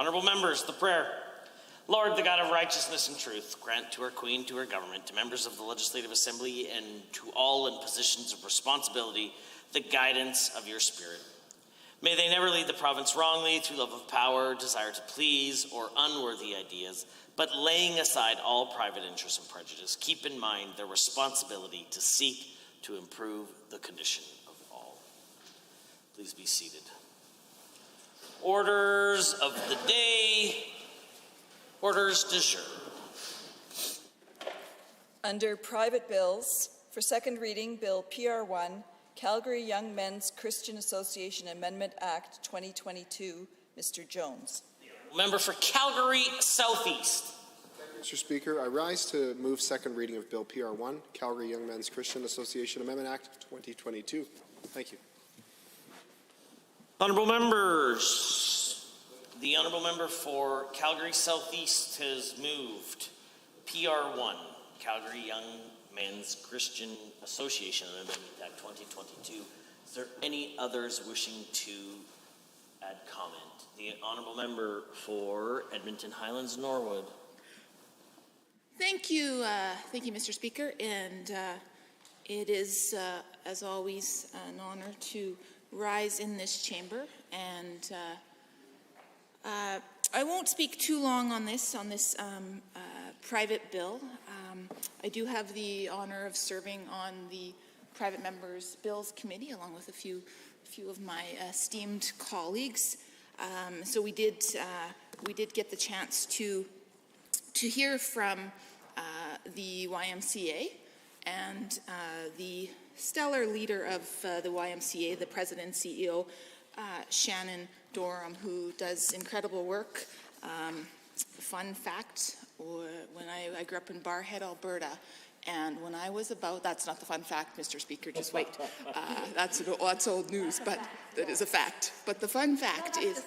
Honorable members, the prayer. Lord, the God of righteousness and truth, grant to our Queen, to our government, to members of the Legislative Assembly, and to all in positions of responsibility, the guidance of your Spirit. May they never lead the province wrongly through love of power, desire to please, or unworthy ideas, but laying aside all private interest and prejudice, keep in mind their responsibility to seek to improve the condition of all. Please be seated. Orders of the day. Orders du jour. Under private bills, for second reading, Bill PR1, Calgary Young Men's Christian Association Amendment Act 2022, Mr. Jones. Member for Calgary Southeast. Mr. Speaker, I rise to move second reading of Bill PR1, Calgary Young Men's Christian Association Amendment Act 2022. Thank you. Honourable members, the Honourable Member for Calgary Southeast has moved PR1, Calgary Young Men's Christian Association Amendment Act 2022. Is there any others wishing to add comment? The Honourable Member for Edmonton Highlands Norwood. Thank you, Mr. Speaker, and it is, as always, an honour to rise in this chamber, and I won't speak too long on this private bill. I do have the honour of serving on the Private Members Bills Committee, along with a few of my esteemed colleagues. So we did get the chance to hear from the YMCA and the stellar leader of the YMCA, the president and CEO, Shannon Dorham, who does incredible work. Fun fact, when I grew up in Barhead, Alberta, and when I was about, that's not the fun fact, Mr. Speaker, just wait. That's old news, but that is a fact. But the fun fact is...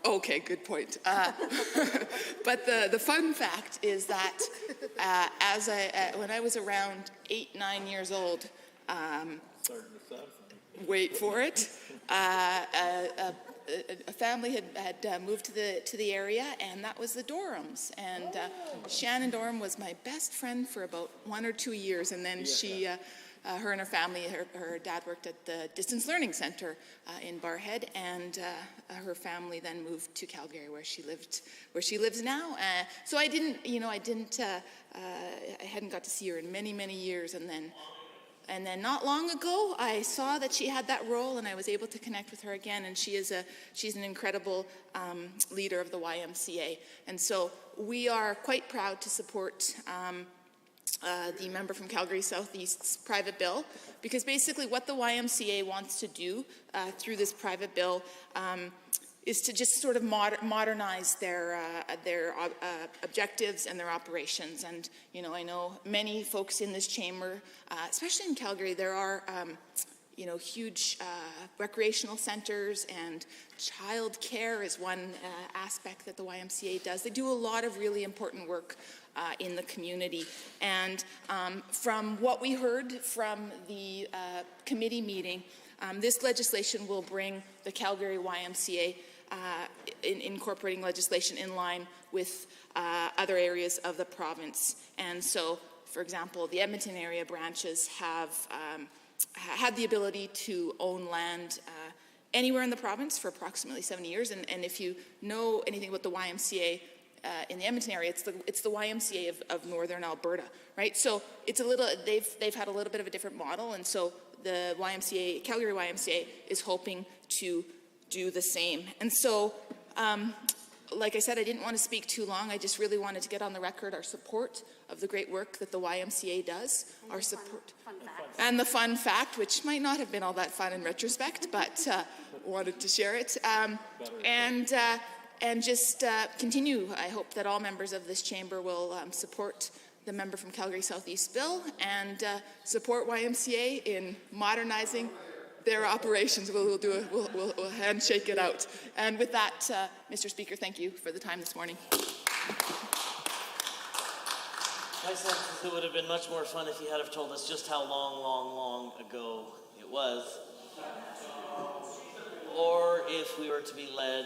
Okay, good point. But the fun fact is that when I was around 8-9 years old, wait for it, a family had moved to the area, and that was the Dorhams. And Shannon Dorham was my best friend for about 1 or 2 years, and then she. Her and her family, her dad worked at the Distance Learning Center in Barhead, and her family then moved to Calgary, where she lives now. So I hadn't got to see her in many, many years, and then not long ago, I saw that she had that role, and I was able to connect with her again. And she's an incredible leader of the YMCA, and so we are quite proud to support. The member from Calgary Southeast's private bill, because basically what the YMCA wants to do through this private bill is to just sort of modernize their objectives and their operations. And I know many folks in this chamber, especially in Calgary, there are huge recreational centers, and child care is one aspect that the YMCA does. They do a lot of really important work in the community. And from what we heard from the committee meeting, this legislation will bring the Calgary YMCA incorporating legislation in line with other areas of the province. And so, for example, the Edmonton area branches have had the ability to own land anywhere in the province for approximately 70 years. And if you know anything about the YMCA in the Edmonton area, it's the YMCA of Northern Alberta, right? So it's they've had a little bit of a different model, and so the YMCA, Calgary YMCA, is hoping to do the same. And so, like I said, I didn't want to speak too long. I just really wanted to get on the record our support of the great work that the YMCA does, our support. And the fun fact, which might not have been all that fun in retrospect, but wanted to share it. And just continue. I hope that all members of this chamber will support the member from Calgary Southeast bill and support YMCA in modernizing their operations. We'll handshake it out. And with that, Mr. Speaker, thank you for the time this morning. My sense is it would have been much more fun if you had have told us just how long ago it was. Or if we were to be led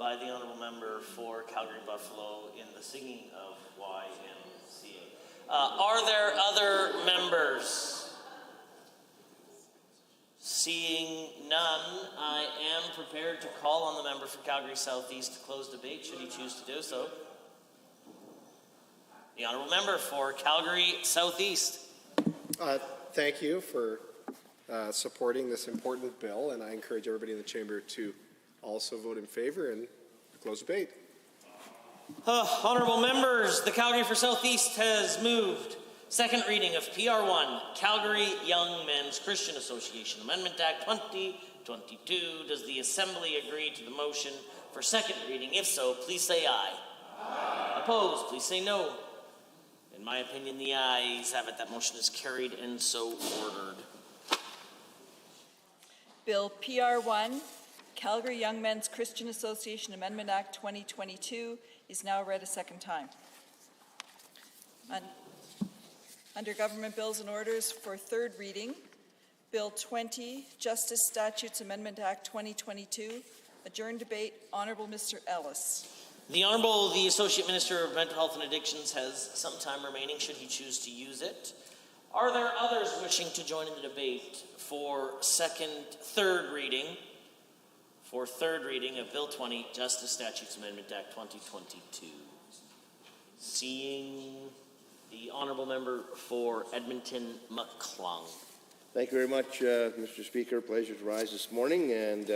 by the honourable member for Calgary Buffalo in the singing of YMCA. Are there other members? Seeing none, I am prepared to call on the member for Calgary Southeast to close debate, should he choose to do so. The honourable member for Calgary Southeast. Thank you for supporting this important bill, and I encourage everybody in the chamber to also vote in favor and close debate. Honourable members, the Calgary for Southeast has moved. Second reading of PR1, Calgary Young Men's Christian Association Amendment Act 2022. Does the Assembly agree to the motion for second reading? If so, please say aye. Aye. Opposed, please say no. In my opinion, the ayes have it. That motion is carried and so ordered. Bill PR1, Calgary Young Men's Christian Association Amendment Act 2022 is now read a second time. Under Government Bills and Orders for third reading, Bill 20, Justice Statutes Amendment Act 2022, adjourned debate. Honourable Mr. Ellis. The Honourable, the Associate Minister of Mental Health and Addictions has some time remaining should he choose to use it. Are there others wishing to join in the debate for third reading of Bill 20, Justice Statutes Amendment Act 2022? Seeing the Honourable Member for Edmonton McClung. Thank you very much, Mr. Speaker. Pleasure to rise this morning and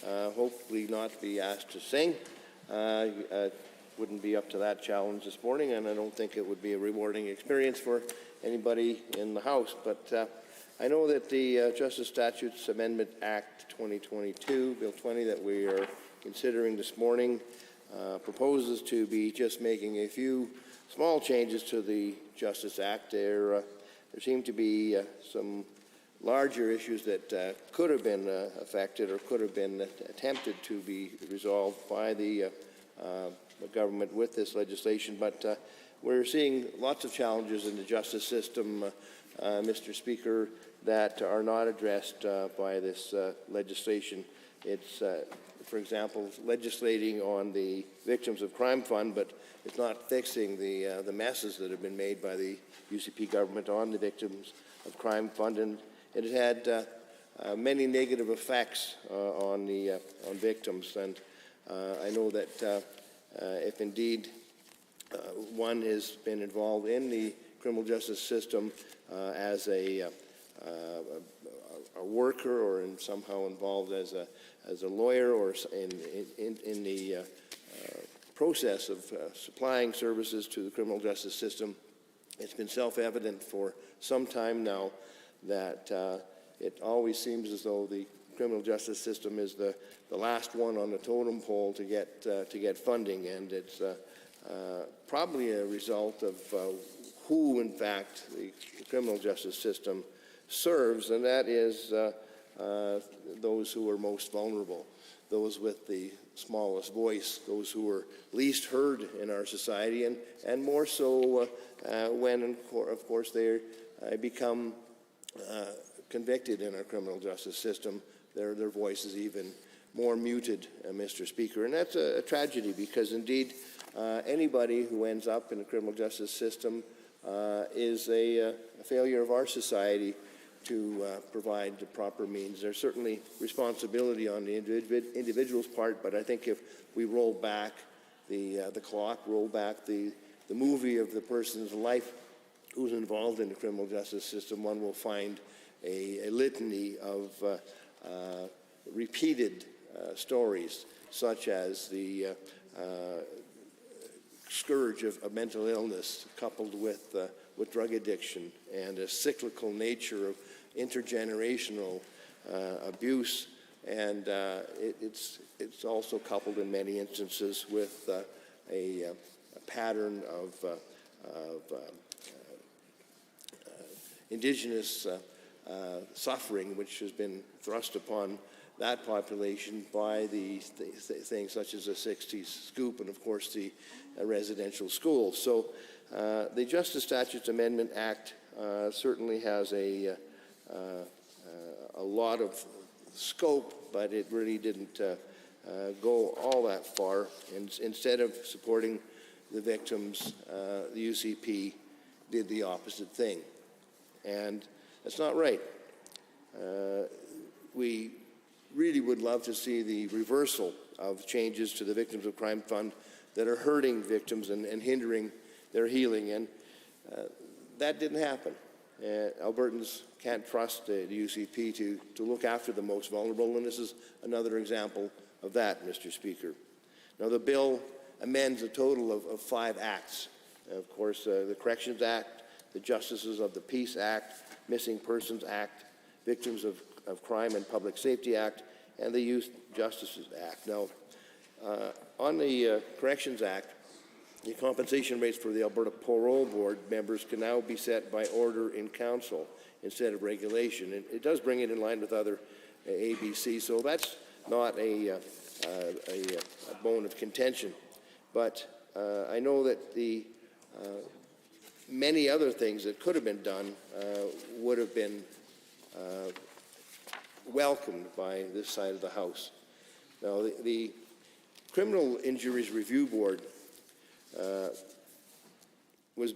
hopefully not be asked to sing. Wouldn't be up to that challenge this morning, and I don't think it would be a rewarding experience for anybody in the House. But I know that the Justice Statutes Amendment Act 2022, Bill 20, that we are considering this morning, proposes to be just making a few small changes to the Justice Act. There seem to be some larger issues that could have been affected or could have been attempted to be resolved by the government with this legislation. But we're seeing lots of challenges in the justice system, Mr. Speaker, that are not addressed by this legislation. It's, for example, legislating on the Victims of Crime Fund, but it's not fixing the messes that have been made by the UCP government on the Victims of Crime Fund, and it has had many negative effects on victims. And I know that if indeed one has been involved in the criminal justice system as a worker or somehow involved as a lawyer or in the process of supplying services to the criminal justice system, it's been self-evident for some time now that it always seems as though the criminal justice system is the last one on the totem pole to get funding, and it's probably a result of who, in fact, the criminal justice system serves, and that is those who are most vulnerable, those with the smallest voice, those who are least heard in our society, and more so when, of course, they become convicted in our criminal justice system. Their voice is even more muted, Mr. Speaker. And that's a tragedy because, indeed, anybody who ends up in the criminal justice system is a failure of our society to provide the proper means. There's certainly responsibility on the individual's part, but I think if we roll back the clock, roll back the movie of the person's life who's involved in the criminal justice system, one will find a litany of repeated stories, such as the scourge of mental illness coupled with drug addiction and a cyclical nature of intergenerational abuse, and it's also coupled in many instances with a pattern of Indigenous suffering, which has been thrust upon that population by the things such as the 60s scoop and, of course, the residential schools. So the Justice Statutes Amendment Act certainly has a lot of scope, but it really didn't go all that that far. And instead of supporting the victims, the UCP did the opposite thing. And that's not right. We really would love to see the reversal of changes to the Victims of Crime Fund that are hurting victims and hindering their healing. And that didn't happen. Albertans can't trust the UCP to look after the most vulnerable, and this is another example of that, Mr. Speaker. Now, the bill amends a total of 5 acts. Of course, the Corrections Act, the Justices of the Peace Act, Missing Persons Act, Victims of Crime and Public Safety Act, and the Youth Justices Act. Now, on the Corrections Act, the compensation rates for the Alberta Parole Board members can now be set by order in council instead of regulation. It does bring it in line with other ABC, so that's not a bone of contention. But I know that the many other things that could have been done would have been welcomed by this side of the House. Now, the Criminal Injuries Review Board was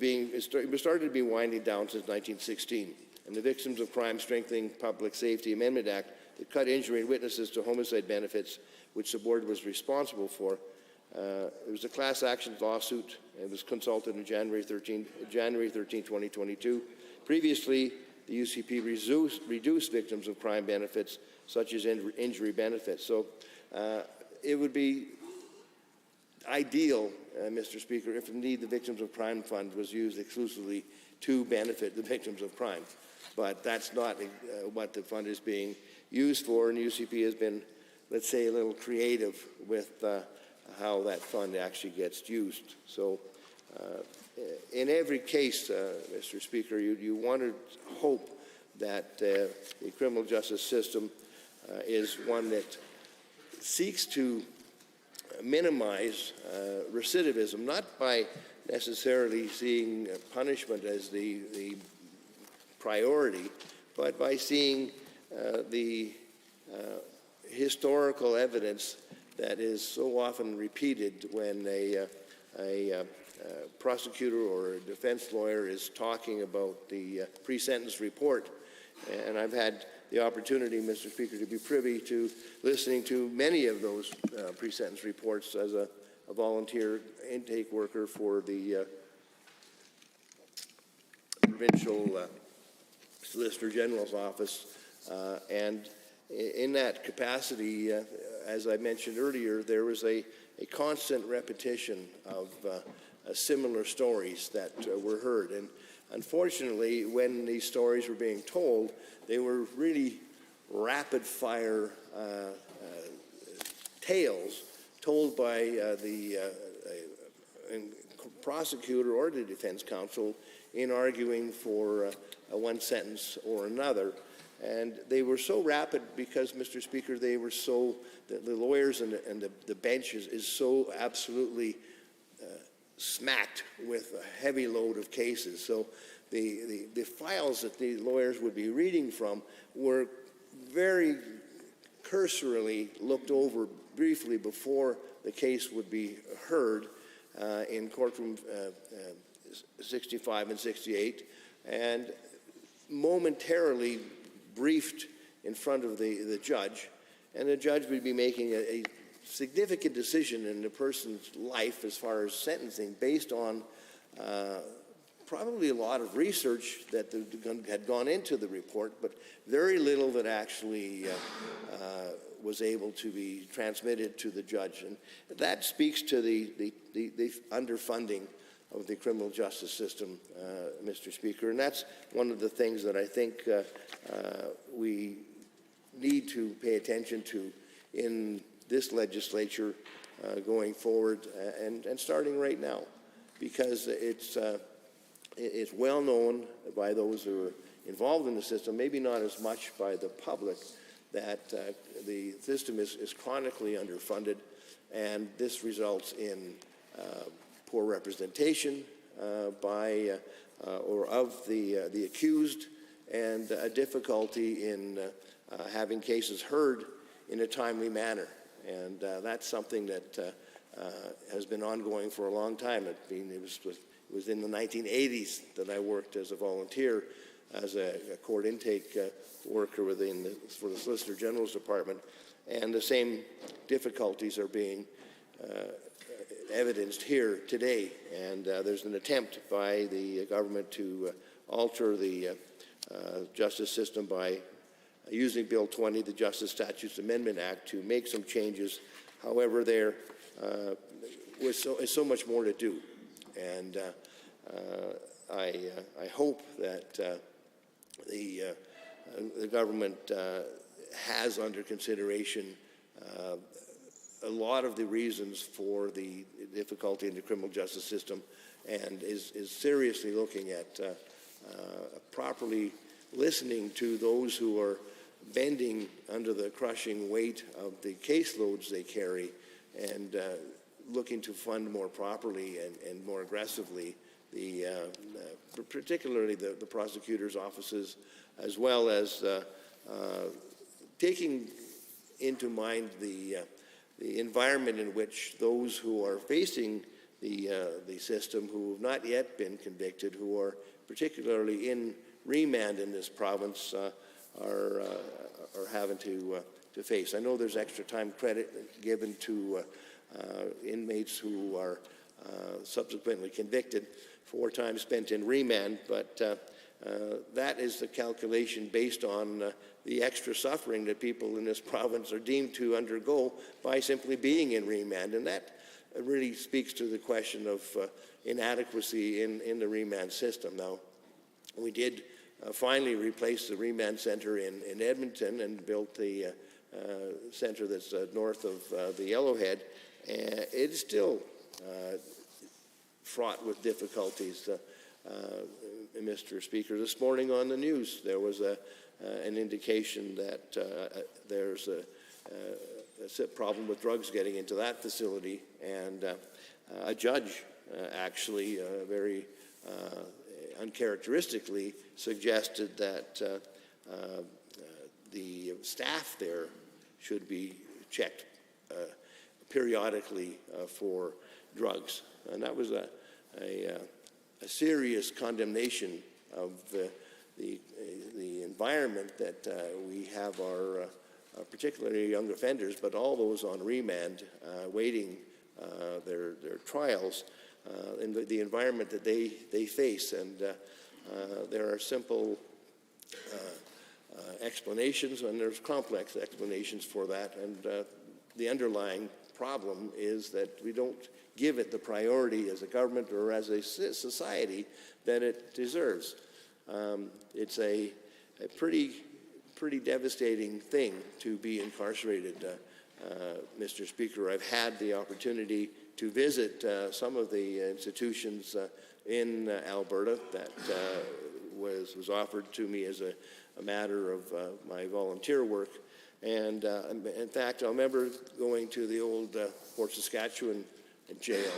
started to be winding down since 1916, and the Victims of Crime Strengthening Public Safety Amendment Act that cut injury and witnesses to homicide benefits, which the board was responsible for. It was a class action lawsuit. It was consulted on January 13, 2022. Previously, the UCP reduced victims of crime benefits, such as injury benefits. So it would be ideal, Mr. Speaker, if indeed the Victims of Crime Fund was used exclusively to benefit the victims of crime. But that's not what the fund is being used for, and UCP has been, let's say, a little creative with how that fund actually gets used. So in every case, Mr. Speaker, you want to hope that the criminal justice system is one that seeks to minimize recidivism, not by necessarily seeing punishment as the priority, but by seeing the historical evidence that is so often repeated when a prosecutor or a defense lawyer is talking about the pre-sentence report. And I've had the opportunity, Mr. Speaker, to be privy to listening to many of those pre-sentence reports as a volunteer intake worker for the Provincial Solicitor General's office. And in that capacity, as I mentioned earlier, there was a constant repetition of similar stories that were heard. And unfortunately, when these stories were being told, they were really rapid-fire tales told by the prosecutor or the defense counsel in arguing for one sentence or another. And they were so rapid because, Mr. Speaker, they were so, the lawyers and the bench is so absolutely smacked with a heavy load of cases. So the files that the lawyers would be reading from were very cursorily looked over briefly before the case would be heard in courtroom 65 and 68, and momentarily briefed in front of the judge, and the judge would be making a significant decision in the person's life as far as sentencing based on probably a lot of research that had gone into the report, but very little that actually was able to be transmitted to the judge. And that speaks to the underfunding of the criminal justice system, Mr. Speaker. And that's one of the things that I think we need to pay attention to in this legislature going forward and starting right now, because it's well known by those who are involved in the system, maybe not as much by the public, that the system is chronically underfunded, and this results in poor representation by or of the accused, and a difficulty in having cases heard in a timely manner. And that's something that has been ongoing for a long time. It was in the 1980s that I worked as a volunteer as a court intake worker for the Solicitor General's Department, and the same difficulties are being evidenced here today. And there's an attempt by the government to alter the justice system by using Bill 20, the Justice Statutes Amendment Act, to make some changes. However, there is so much more to do. And I hope that the government has under consideration a lot of the reasons for the difficulty in the criminal justice system, and is seriously looking at properly listening to those who are bending under the crushing weight of the caseloads they carry, and looking to fund more properly and more aggressively particularly the prosecutors' offices, as well as taking into mind the environment in which those who are facing the system, who have not yet been convicted, who are particularly in remand in this province, are having to face. I know there's extra time credit given to inmates who are subsequently convicted for time spent in remand, but that is the calculation based on the extra suffering that people in this province are deemed to undergo by simply being in remand. And that really speaks to the question of inadequacy in the remand system. Now, we did finally replace the remand center in Edmonton and built the center that's north of the Yellowhead. And it's still fraught with difficulties. Mr. Speaker, this morning on the news there was an indication that there's a problem with drugs getting into that facility, and a judge actually very uncharacteristically suggested that the staff there should be checked periodically for drugs. And that was a serious condemnation of the environment that we have our particularly young offenders, but all those on remand waiting their trials, in the environment that they face. And there are simple explanations, and there's complex explanations for that. And the underlying problem is that we don't give it the priority as a government or as a society that it deserves. It's a pretty devastating thing to be incarcerated, Mr. Speaker. I've had the opportunity to visit some of the institutions in Alberta that was offered to me as a matter of my volunteer work. And in fact, I remember going to the old Fort Saskatchewan jail,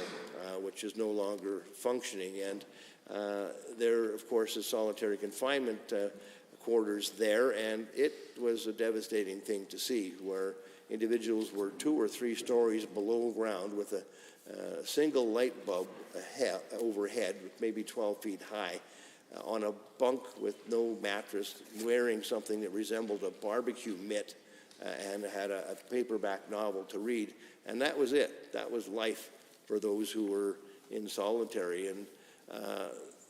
which is no longer functioning. And there, of course, is solitary confinement quarters there, and it was a devastating thing to see, where individuals were 2 or 3 stories below ground with a single light bulb overhead, maybe 12 feet high, on a bunk with no mattress, wearing something that resembled a barbecue mitt, and had a paperback novel to read. And that was it. That was life for those who were in solitary. And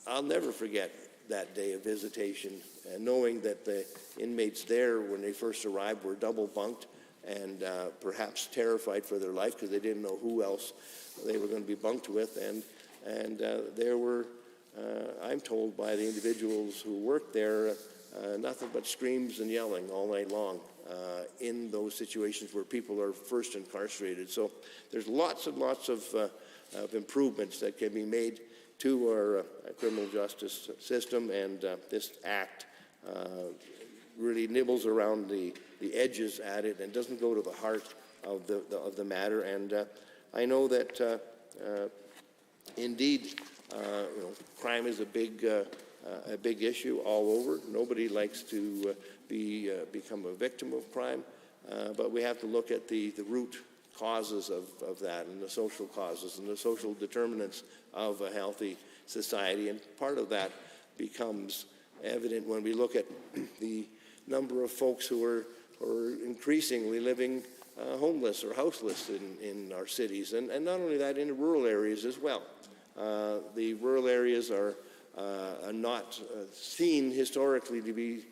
I'll never forget that day of visitation, and knowing that the inmates there, when they first arrived, were double bunked and perhaps terrified for their life because they didn't know who else they were going to be bunked with. And there were, I'm told by the individuals who worked there, nothing but screams and yelling all night long in those situations where people are first incarcerated. So there's lots and lots of improvements that can be made to our criminal justice system, and this act really nibbles around the edges at it and doesn't go to the heart of the matter. And I know that indeed, crime is a big issue all over. Nobody likes to become a victim of crime, but we have to look at the root causes of that, and the social causes and the social determinants of a healthy society. And part of that becomes evident when we look at the number of folks who are increasingly living homeless or houseless in our cities, and not only that, in rural areas as well. The rural areas are not seen historically to be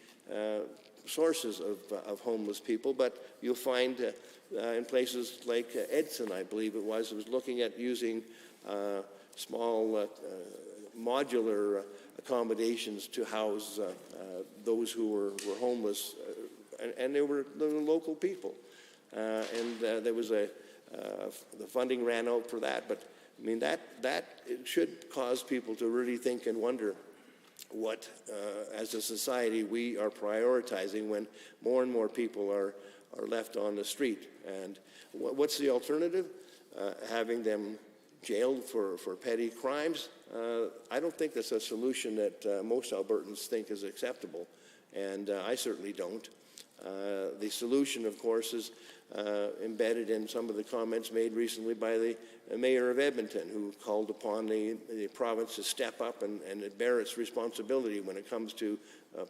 sources of homeless people, but you'll find in places like Edson, I believe it was looking at using small modular accommodations to house those who were homeless, and they were local people. And there was the funding ran out for that, but I mean that it should cause people to really think and wonder what, as a society, we are prioritizing when more and more people are left on the street. And what's the alternative? Having them jailed for petty crimes? I don't think that's a solution that most Albertans think is acceptable, and I certainly don't. The solution, of course, is embedded in some of the comments made recently by the mayor of Edmonton, who called upon the province to step up and bear its responsibility when it comes to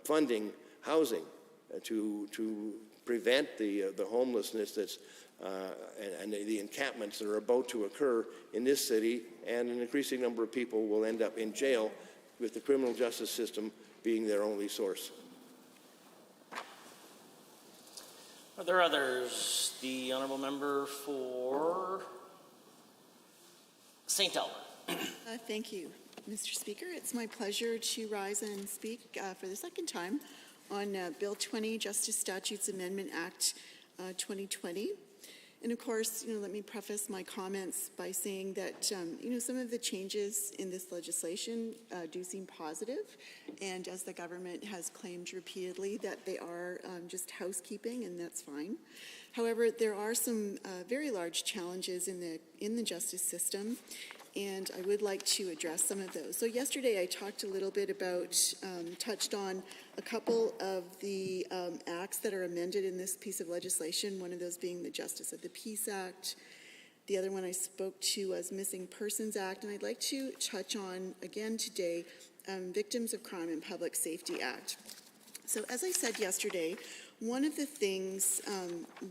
funding housing to prevent the homelessness that's and the encampments that are about to occur in this city, and an increasing number of people will end up in jail with the criminal justice system being their only source. Are there others? The honourable member for St. Albert. Thank you, Mr. Speaker. It's my pleasure to rise and speak for the second time on Bill 20, Justice Statutes Amendment Act 2020. And of course, let me preface my comments by saying that, some of the changes in this legislation do seem positive, and as the government has claimed repeatedly that they are just housekeeping, and that's fine. However, there are some very large challenges in the justice system, and I would like to address some of those. So yesterday I talked a little bit about, touched on a couple of the acts that are amended in this piece of legislation, one of those being the Justice of the Peace Act. The other one I spoke to was Missing Persons Act, and I'd like to touch on, again today, Victims of Crime and Public Safety Act. So as I said yesterday, one of the things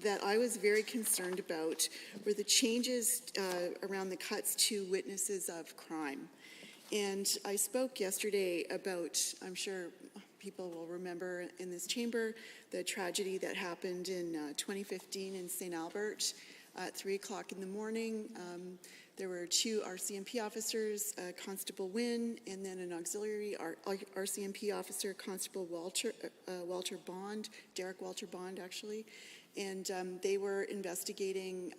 that I was very concerned about were the changes around the cuts to witnesses of crime. And I spoke yesterday about, I'm sure people will remember in this chamber, the tragedy that happened in 2015 in St. Albert at 3 o'clock in the morning. There were two RCMP officers, Constable Wynn, and then an auxiliary RCMP officer, Constable Walter Bond, Derek Walter Bond, actually. And they were investigating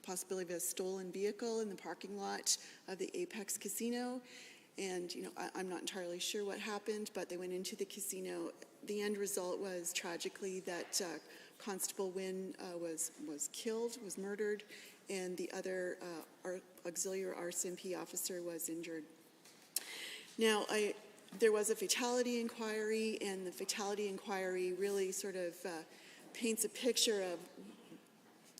possibility of a stolen vehicle in the parking lot of the Apex Casino. And, I'm not entirely sure what happened, but they went into the casino. The end result was tragically that Constable Wynn was killed, was murdered, and the other auxiliary RCMP officer was injured. Now, there was a fatality inquiry, and the fatality inquiry really sort of paints a picture of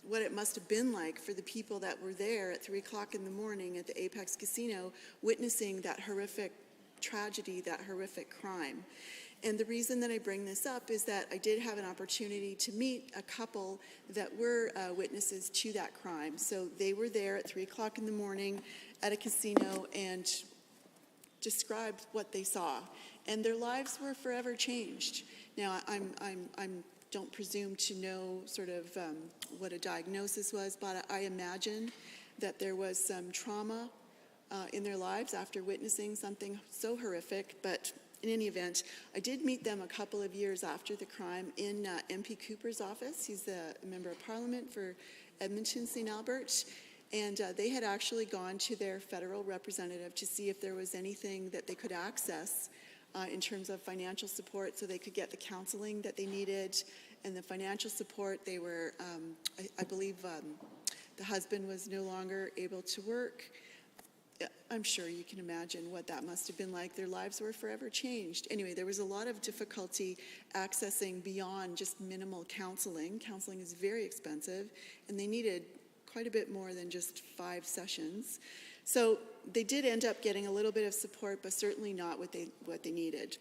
what it must have been like for the people that were there at 3 o'clock in the morning at the Apex Casino witnessing that horrific tragedy, that horrific crime. And the reason that I bring this up is that I did have an opportunity to meet a couple that were witnesses to that crime. So they were there at 3 o'clock in the morning at a casino and described what they saw. And their lives were forever changed. Now, I don't presume to know sort of what a diagnosis was, but I imagine that there was some trauma in their lives after witnessing something so horrific. But in any event, I did meet them a couple of years after the crime in MP Cooper's office. He's the Member of Parliament for Edmonton, St. Albert. And they had actually gone to their federal representative to see if there was anything that they could access in terms of financial support so they could get the counseling that they needed. And the financial support, they were, I believe the husband was no longer able to work. I'm sure you can imagine what that must have been like. Their lives were forever changed. Anyway, there was a lot of difficulty accessing beyond just minimal counseling. Counseling is very expensive, and they needed quite a bit more than just 5 sessions. So they did end up getting a little bit of support, but certainly not what they needed.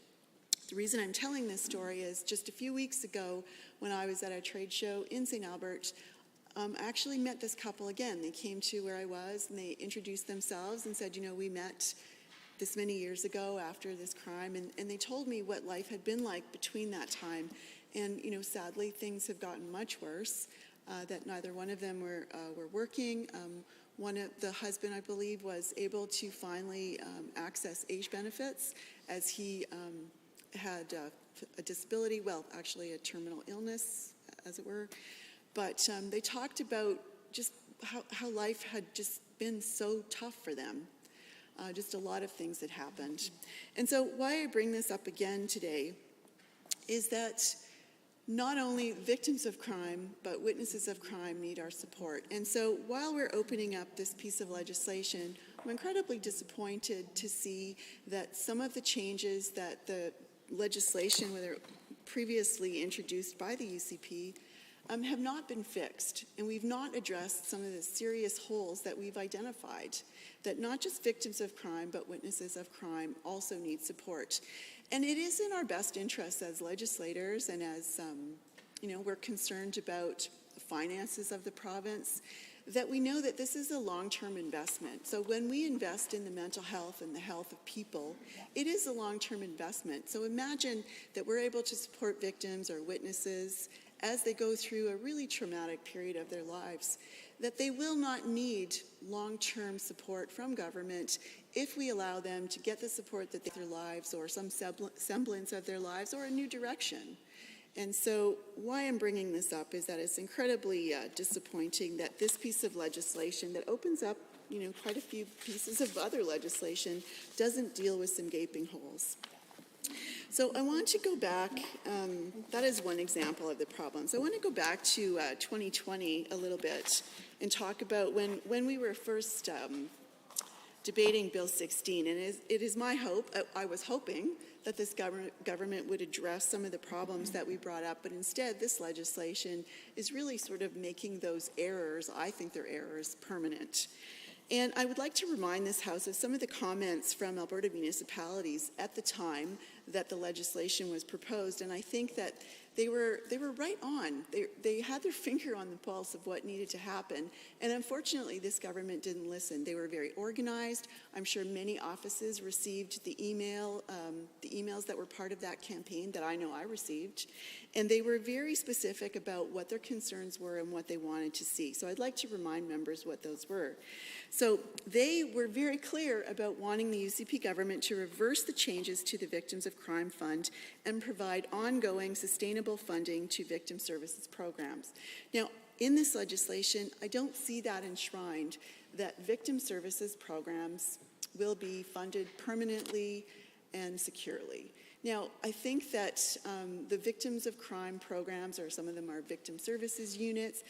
The reason I'm telling this story is just a few weeks ago when I was at a trade show in St. Albert, I actually met this couple again. They came to where I was and they introduced themselves and said, we met this many years ago after this crime, and they told me what life had been like between that time. And, sadly, things have gotten much worse, that neither one of them were working. One of the husband, I believe, was able to finally access age benefits as he had a disability, well, actually a terminal illness, as it were. But they talked about just how life had just been so tough for them. Just a lot of things had happened. And so why I bring this up again today is that not only victims of crime, but witnesses of crime need our support. And so while we're opening up this piece of legislation, I'm incredibly disappointed to see that some of the changes that the legislation, whether previously introduced by the UCP, have not been fixed. And we've not addressed some of the serious holes that we've identified, that not just victims of crime, but witnesses of crime also need support. And it is in our best interests as legislators and as, we're concerned about the finances of the province, that we know that this is a long-term investment. So when we invest in the mental health and the health of people, it is a long-term investment. So imagine that we're able to support victims or witnesses as they go through a really traumatic period of their lives, that they will not need long-term support from government if we allow them to get the support that they their lives or some semblance of their lives or a new direction. And so why I'm bringing this up is that it's incredibly disappointing that this piece of legislation that opens up quite a few pieces of other legislation doesn't deal with some gaping holes. So I want to go back, that is one example of the problem. So I want to go back to 2020 a little bit and talk about when we were first debating Bill 16. And it is my hope, I was hoping that this government would address some of the problems that we brought up, but instead this legislation is really sort of making those errors, I think they're errors, permanent. And I would like to remind this House of some of the comments from Alberta Municipalities at the time that the legislation was proposed, and I think that they were right on. They had their finger on the pulse of what needed to happen, and unfortunately this government didn't listen. They were very organized. I'm sure many offices received the emails that were part of that campaign that I know I received, and they were very specific about what their concerns were and what they wanted to see. So I'd like to remind members what those were. So they were very clear about wanting the UCP government to reverse the changes to the Victims of Crime Fund and provide ongoing sustainable funding to victim services programs. Now, in this legislation, I don't see that enshrined, that victim services programs will be funded permanently and securely. Now, I think that the victims of crime programs, or some of them are victim services units,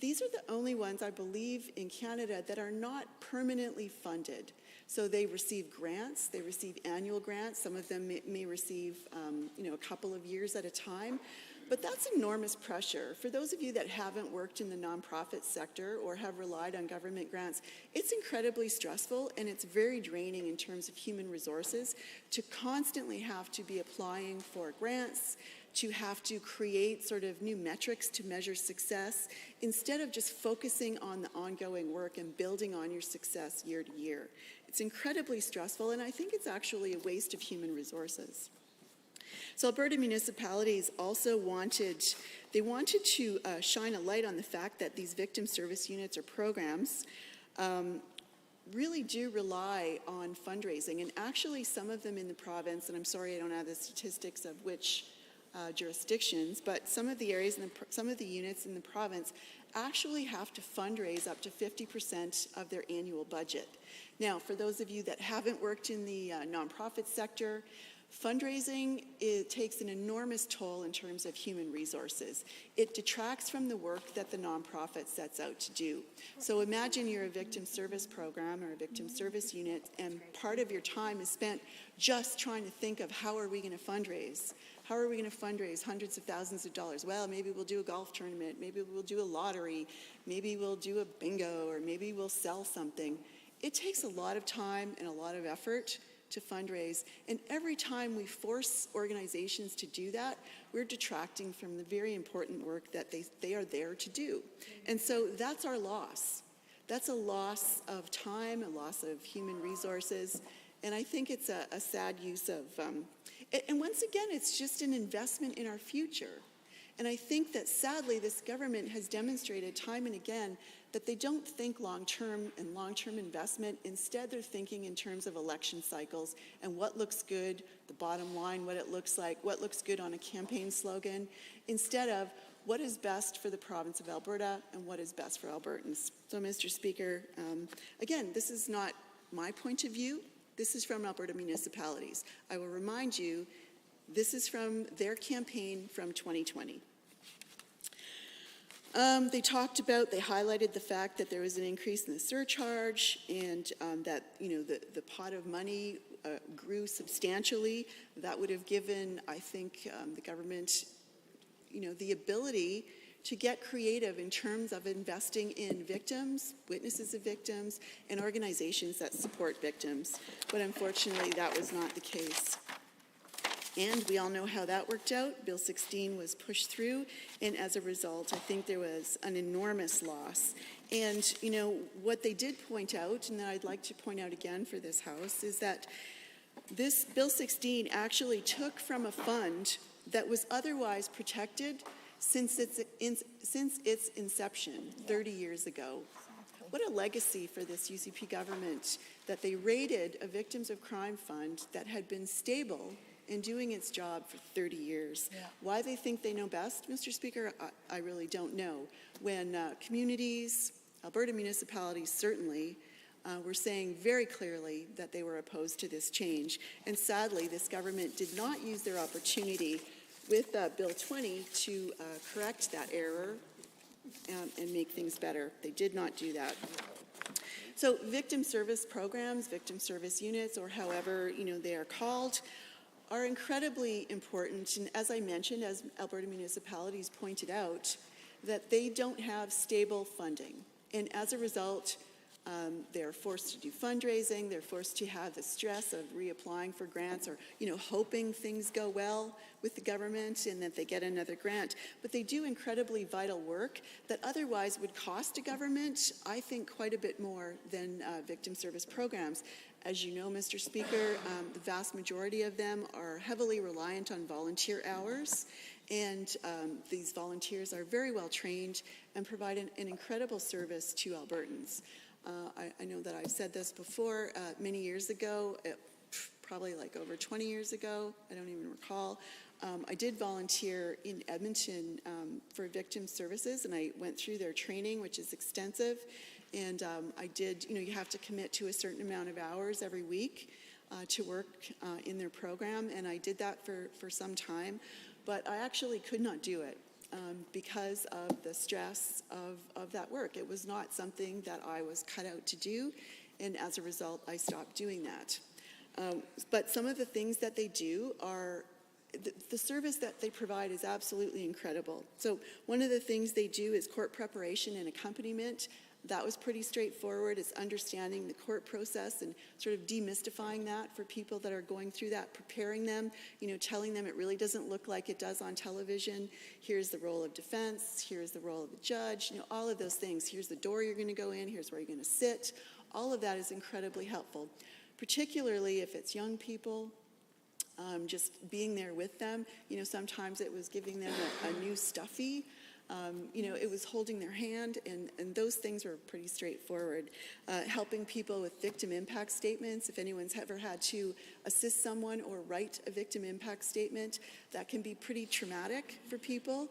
these are the only ones, I believe, in Canada that are not permanently funded. So they receive grants, they receive annual grants. Some of them may receive, a couple of years at a time. But that's enormous pressure. For those of you that haven't worked in the nonprofit sector or have relied on government grants, it's incredibly stressful and it's very draining in terms of human resources to constantly have to be applying for grants, to have to create sort of new metrics to measure success, instead of just focusing on the ongoing work and building on your success year to year. It's incredibly stressful, and I think it's actually a waste of human resources. So Alberta Municipalities also wanted to shine a light on the fact that these victim service units or programs really do rely on fundraising. And actually some of them in the province, and I'm sorry I don't have the statistics of which jurisdictions, but some of the areas, some of the units in the province actually have to fundraise up to 50% of their annual budget. Now, for those of you that haven't worked in the nonprofit sector, Fundraising, it takes an enormous toll in terms of human resources. It detracts from the work that the nonprofit sets out to do. So imagine you're a victim service program or a victim service unit, and part of your time is spent just trying to think of how are we going to fundraise? How are we going to fundraise hundreds of thousands of dollars? Well, maybe we'll do a golf tournament, maybe we'll do a lottery, maybe we'll do a bingo, or maybe we'll sell something. It takes a lot of time and a lot of effort to fundraise, and every time we force organizations to do that, we're detracting from the very important work that they are there to do. And so that's our loss. That's a loss of time, a loss of human resources, and I think it's a sad use of, and once again, it's just an investment in our future. And I think that sadly, this government has demonstrated time and again that they don't think long-term and long-term investment. Instead, they're thinking in terms of election cycles and what looks good, the bottom line, what it looks like, what looks good on a campaign slogan, instead of what is best for the province of Alberta and what is best for Albertans. So, Mr. Speaker, again, this is not my point of view. This is from Alberta Municipalities. I will remind you, this is from their campaign from 2020. They highlighted the fact that there was an increase in the surcharge and that, the pot of money grew substantially. That would have given, I think, the government, the ability to get creative in terms of investing in victims, witnesses of victims, and organizations that support victims. But unfortunately, that was not the case. And we all know how that worked out. Bill 16 was pushed through, and as a result, I think there was an enormous loss. And, what they did point out, and that I'd like to point out again for this House, is that this Bill 16 actually took from a fund that was otherwise protected since its inception 30 years ago. What a legacy for this UCP government that they raided a victims of crime fund that had been stable and doing its job for 30 years. Yeah. Why they think they know best, Mr. Speaker, I really don't know. When communities, Alberta municipalities certainly, were saying very clearly that they were opposed to this change. And sadly, this government did not use their opportunity with Bill 20 to correct that error and make things better. They did not do that. So victim service programs, victim service units, or however they are called, are incredibly important. And as I mentioned, as Alberta Municipalities pointed out, that they don't have stable funding. And as a result, they're forced to do fundraising, they're forced to have the stress of reapplying for grants or, hoping things go well with the government and that they get another grant. But they do incredibly vital work that otherwise would cost a government, I think, quite a bit more than victim service programs. As you know, Mr. Speaker, the vast majority of them are heavily reliant on volunteer hours, and these volunteers are very well trained and provide an incredible service to Albertans. I know that I've said this before, many years ago, probably like over 20 years ago, I don't even recall, I did volunteer in Edmonton for victim services, and I went through their training, which is extensive. And I did, you have to commit to a certain amount of hours every week to work in their program, and I did that for some time, but I actually could not do it because of the stress of that work. It was not something that I was cut out to do, and as a result, I stopped doing that. But some of the things that they do are, the service that they provide is absolutely incredible. So one of the things they do is court preparation and accompaniment. That was pretty straightforward. It's understanding the court process and sort of demystifying that for people that are going through that, preparing them, telling them it really doesn't look like it does on television. Here's the role of defense. Here's the role of the judge. All of those things. Here's the door you're going to go in. Here's where you're going to sit. All of that is incredibly helpful, particularly if it's young people. Just being there with them. Sometimes it was giving them a new stuffy. It was holding their hand, and those things were pretty straightforward. Helping people with victim impact statements. If anyone's ever had to assist someone or write a victim impact statement, that can be pretty traumatic for people.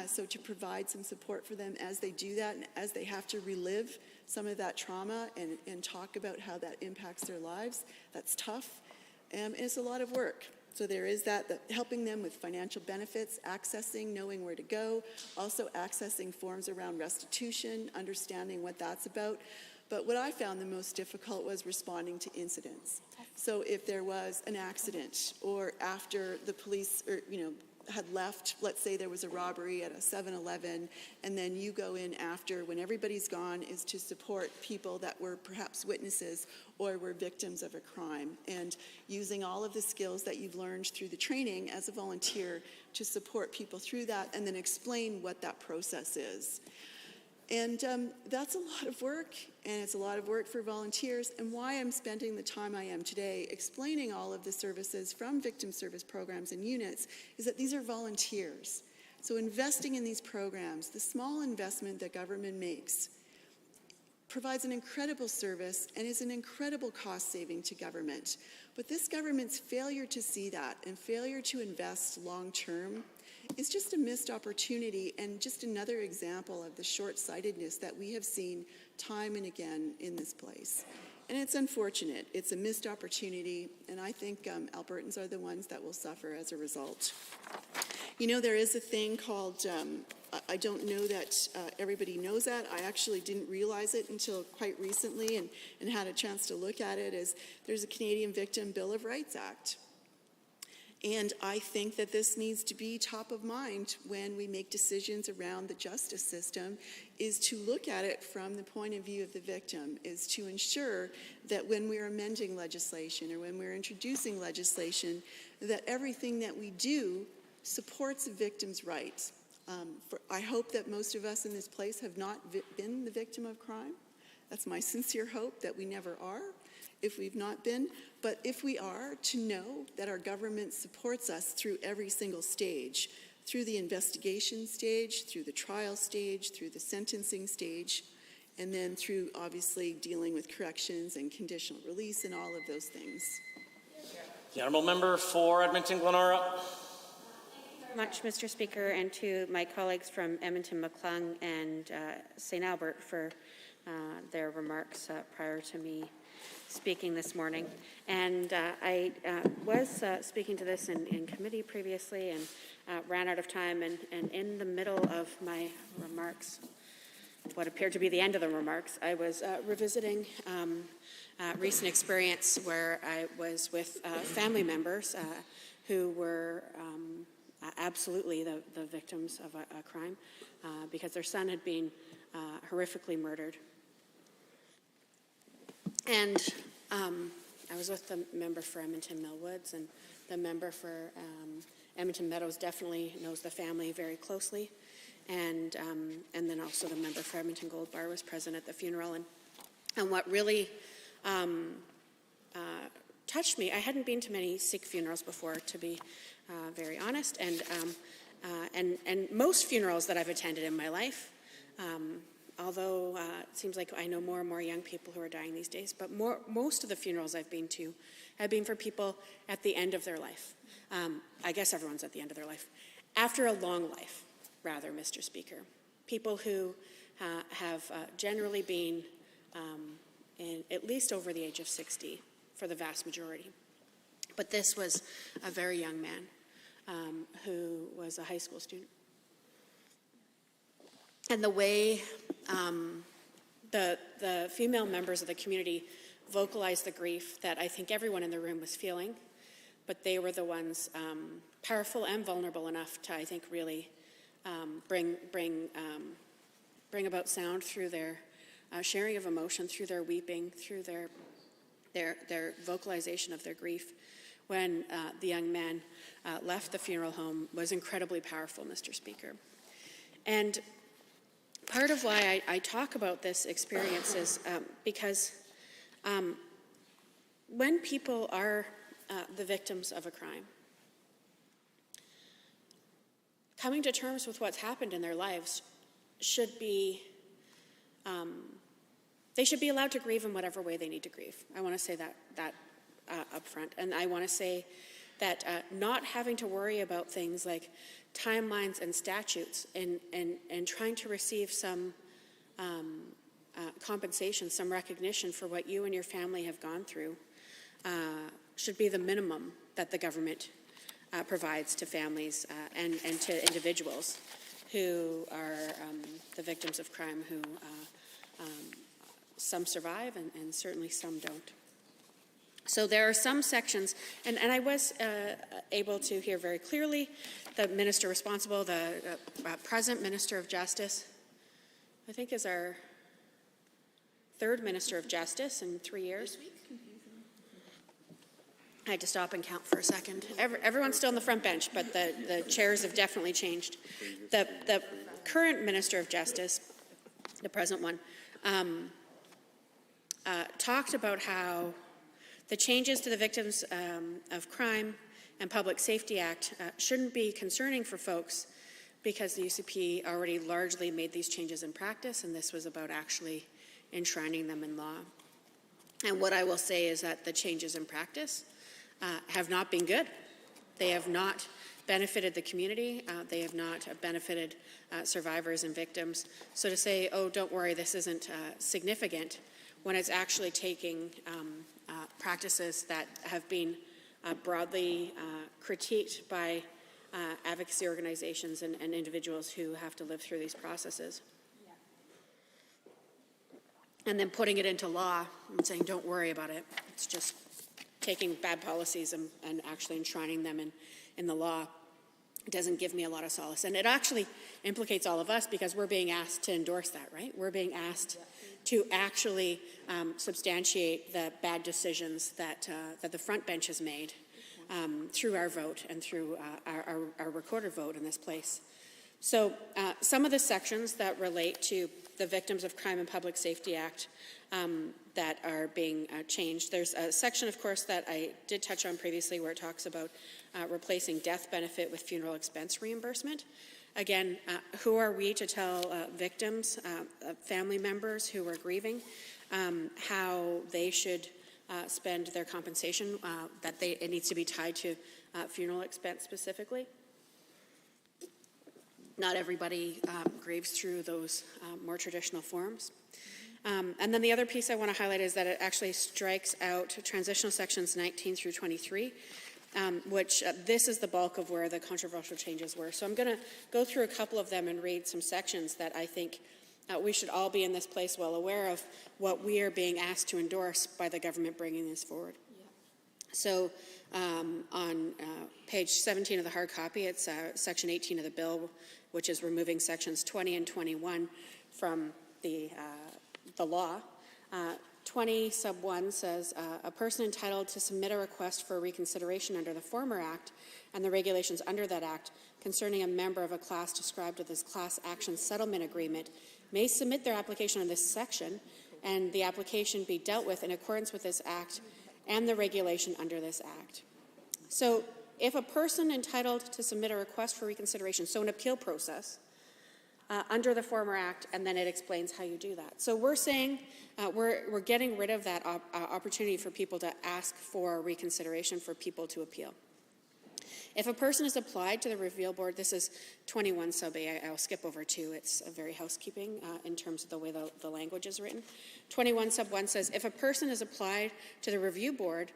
So to provide some support for them as they do that and as they have to relive some of that trauma and talk about how that impacts their lives, that's tough. And it's a lot of work. So there is that helping them with financial benefits, accessing, knowing where to go, also accessing forms around restitution, understanding what that's about. But what I found the most difficult was responding to incidents. So if there was an accident, or after the police had left, let's say there was a robbery at a 7-Eleven, and then you go in after, when everybody's gone, is to support people that were perhaps witnesses or were victims of a crime, and using all of the skills that you've learned through the training as a volunteer to support people through that, and then explain what that process is. And that's a lot of work, and it's a lot of work for volunteers, and why I'm spending the time I am today explaining all of the services from victim service programs and units is that these are volunteers. So investing in these programs, the small investment that government makes, provides an incredible service and is an incredible cost saving to government. But this government's failure to see that and failure to invest long term is just a missed opportunity, and just another example of the short-sightedness that we have seen time and again in this place. And it's unfortunate. It's a missed opportunity, and I think Albertans are the ones that will suffer as a result. You know, there is a thing called, I don't know that everybody knows that. I actually didn't realize it until quite recently, and had a chance to look at it, is there's a Canadian Victim Bill of Rights Act. And I think that this needs to be top of mind when we make decisions around the justice system, is to look at it from the point of view of the victim, is to ensure that when we're amending legislation or when we're introducing legislation, that everything that we do supports a victim's rights. I hope that most of us in this place have not been the victim of crime. That's my sincere hope, that we never are, if we've not been. But if we are, to know that our government supports us through every single stage, through the investigation stage, through the trial stage, through the sentencing stage, and then through, obviously, dealing with corrections and conditional release and all of those things. The Honourable Member for Edmonton Glenora. Thank you very much, Mr. Speaker, and to my colleagues from Edmonton, McClung, and St. Albert for their remarks prior to me speaking this morning. And I was speaking to this in committee previously and ran out of time, and in the middle of my remarks, what appeared to be the end of the remarks, I was revisiting recent experience where I was with family members who were absolutely the victims of a crime because their son had been horrifically murdered. And I was with the member for Edmonton Millwoods, and the member for Edmonton Meadows definitely knows the family very closely. And then also the member for Edmonton Gold Bar was present at the funeral. And what really touched me, I hadn't been to many Sikh funerals before, to be very honest. And most funerals that I've attended in my life, although it seems like I know more and more young people who are dying these days, but most of the funerals I've been to have been for people at the end of their life. I guess everyone's at the end of their life. After a long life, rather, Mr. Speaker. People who have generally been at least over the age of 60 for the vast majority. But this was a very young man who was a high school student. And the way the female members of the community vocalized the grief that I think everyone in the room was feeling, but they were the ones powerful and vulnerable enough to, I think, really bring about sound through their sharing of emotion, through their weeping, through their vocalization of their grief when the young man left the funeral home was incredibly powerful, Mr. Speaker. And part of why I talk about this experience is because when people are the victims of a crime, coming to terms with what's happened in their lives should be, they should be allowed to grieve in whatever way they need to grieve. I want to say that up front. And I want to say that not having to worry about things like timelines and statutes and trying to receive some compensation, some recognition for what you and your family have gone through should be the minimum that the government provides to families and to individuals who are the victims of crime, who some survive and certainly some don't. So there are some sections, and I was able to hear very clearly the minister responsible, the present Minister of Justice, I think is our third Minister of Justice in 3 years. I had to stop and count for a second. Everyone's still on the front bench, but the chairs have definitely changed. The current Minister of Justice, the present one, talked about how the changes to the Victims of Crime and Public Safety Act shouldn't be concerning for folks because the UCP already largely made these changes in practice, and this was about actually enshrining them in law. And what I will say is that the changes in practice have not been good. They have not benefited the community. They have not benefited survivors and victims. So to say, oh, don't worry, this isn't significant, when it's actually taking practices that have been broadly critiqued by advocacy organizations and individuals who have to live through these processes. And then putting it into law and saying, don't worry about it. It's just taking bad policies and actually enshrining them in the law. It doesn't give me a lot of solace. And it actually implicates all of us because we're being asked to endorse that, right? We're being asked to actually substantiate the bad decisions that the front bench has made through our vote and through our recorded vote in this place. So some of the sections that relate to the Victims of Crime and Public Safety Act that are being changed. There's a section, of course, that I did touch on previously where it talks about replacing death benefit with funeral expense reimbursement. Again, who are we to tell victims, family members who are grieving, how they should spend their compensation, that it needs to be tied to funeral expense specifically? Not everybody grieves through those more traditional forms. And then the other piece I want to highlight is that it actually strikes out Transitional Sections 19 through 23, which this is the bulk of where the controversial changes were. So I'm going to go through a couple of them and read some sections that I think we should all be in this place well aware of what we are being asked to endorse by the government bringing this forward. Yeah. So on page 17 of the hard copy, it's section 18 of the bill, which is removing sections 20 and 21 from the law. 20 sub 1 says a person entitled to submit a request for reconsideration under the former act and the regulations under that act concerning a member of a class described as class action settlement agreement may submit their application on this section and the application be dealt with in accordance with this act and the regulation under this act. So if a person entitled to submit a request for reconsideration, so an appeal process, under the former act, and then it explains how you do that. So we're saying we're getting rid of that opportunity for people to ask for reconsideration, for people to appeal. If a person is applied to the review board, this is 21 sub A, I'll skip over 2, it's a very housekeeping in terms of the way the language is written. 21 sub 1 says, if a person is applied to the review board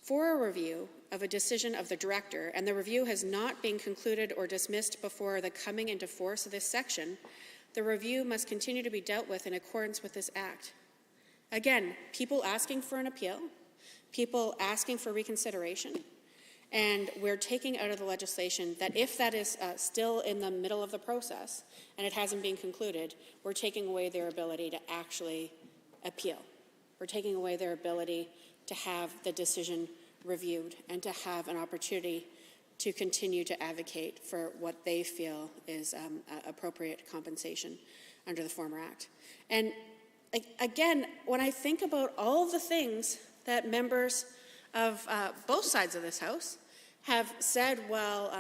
for a review of a decision of the director and the review has not been concluded or dismissed before the coming into force of this section, the review must continue to be dealt with in accordance with this act. Again, people asking for an appeal, people asking for reconsideration, and we're taking out of the legislation that if that is still in the middle of the process and it hasn't been concluded, we're taking away their ability to actually appeal. We're taking away their ability to have the decision reviewed and to have an opportunity to continue to advocate for what they feel is appropriate compensation under the former act. And again, when I think about all the things that members of both sides of this House have said while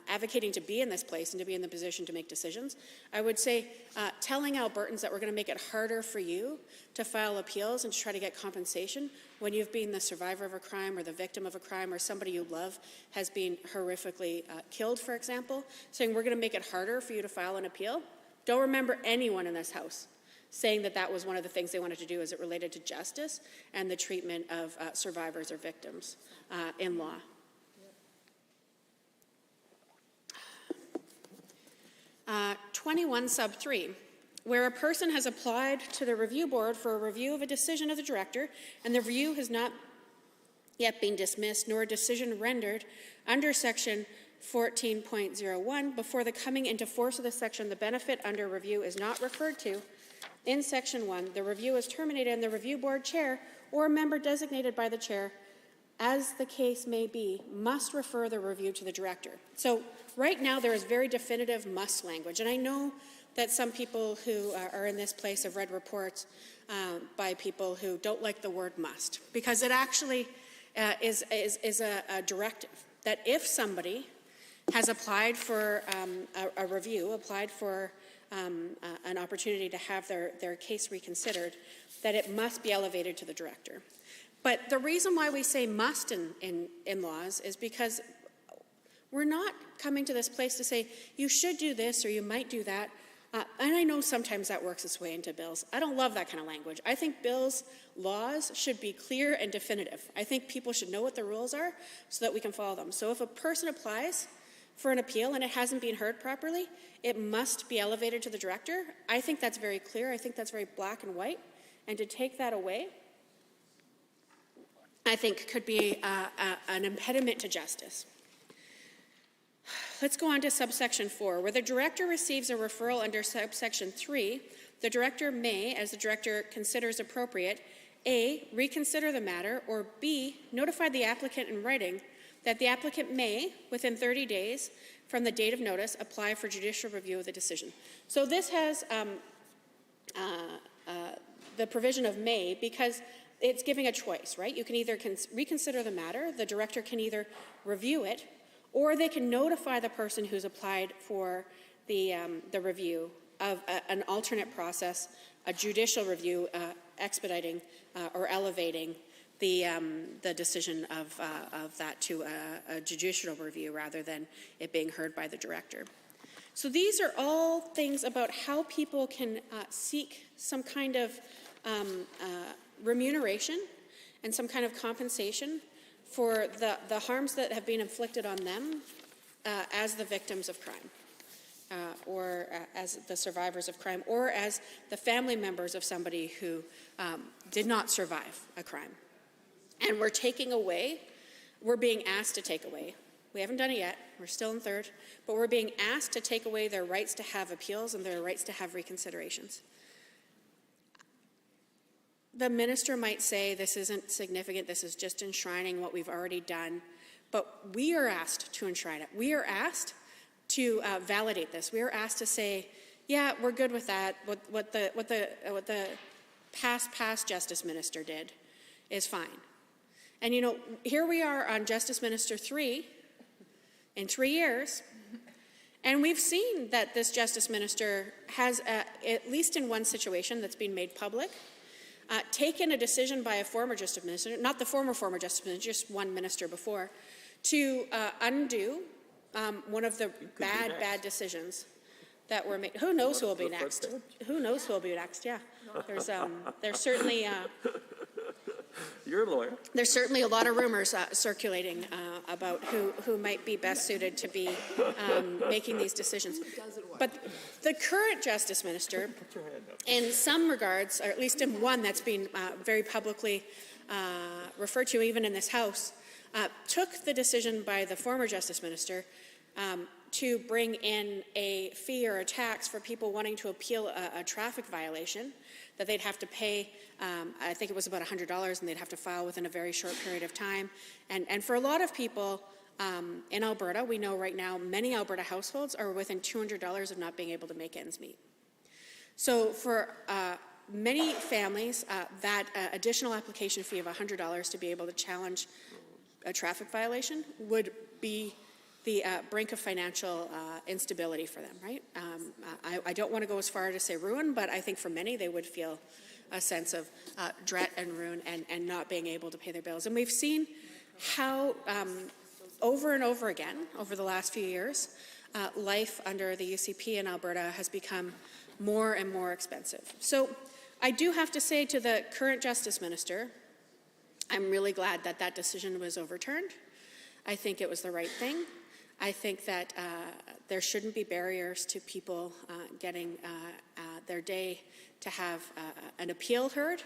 advocating to be in this place and to be in the position to make decisions, I would say telling Albertans that we're going to make it harder for you to file appeals and to try to get compensation when you've been the survivor of a crime or the victim of a crime or somebody you love has been horrifically killed, for example, saying we're going to make it harder for you to file an appeal. Don't remember anyone in this House saying that that was one of the things they wanted to do as it related to justice and the treatment of survivors or victims in law. 21 sub 3, where a person has applied to the review board for a review of a decision of the director, and the review has not yet been dismissed nor a decision rendered under section 14.01 before the coming into force of the section, the benefit under review is not referred to in section 1. The review is terminated and the review board chair or a member designated by the chair, as the case may be, must refer the review to the director. So right now there is very definitive must language, and I know that some people who are in this place have read reports by people who don't like the word must, because it actually is a directive that if somebody has applied for a review, applied for an opportunity to have their case reconsidered, that it must be elevated to the director. But the reason why we say must in laws is because we're not coming to this place to say you should do this or you might do that. And I know sometimes that works its way into bills. I don't love that kind of language. I think bills, laws should be clear and definitive. I think people should know what the rules are so that we can follow them. So if a person applies for an appeal and it hasn't been heard properly, it must be elevated to the director. I think that's very clear. I think that's very black and white. And to take that away, I think could be an impediment to justice. Let's go on to subsection 4, where the director receives a referral under subsection 3. The director may, as the director considers appropriate, A, reconsider the matter, or B, notify the applicant in writing that the applicant may, within 30 days from the date of notice, apply for judicial review of the decision. So this has the provision of may because it's giving a choice, right? You can either reconsider the matter, the director can either review it, or they can notify the person who's applied for the review of an alternate process, a judicial review, expediting or elevating the decision of that to a judicial review rather than it being heard by the director. So these are all things about how people can seek some kind of remuneration and some kind of compensation for the harms that have been inflicted on them as the victims of crime, or as the survivors of crime, or as the family members of somebody who did not survive a crime. And we're being asked to take away. We haven't done it yet, we're still in third, but we're being asked to take away their rights to have appeals and their rights to have reconsiderations. The minister might say this isn't significant, this is just enshrining what we've already done, but we are asked to enshrine it. We are asked to validate this. We are asked to say, yeah, we're good with that. What the past Justice Minister did is fine. And you know, here we are on Justice Minister 3 in 3 years, and we've seen that this Justice Minister has, at least in one situation that's been made public, taken a decision by a former Justice Minister, not the former Justice Minister, just one minister before, to undo one of the bad decisions that were made. Who knows who will be next? Who knows who will be next? Yeah, there's certainly. You're a lawyer. There's certainly a lot of rumors circulating about who might be best suited to be making these decisions. But the current Justice Minister, in some regards, or at least in one that's been very publicly referred to even in this House, took the decision by the former Justice Minister to bring in a fee or a tax for people wanting to appeal a traffic violation, that they'd have to pay, I think it was about $100, and they'd have to file within a very short period of time. And for a lot of people in Alberta, we know right now many Alberta households are within $200 of not being able to make ends meet. So for many families, that additional application fee of $100 to be able to challenge a traffic violation would be the brink of financial instability for them, right? I don't want to go as far to say ruin, but I think for many they would feel a sense of dread and ruin and not being able to pay their bills. And we've seen how over and over again, over the last few years, life under the UCP in Alberta has become more and more expensive. So I do have to say to the current Justice Minister, I'm really glad that that decision was overturned. I think it was the right thing. I think that there shouldn't be barriers to people getting their day to have an appeal heard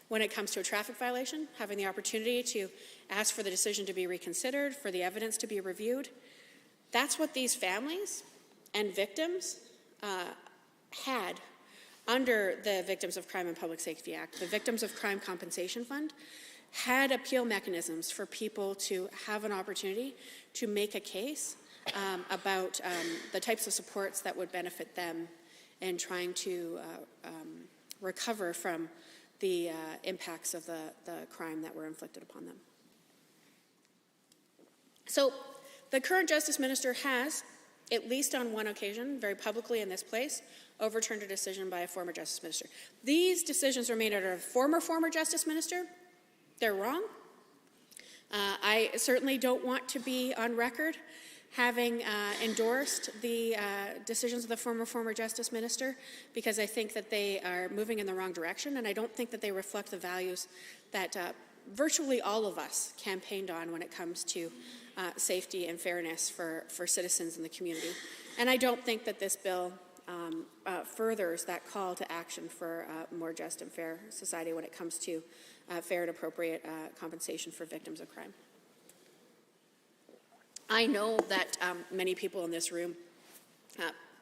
when it comes to a traffic violation, having the opportunity to ask for the decision to be reconsidered, for the evidence to be reviewed. That's what these families and victims had under the Victims of Crime and Public Safety Act. The Victims of Crime Compensation Fund had appeal mechanisms for people to have an opportunity to make a case about the types of supports that would benefit them in trying to recover from the impacts of the crime that were inflicted upon them. So the current Justice Minister has, at least on one occasion, very publicly in this place, overturned a decision by a former Justice Minister. These decisions were made under a former Justice Minister. They're wrong. I certainly don't want to be on record having endorsed the decisions of the former Justice Minister, because I think that they are moving in the wrong direction, and I don't think that they reflect the values that virtually all of us campaigned on when it comes to safety and fairness for citizens in the community. And I don't think that this bill furthers that call to action for a more just and fair society when it comes to fair and appropriate compensation for victims of crime. I know that many people in this room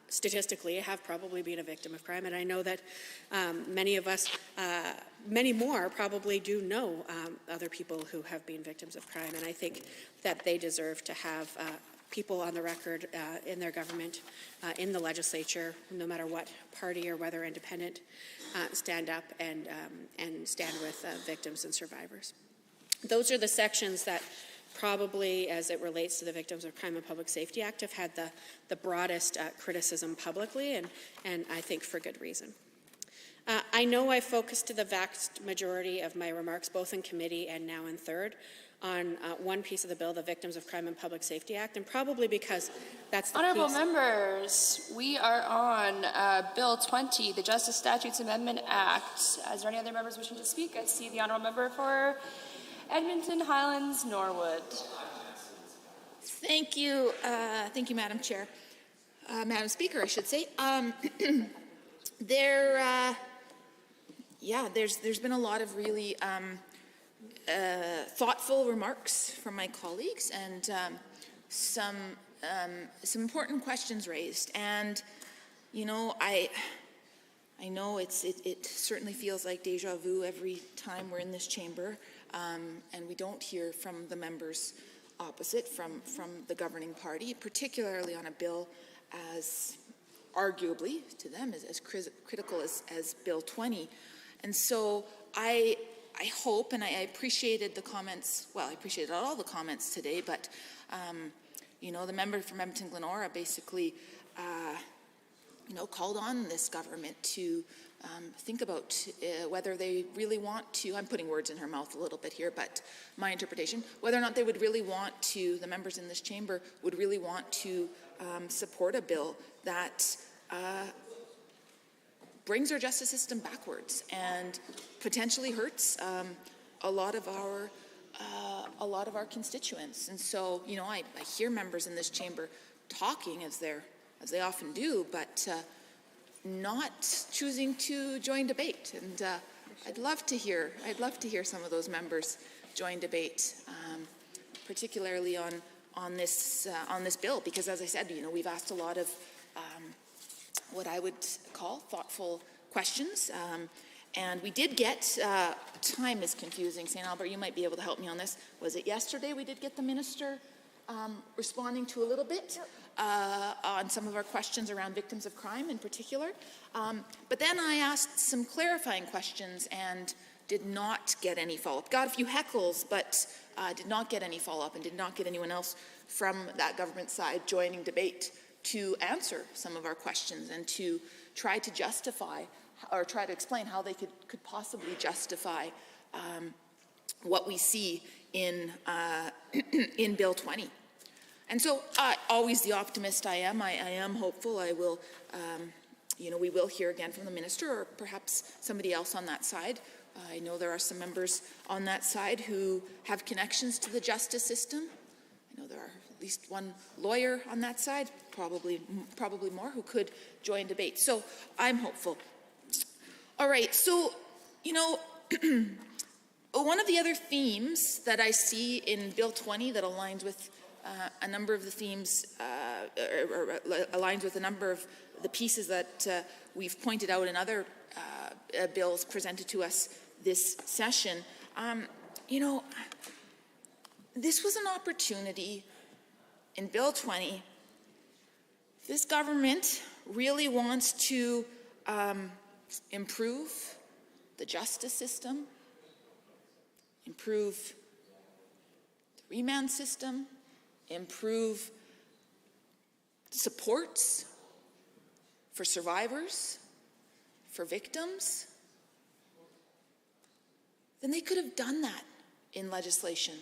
statistically have probably been a victim of crime, and I know that many of us, many more probably do know other people who have been victims of crime, and I think that they deserve to have people on the record in their government, in the legislature, no matter what party or whether independent, stand up and stand with victims and survivors. Those are the sections that probably, as it relates to the Victims of Crime and Public Safety Act, have had the broadest criticism publicly, and I think for good reason. I know I focused to the vast majority of my remarks, both in committee and now in third, on one piece of the bill, the Victims of Crime and Public Safety Act, and probably because that's the Honourable members, we are on Bill 20, the Justice Statutes Amendment Act. Is there any other members wishing to speak? I see the Honourable Member for Edmonton Highlands, Norwood. Thank you, Madam Chair. Madam Speaker, I should say. There's been a lot of really thoughtful remarks from my colleagues, and some important questions raised. And you know, I know it certainly feels like deja vu every time we're in this chamber, and we don't hear from the members opposite, from the governing party, particularly on a bill as arguably to them as critical as Bill 20. And so I hope, and I appreciated the comments, well, I appreciated all the comments today, but you know, the member from Edmonton Glenora basically called on this government to think about whether they really want to, I'm putting words in her mouth a little bit here, but my interpretation, whether or not they would really want to, the members in this chamber would really want to support a bill that brings our justice system backwards and potentially hurts a lot of our constituents. And so, you know, I hear members in this chamber talking as they often do, but not choosing to join debate. And I'd love to hear some of those members join debate, particularly on this bill, because as I said, you know, we've asked a lot of what I would call thoughtful questions. And we did get, time is confusing. St. Albert, you might be able to help me on this. Was it yesterday we did get the minister responding to a little bit on some of our questions around victims of crime in particular? But then I asked some clarifying questions and did not get any follow-up. Got a few heckles, but did not get any follow-up and did not get anyone else from that government side joining debate to answer some of our questions and to try to justify or try to explain how they could possibly justify what we see in Bill 20. And so, always the optimist I am hopeful I will, we will hear again from the minister or perhaps somebody else on that side. I know there are some members on that side who have connections to the justice system. I know there are at least one lawyer on that side, probably more, who could join debate. So I'm hopeful. All right, so, one of the other themes that I see in Bill 20 that aligns with a number of the themes, or aligns with a number of the pieces that we've pointed out in other bills presented to us this session, this was an opportunity in Bill 20. This government really wants to improve the justice system, improve the remand system, improve supports for survivors, for victims, then they could have done that in legislation.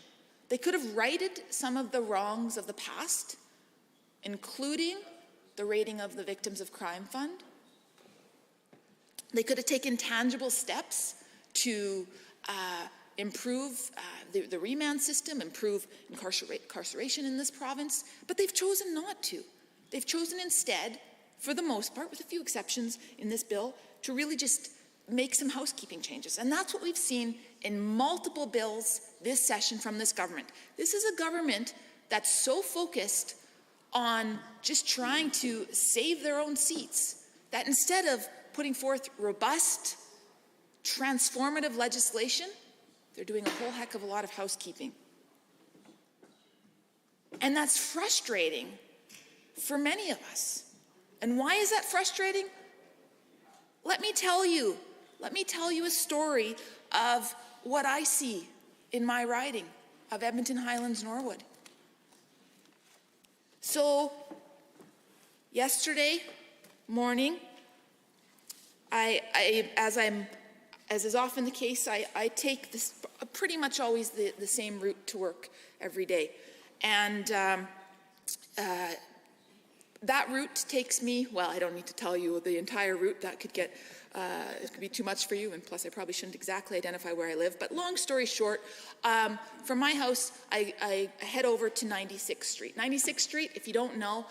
They could have righted some of the wrongs of the past, including the rating of the Victims of Crime Fund. They could have taken tangible steps to improve the remand system, improve incarceration in this province, but they've chosen not to. They've chosen instead, for the most part, with a few exceptions in this bill, to really just make some housekeeping changes. And that's what we've seen in multiple bills this session from this government. This is a government that's so focused on just trying to save their own seats that instead of putting forth robust, transformative legislation, they're doing a whole heck of a lot of housekeeping. And that's frustrating for many of us. And why is that frustrating? Let me tell you a story of what I see in my riding of Edmonton Highlands Norwood. So, yesterday morning, as is often the case, I take this pretty much always the same route to work every day. And that route takes me, well, I don't need to tell you the entire route. That could get, it could be too much for you, and plus I probably shouldn't exactly identify where I live. But long story short, from my house, I head over to 96th Street. 96th Street, if you don't know,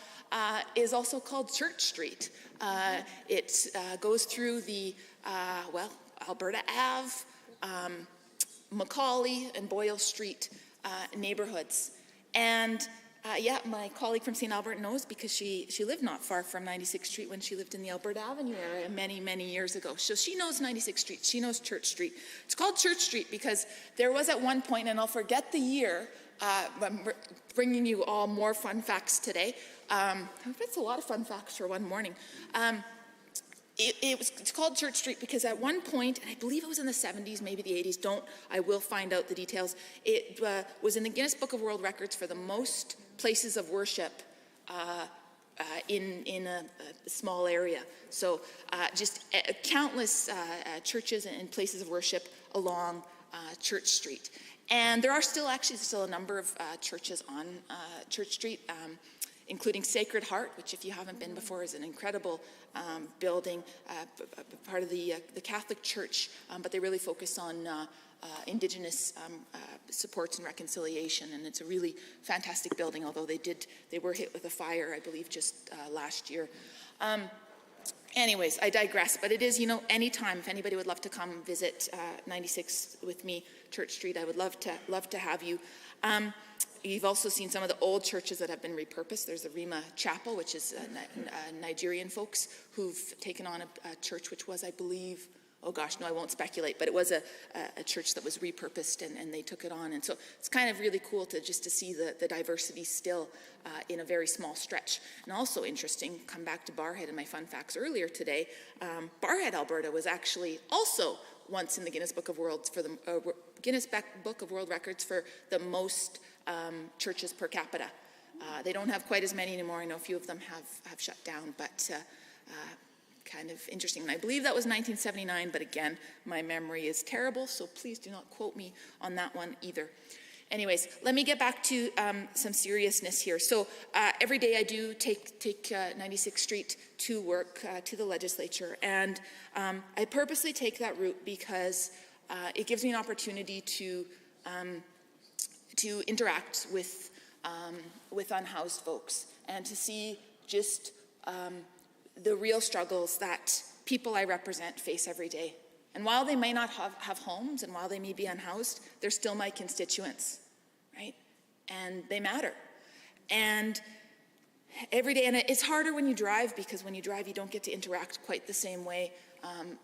is also called Church Street. It goes through the, Alberta Ave, Macaulay, and Boyle Street neighborhoods. And my colleague from St. Albert knows, because she lived not far from 96th Street when she lived in the Alberta Avenue area many, many years ago. So she knows 96th Street, she knows Church Street. It's called Church Street because there was at one point, and I'll forget the year, I'm bringing you all more fun facts today. That's a lot of fun facts for one morning. It's called Church Street because at one point, and I believe it was in the 70s, maybe the 80s, I will find out the details, it was in the Guinness Book of World Records for the most places of worship in a small area. So just countless churches and places of worship along Church Street. And there are still a number of churches on Church Street, including Sacred Heart, which if you haven't been before is an incredible building, part of the Catholic Church, but they really focus on Indigenous supports and reconciliation, and it's a really fantastic building, although they were hit with a fire, I believe, just last year. Anyways, I digress, but it is, anytime, if anybody would love to come visit 96 with me, Church Street, I would love to have you. You've also seen some of the old churches that have been repurposed. There's the Rima Chapel, which is Nigerian folks who've taken on a church which was, I believe, oh gosh, no, I won't speculate, but it was a church that was repurposed and they took it on. And so it's kind of really cool to see the diversity still in a very small stretch. And also interesting, come back to Barrhead and my fun facts earlier today, Barrhead, Alberta was actually also once in the Guinness Book of World Records for the most churches per capita. They don't have quite as many anymore. I know a few of them have shut down, but kind of interesting. And I believe that was 1979, but again, my memory is terrible, so please do not quote me on that one either. Anyways, let me get back to some seriousness here. So every day I do take 96th Street to work, to the legislature, and I purposely take that route because it gives me an opportunity to interact with with unhoused folks and to see just the real struggles that people I represent face every day. And while they may not have homes and while they may be unhoused, they're still my constituents, right? And they matter. And every day, and it's harder when you drive, because when you drive, you don't get to interact quite the same way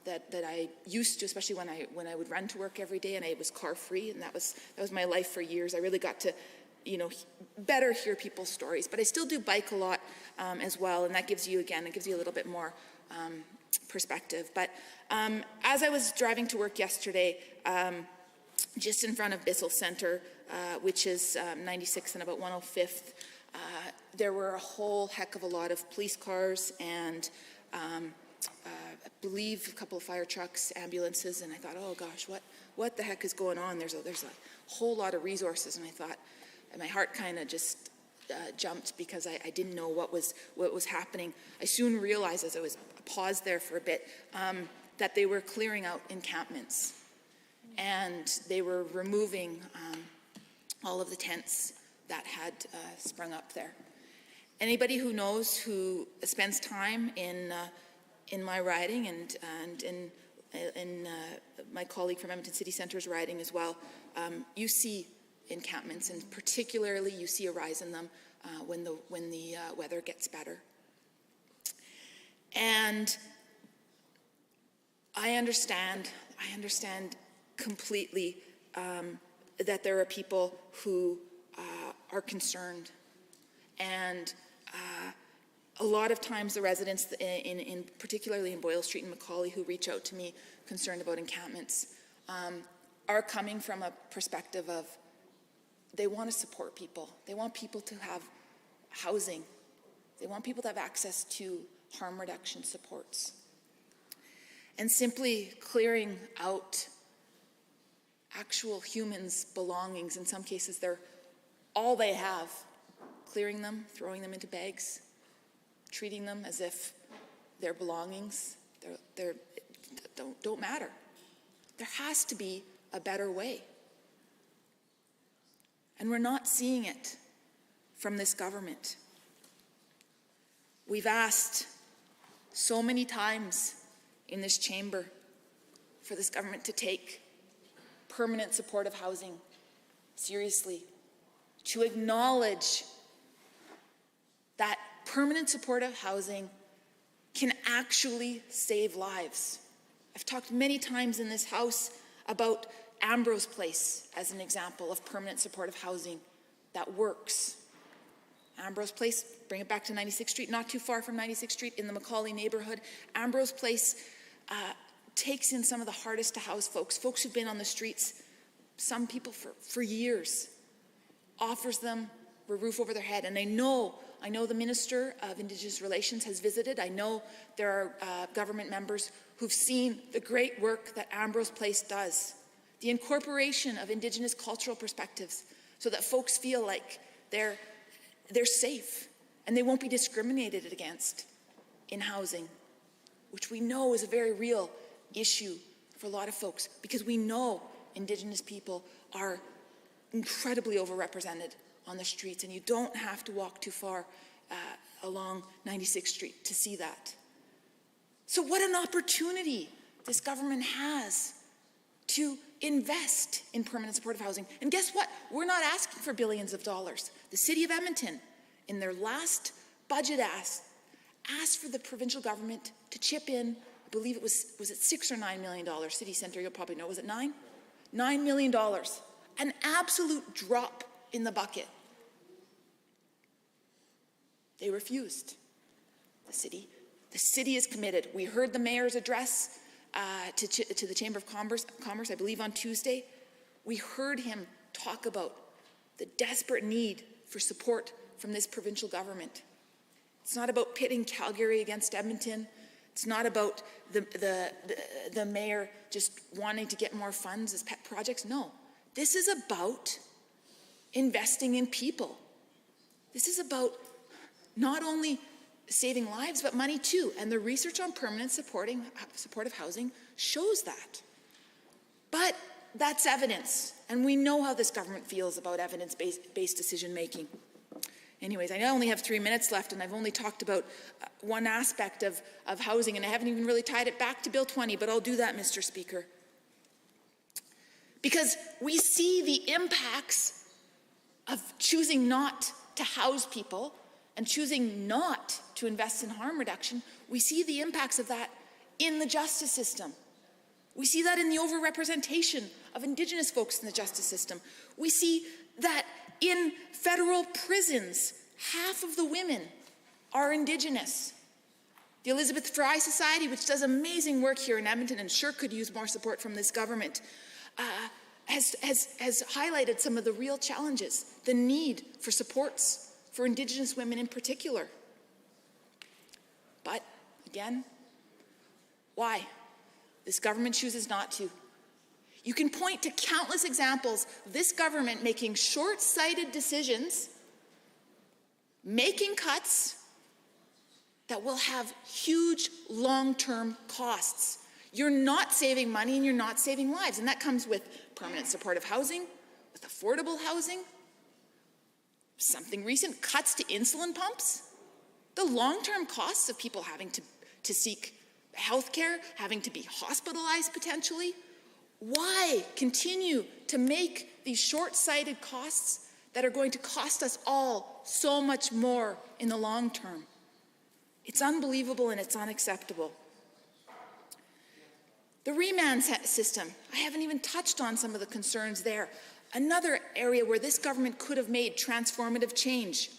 that I used to, especially when I would run to work every day and I was car free, and that was my life for years. I really got to, better hear people's stories. But I still do bike a lot as well, and that gives you a little bit more perspective. But as I was driving to work yesterday, just in front of Bissell Centre, which is 96th and about 105th, there were a whole heck of a lot of police cars and I believe a couple of fire trucks, ambulances, and I thought, oh gosh, what the heck is going on? There's a whole lot of resources, and I thought, and my heart kind of just jumped because I didn't know what was happening. I soon realized, as I was paused there for a bit, that they were clearing out encampments, and they were removing all of the tents that had sprung up there. Anybody who knows, who spends time in my riding and in my colleague from Edmonton City Centre's riding as well, you see encampments, and particularly you see a rise in them when the weather gets better. And I understand completely that there are people who are concerned, and a lot of times the residents, particularly in Boyle Street and Macaulay, who reach out to me concerned about encampments, are coming from a perspective of they want to support people. They want people to have housing. They want people to have access to harm reduction supports. And simply clearing out actual humans' belongings, in some cases they're all they have, clearing them, throwing them into bags, treating them as if their belongings don't matter. There has to be a better way. And we're not seeing it from this government. We've asked so many times in this chamber for this government to take permanent supportive housing seriously, to acknowledge that permanent supportive housing can actually save lives. I've talked many times in this House about Ambrose Place as an example of permanent supportive housing that works. Ambrose Place, bring it back to 96th Street, not too far from 96th Street in the Macaulay neighborhood. Ambrose Place takes in some of the hardest to house folks who've been on the streets, some people for years, offers them a roof over their head. And I know the Minister of Indigenous Relations has visited. I know there are government members who've seen the great work that Ambrose Place does. The incorporation of Indigenous cultural perspectives so that folks feel like they're safe and they won't be discriminated against in housing, which we know is a very real issue for a lot of folks, because we know Indigenous people are incredibly overrepresented on the streets, and you don't have to walk too far along 96th Street to see that. So what an opportunity this government has to invest in permanent supportive housing. And guess what? We're not asking for billions of dollars. The City of Edmonton, in their last budget asked for the provincial government to chip in, I believe it was it $6 or $9 million? City Centre, you'll probably know, was it $9? $9 million. An absolute drop in the bucket. They refused. The city is committed. We heard the mayor's address to the Chamber of Commerce, I believe on Tuesday. We heard him talk about the desperate need for support from this provincial government. It's not about pitting Calgary against Edmonton. It's not about the mayor just wanting to get more funds as pet projects. No, this is about investing in people. This is about not only saving lives, but money too. And the research on permanent supportive housing shows that. But that's evidence. And we know how this government feels about evidence-based decision-making. Anyways, I only have 3 minutes left, and I've only talked about one aspect of housing, and I haven't even really tied it back to Bill 20, but I'll do that, Mr. Speaker. Because we see the impacts of choosing not to house people and choosing not to invest in harm reduction. We see the impacts of that in the justice system. We see that in the overrepresentation of Indigenous folks in the justice system. We see that in federal prisons, half of the women are Indigenous. The Elizabeth Fry Society, which does amazing work here in Edmonton and sure could use more support from this government, has highlighted some of the real challenges, the need for supports for Indigenous women in particular. But again, why? This government chooses not to. You can point to countless examples of this government making short-sighted decisions, making cuts that will have huge long-term costs. You're not saving money and you're not saving lives, and that comes with permanent supportive housing, with affordable housing, something recent, cuts to insulin pumps, the long-term costs of people having to seek health care, having to be hospitalized potentially. Why continue to make these short-sighted costs that are going to cost us all so much more in the long term? It's unbelievable and it's unacceptable. The remand system, I haven't even touched on some of the concerns there. Another area where this government could have made transformative change.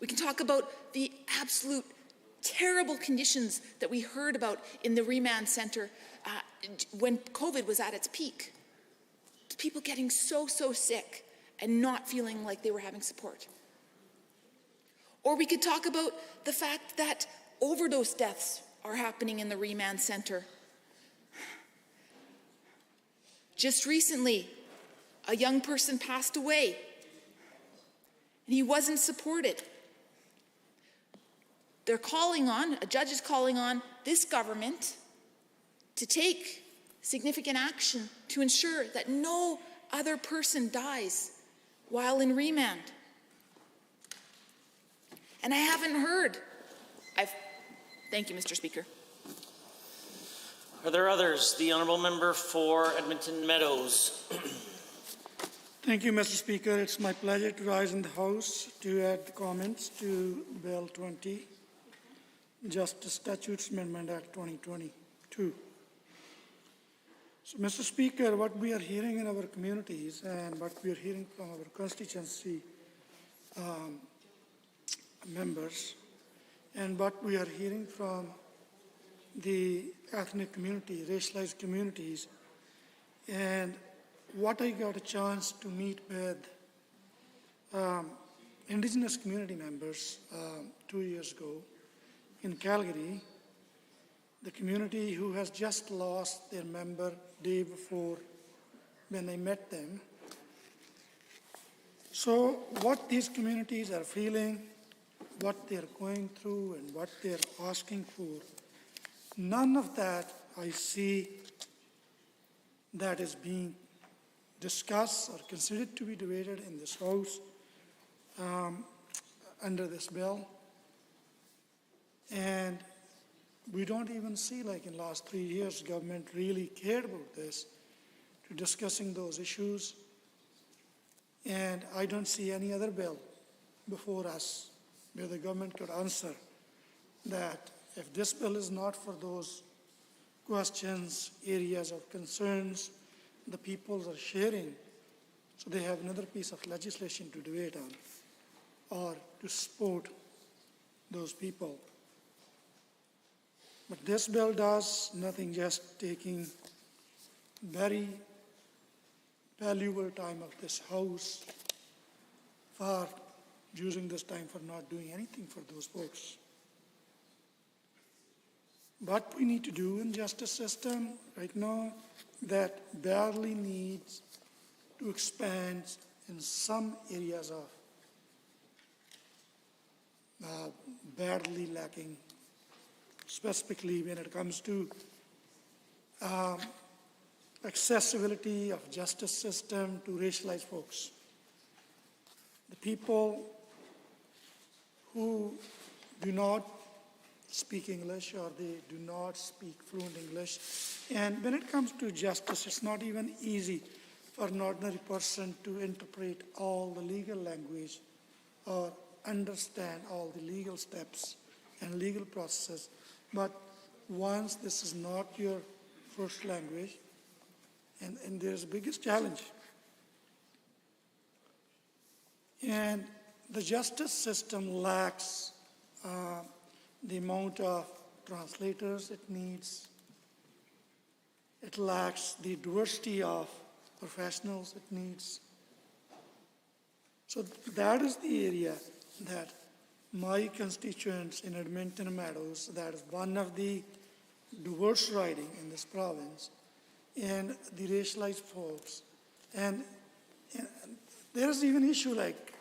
We can talk about the absolute terrible conditions that we heard about in the remand center when COVID was at its peak. People getting so sick and not feeling like they were having support. Or we could talk about the fact that overdose deaths are happening in the remand center. Just recently, a young person passed away, and he wasn't supported. A judge is calling on this government to take significant action to ensure that no other person dies while in remand. And I haven't heard. Thank you, Mr. Speaker. Are there others? The Honourable Member for Edmonton Meadows. Thank you, Mr. Speaker. It's my pleasure to rise in the House to add comments to Bill 20, Justice Statutes Amendment Act 2022. So, Mr. Speaker, what we are hearing in our communities and what we are hearing from our constituency members and what we are hearing from the ethnic community, racialized communities, and what I got a chance to meet with Indigenous community members 2 years ago in Calgary, the community who has just lost their member day before when I met them. So what these communities are feeling, what they're going through and what they're asking for, none of that I see that is being discussed or considered to be debated in this House under this bill. And we don't even see, like in the last 3 years, government really cared about this, to discussing those issues. And I don't see any other bill before us where the government could answer that if this bill is not for those questions, areas of concerns the people are sharing, so they have another piece of legislation to debate on or to support those people. But this bill does nothing, just taking very valuable time of this House for using this time for not doing anything for those folks. What we need to do in justice system right now that badly needs to expand in some areas of badly lacking, specifically when it comes to accessibility of justice system to racialized folks. The people who do not speak English or they do not speak fluent English. And when it comes to justice, it's not even easy for an ordinary person to interpret all the legal language or understand all the legal steps and legal processes. But once this is not your first language, and there's the biggest challenge. And the justice system lacks the amount of translators it needs. It lacks the diversity of professionals it needs. So that is the area that my constituents in Edmonton Meadows, that is one of the diverse riding in this province, and the racialized folks. And there's even issue like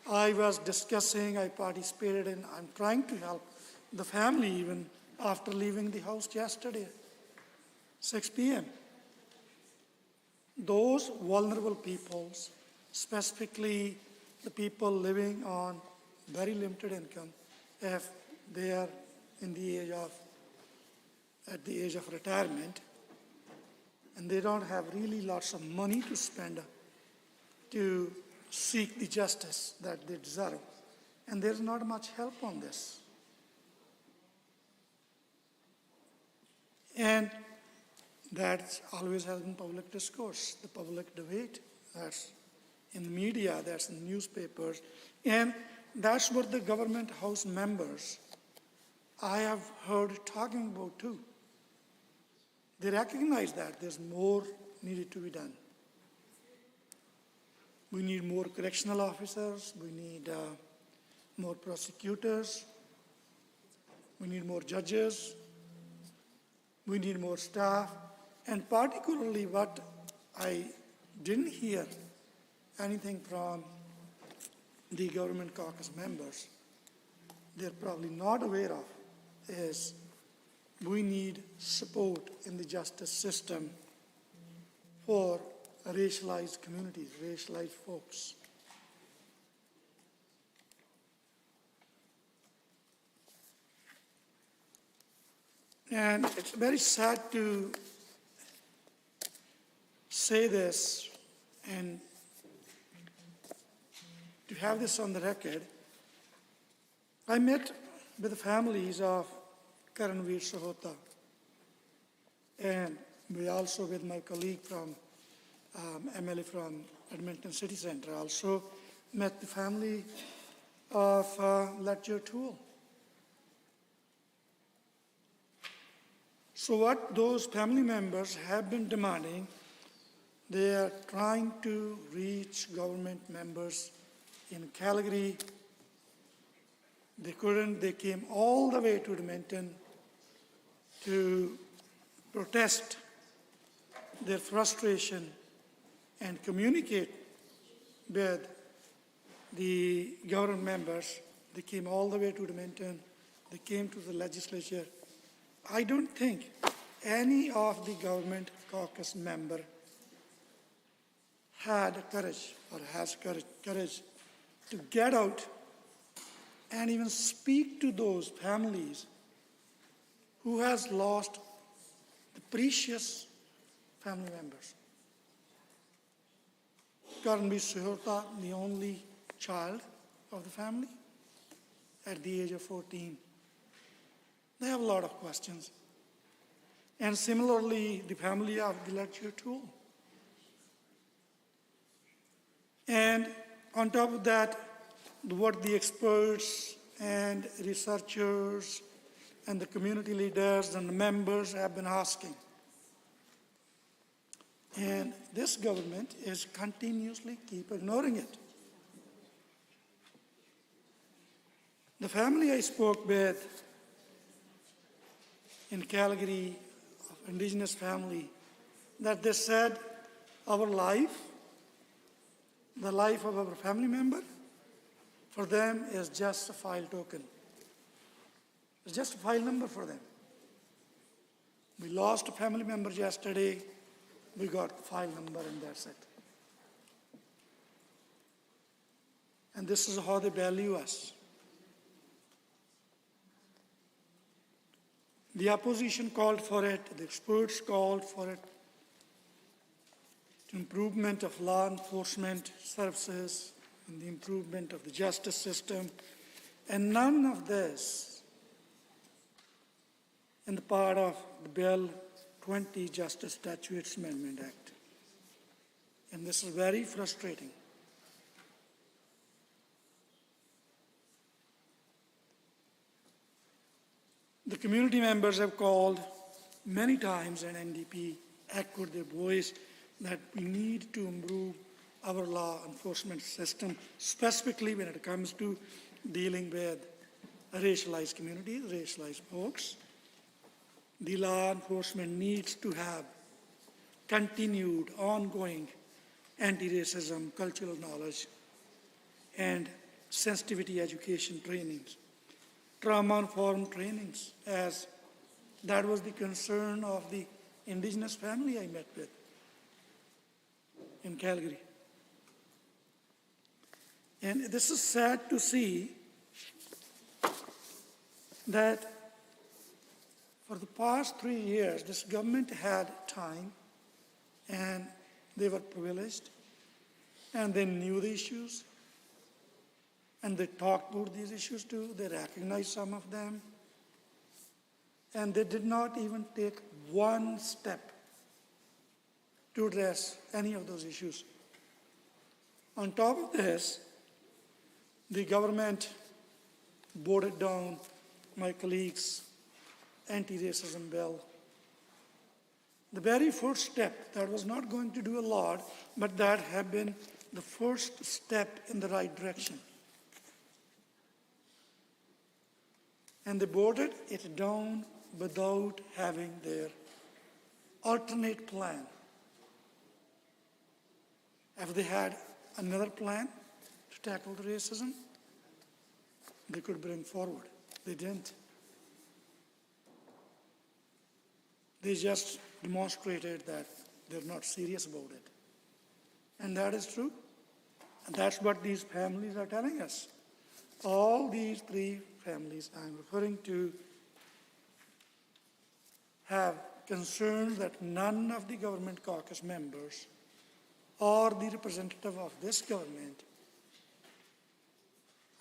I was discussing, I participated in, I'm trying to help the family even after leaving the house yesterday, 6 p.m. Those vulnerable peoples, specifically the people living on very limited income, if they are in the age of, at the age of retirement, and they don't have really lots of money to spend to seek the justice that they deserve. And there's not much help on this. And that always has been public discourse, the public debate. That's in the media, that's in newspapers. And that's what the government house members I have heard talking about too. They recognize that there's more needed to be done. We need more correctional officers, we need more prosecutors, we need more judges, we need more staff, and particularly what I didn't hear anything from the government caucus members, they're probably not aware of, is we need support in the justice system for racialized communities, racialized folks. And it's very sad to say this and to have this on the record. I met with the families of Karanveer Sahota, and we also with my colleague from MLA from Edmonton City Centre, also met the family of Ledger Tool. So what those family members have been demanding, they are trying to reach government members in Calgary. They couldn't, they came all the way to Edmonton to protest their frustration and communicate with the government members. They came all the way to Edmonton. They came to the legislature. I don't think any of the government caucus member had courage or has courage to get out and even speak to those families who has lost the precious family members. Karanveer Sahota, the only child of the family, at the age of 14. They have a lot of questions. And similarly, the family of the Ledger Tool. And on top of that, what the experts and researchers and the community leaders and the members have been asking. And this government is continuously keep ignoring it. The family I spoke with in Calgary, of Indigenous family, that they said our life, the life of our family member, for them is just a file token. It's just a file number for them. We lost a family member yesterday, we got the file number and that's it. And this is how they value us. The opposition called for it, the experts called for it, to improvement of law enforcement services and the improvement of the justice system, and none of this in the part of the Bill 20 Justice Statutes Amendment Act. And this is very frustrating. The community members have called many times, and NDP echoed their voice that we need to improve our law enforcement system, specifically when it comes to dealing with racialized communities, racialized folks. The law enforcement needs to have continued, ongoing anti-racism, cultural knowledge, and sensitivity education trainings, trauma-informed trainings, as that was the concern of the Indigenous family I met with in Calgary. And this is sad to see that for the past 3 years, this government had time and they were privileged and they knew the issues and they talked about these issues too. They recognized some of them and they did not even take one step to address any of those issues. On top of this, the government voted down my colleague's anti-racism bill. The very first step that was not going to do a lot, but that had been the first step in the right direction. And they voted it down without having their alternate plan. If they had another plan to tackle the racism, they could bring forward. They didn't. They just demonstrated that they're not serious about it. And that is true. And that's what these families are telling us. All these 3 families I'm referring to have concerns that none of the government caucus members or the representative of this government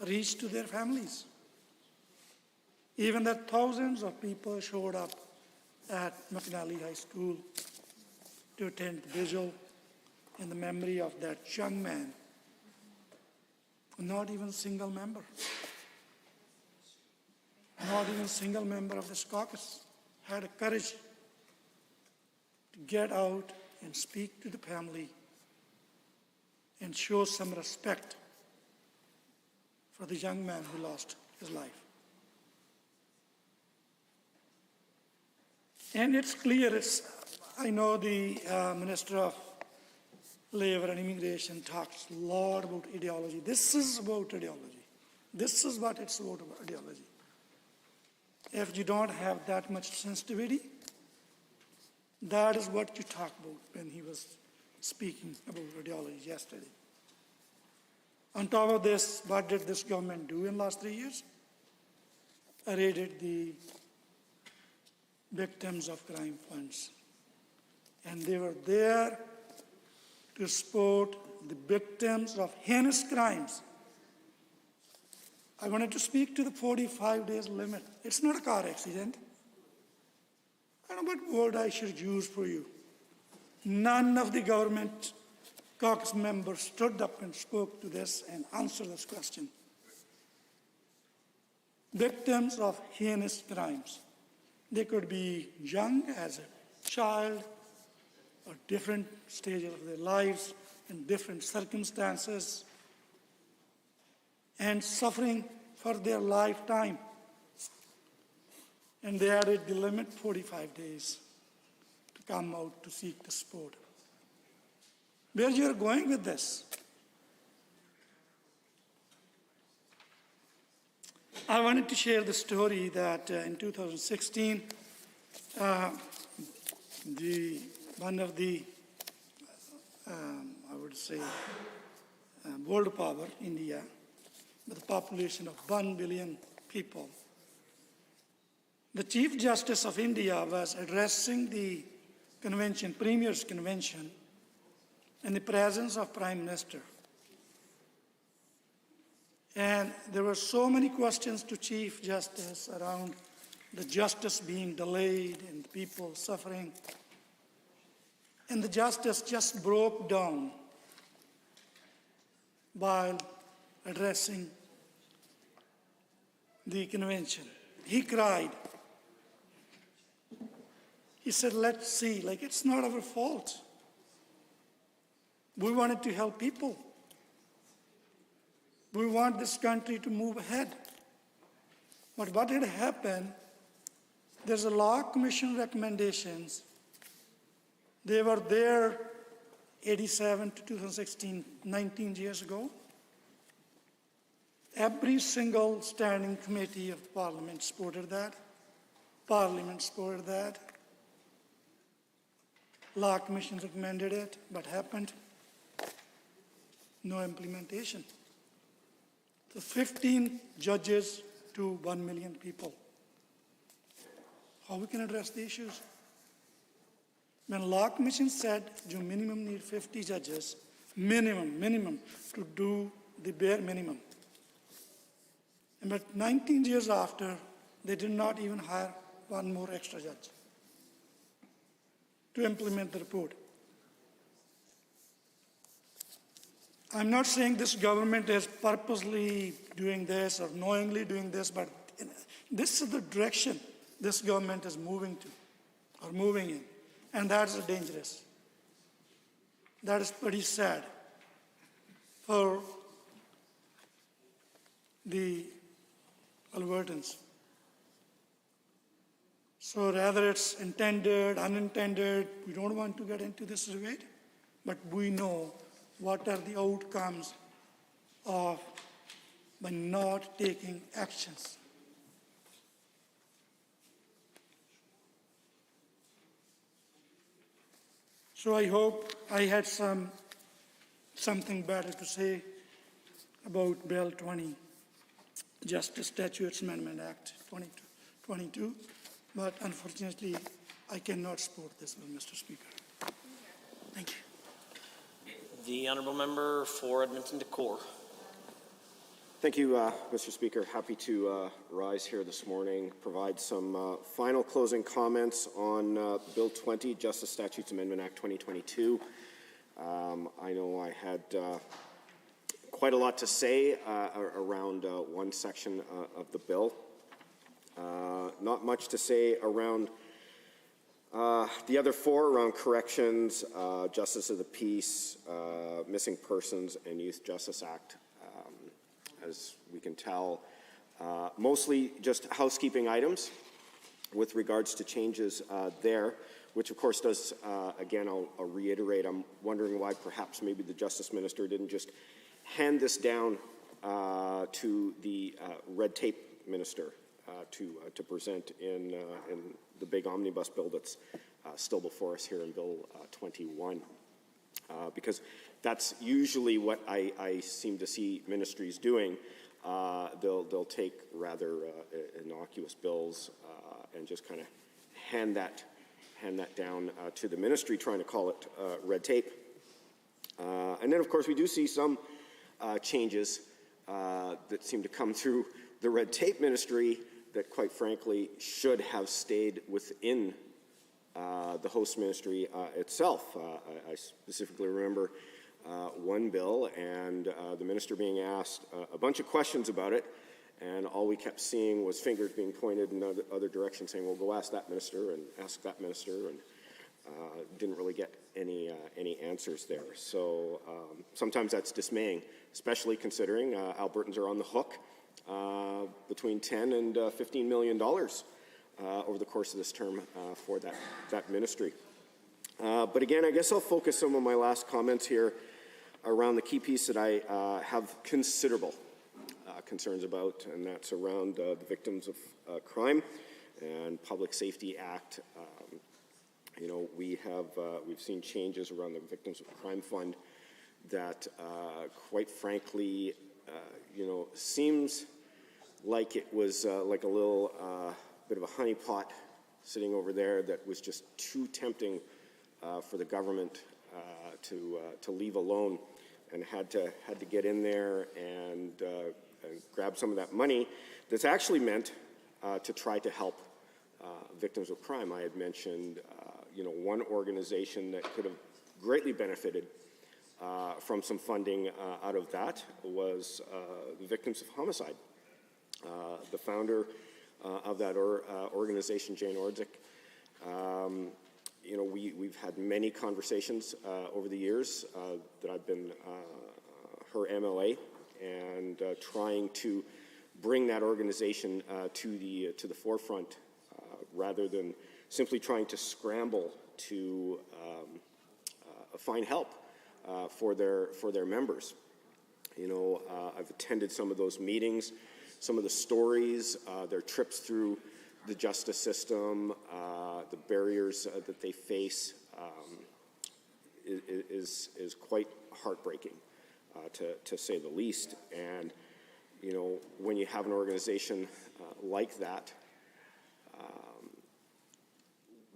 reached to their families. Even that thousands of people showed up at McNally High School to attend the vigil in the memory of that young man. Not even a single member. Not even a single member of this caucus had the courage to get out and speak to the family and show some respect for the young man who lost his life. And it's clear, I know the Minister of Labor and Immigration talks a lot about ideology. This is about ideology. This is what it's about ideology. If you don't have that much sensitivity, that is what you talk about when he was speaking about ideology yesterday. On top of this, what did this government do in the last 3 years? Raided the victims of crime funds. And they were there to support the victims of heinous crimes. I wanted to speak to the 45 days limit. It's not a car accident. I don't know what word I should use for you. None of the government caucus members stood up and spoke to this and answered this question. Victims of heinous crimes. They could be young as a child or different stages of their lives in different circumstances and suffering for their lifetime. And they added the limit 45 days to come out to seek the support. Where you're going with this? I wanted to share the story that in 2016, one of the, I would say, world power, India, with a population of 1 billion people, The Chief Justice of India was addressing the convention, Premier's Convention, in the presence of Prime Minister. And there were so many questions to Chief Justice around the justice being delayed and people suffering. And the Justice just broke down while addressing the convention. He cried. He said, let's see, like it's not our fault. We wanted to help people. We want this country to move ahead. But what had happened, there's a law commission recommendations. They were there 87 to 2016, 19 years ago. Every single standing committee of Parliament supported that. Parliament supported that. Law commission recommended it. What happened? No implementation. So 15 judges to 1 million people. How we can address the issues? When Law Commission said you minimum need 50 judges, minimum, to do the bare minimum. And but 19 years after, they did not even hire one more extra judge to implement the report. I'm not saying this government is purposely doing this or knowingly doing this, but this is the direction this government is moving to, or moving in. And that's dangerous. That is pretty sad for the Albertans. So rather it's intended, unintended, we don't want to get into this debate, but we know what are the outcomes of by not taking actions. So I hope I had something better to say about Bill 20, Justice Statutes Amendment Act 2022, but unfortunately I cannot support this bill, Mr. Speaker. Thank you. The Honourable Member for Edmonton to Core. Thank you, Mr. Speaker. Happy to rise here this morning, provide some final closing comments on Bill 20, Justice Statutes Amendment Act 2022. I know I had quite a lot to say around one section of the bill. Not much to say around the other four, around corrections, justice of the peace, missing persons, and Youth Justice Act. As we can tell, mostly just housekeeping items with regards to changes there, which of course does, again, I'll reiterate, I'm wondering why perhaps maybe the Justice Minister didn't just hand this down to the red tape minister to present in the big omnibus bill that's still before us here in Bill 21. Because that's usually what I seem to see ministries doing. They'll take rather innocuous bills and just kind of hand that down to the ministry, trying to call it red tape. And then, of course, we do see some changes that seem to come through the red tape ministry that, quite frankly, should have stayed within the host ministry itself. I specifically remember one bill and the minister being asked a bunch of questions about it, and all we kept seeing was fingers being pointed in other directions saying, well, go ask that minister and ask that minister, and didn't really get any answers there. So sometimes that's dismaying, especially considering Albertans are on the hook between $10 and $15 million over the course of this term for that ministry. But again, I guess I'll focus some of my last comments here around the key piece that I have considerable concerns about, and that's around the Victims of Crime and Public Safety Act. You know, we've seen changes around the Victims of Crime Fund that, quite frankly, you know, seems like it was like a little bit of a honeypot sitting over there that was just too tempting for the government to leave alone, and had to get in there and grab some of that money that's actually meant to try to help victims of crime. I had mentioned, one organization that could have greatly benefited from some funding out of that was the Victims of Homicide. The founder of that organization, Jane Ordzik, we've had many conversations over the years that I've been her MLA, and trying to bring that organization to the forefront rather than simply trying to scramble to find help for their members. I've attended some of those meetings, some of the stories, their trips through the justice system, the barriers that they face is quite heartbreaking, to say the least. And when you have an organization like that,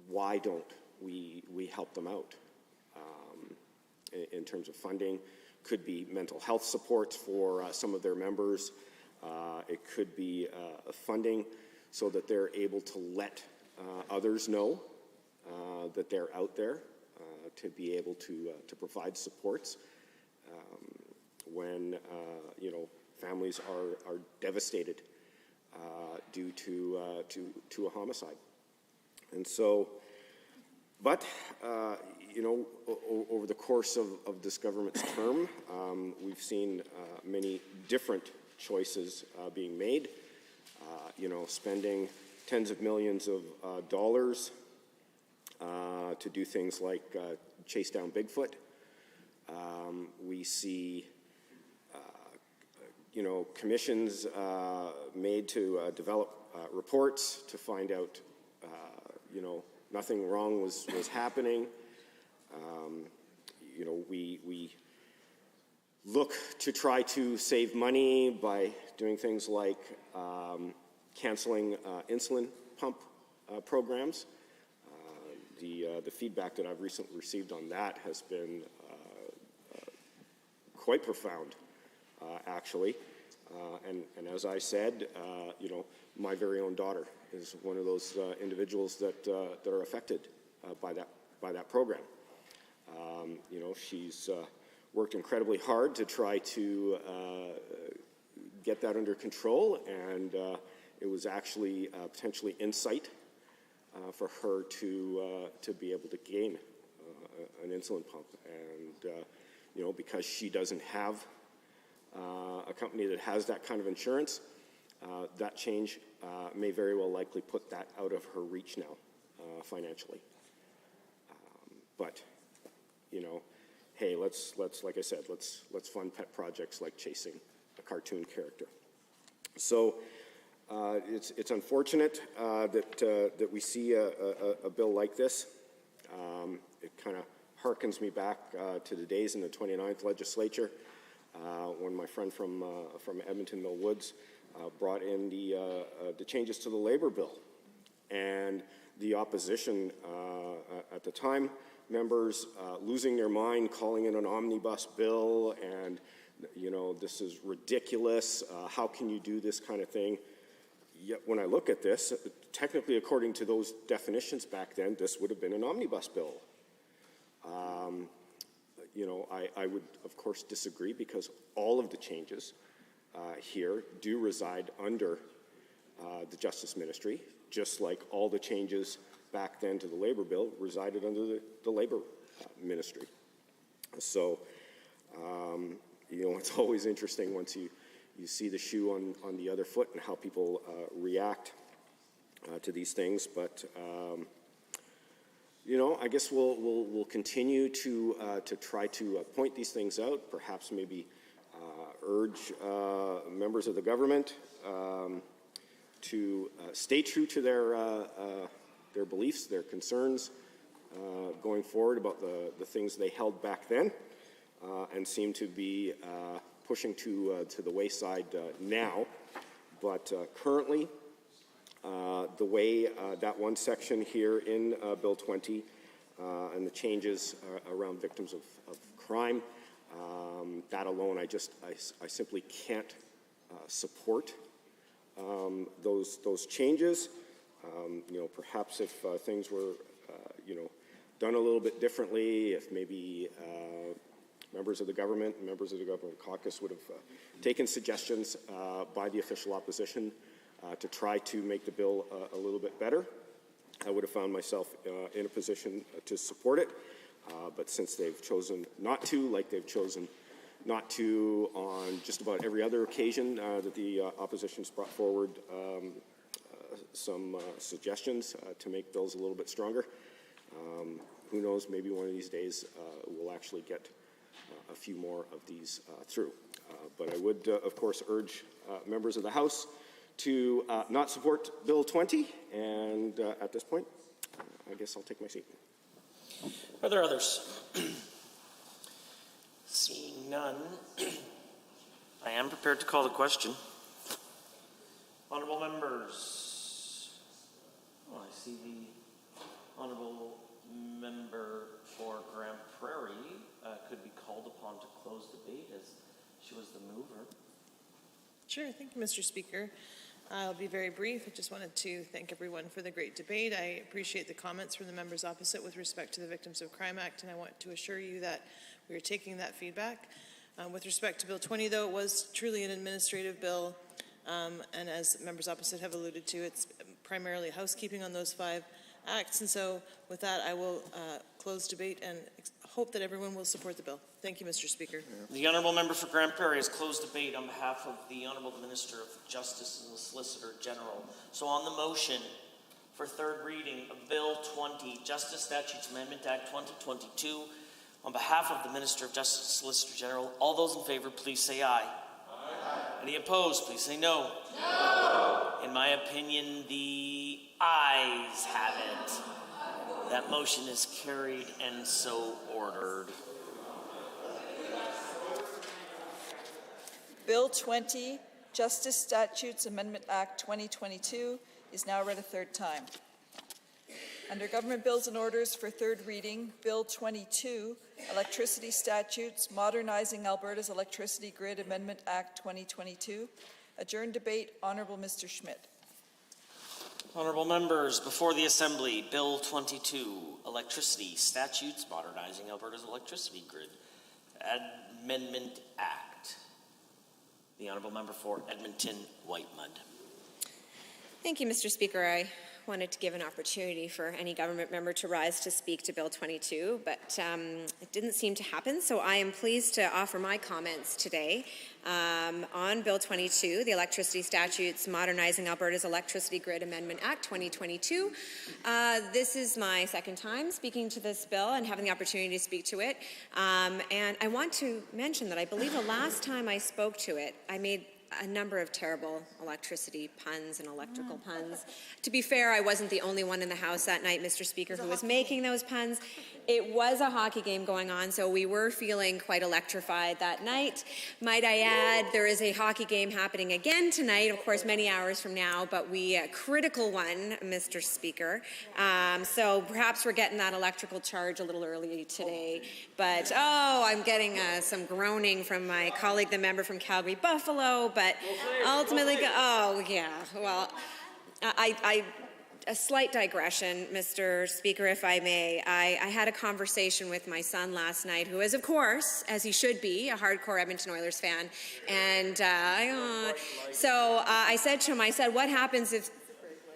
why don't we help them out in terms of funding? Could be mental health supports for some of their members. It could be funding so that they're able to let others know that they're out there, to be able to provide supports when families are devastated due to a homicide. And so, but over the course of this government's term, we've seen many different choices being made. Spending tens of millions of dollars to do things like chase down Bigfoot. We see, commissions made to develop reports to find out, nothing wrong was happening. We look to try to save money by doing things like canceling insulin pump programs. The feedback that I've recently received on that has been quite profound, actually. And as I said, my very own daughter is one of those individuals that are affected by that program. She's worked incredibly hard to try to get that under control, and it was actually potentially insight for her to be able to gain an insulin pump. And because she doesn't have a company that has that kind of insurance, that change may very well likely put that out of her reach now financially. But hey, let's like I said, let's fund pet projects like chasing a cartoon character. So it's unfortunate that we see a bill like this. It kind of harkens me back to the days in the 29th legislature when my friend from Edmonton Mill Woods brought in the changes to the labor bill, and the opposition at the time, members losing their mind, calling it an omnibus bill, and this is ridiculous. How can you do this kind of thing? Yet when I look at this, technically according to those definitions back then, this would have been an omnibus bill. I would of course disagree, because all of the changes here do reside under the Justice Ministry, just like all the changes back then to the labor bill resided under the labor ministry. So, it's always interesting once you see the shoe on the other foot and how people react to these things. But, I guess we'll continue to try to point these things out, perhaps maybe urge members of the government to stay true to their beliefs, their concerns going forward about the things they held back then, and seem to be pushing to the wayside now. But currently, the way that one section here in Bill 20 and the changes around victims of crime, that alone, I simply can't support those changes. Perhaps if things were, done a little bit differently, if maybe members of the government and members of the government caucus would have taken suggestions by the official opposition to try to make the bill a little bit better, I would have found myself in a position to support it. But since they've chosen not to, like they've chosen not to on just about every other occasion that the opposition's brought forward some suggestions to make bills a little bit stronger. Who knows, maybe one of these days we'll actually get a few more of these through. But I would, of course, urge members of the House to not support Bill 20, and at this point, I guess I'll take my seat. Are there others? Seeing none, I am prepared to call the question. Honourable members. Oh, I see the Honourable Member for Grand Prairie could be called upon to close debate as she was the mover. Sure, thank you, Mr. Speaker. I'll be very brief. I just wanted to thank everyone for the great debate. I appreciate the comments from the members opposite with respect to the Victims of Crime Act, and I want to assure you that we are taking that feedback. With respect to Bill 20, though, it was truly an administrative bill, and as members opposite have alluded to, it's primarily housekeeping on those 5 acts, and so with that, I will close debate and hope that everyone will support the bill. Thank you, Mr. Speaker. The Honourable Member for Grand Prairie has closed debate on behalf of the Honourable Minister of Justice and the Solicitor General. So on the motion for third reading of Bill 20, Justice Statutes Amendment Act 2022, on behalf of the Minister of Justice and Solicitor General, all those in favour, please say aye. Aye. Any opposed, please say no. No. In my opinion, the ayes have it. That motion is carried and so ordered. Bill 20, Justice Statutes Amendment Act 2022 is now read a third time. Under Government Bills and Orders for third reading, Bill 22, Electricity Statutes, Modernizing Alberta's Electricity Grid Amendment Act 2022. Adjourned debate, Honourable Mr. Schmidt. Honourable members, before the Assembly, Bill 22, Electricity Statutes, Modernizing Alberta's Electricity Grid Amendment Act. The Honourable Member for Edmonton Whitemud. Thank you, Mr. Speaker. I wanted to give an opportunity for any government member to rise to speak to Bill 22, but it didn't seem to happen, so I am pleased to offer my comments today on Bill 22, the Electricity Statutes Modernizing Alberta's Electricity Grid Amendment Act 2022. This is my second time speaking to this bill and having the opportunity to speak to it, and I want to mention that I believe the last time I spoke to it, I made a number of terrible electricity puns and electrical puns. To be fair, I wasn't the only one in the House that night, Mr. Speaker, who was making those puns. It was a hockey game going on, so we were feeling quite electrified that night. Might I add, there is a hockey game happening again tonight, of course, many hours from now, but a critical one, Mr. Speaker. So perhaps we're getting that electrical charge a little early today. But, I'm getting some groaning from my colleague, the member from Calgary-Buffalo, but ultimately, a slight digression, Mr. Speaker, if I may. I had a conversation with my son last night, who is, of course, as he should be, a hardcore Edmonton Oilers fan. And so I said to him, what happens if,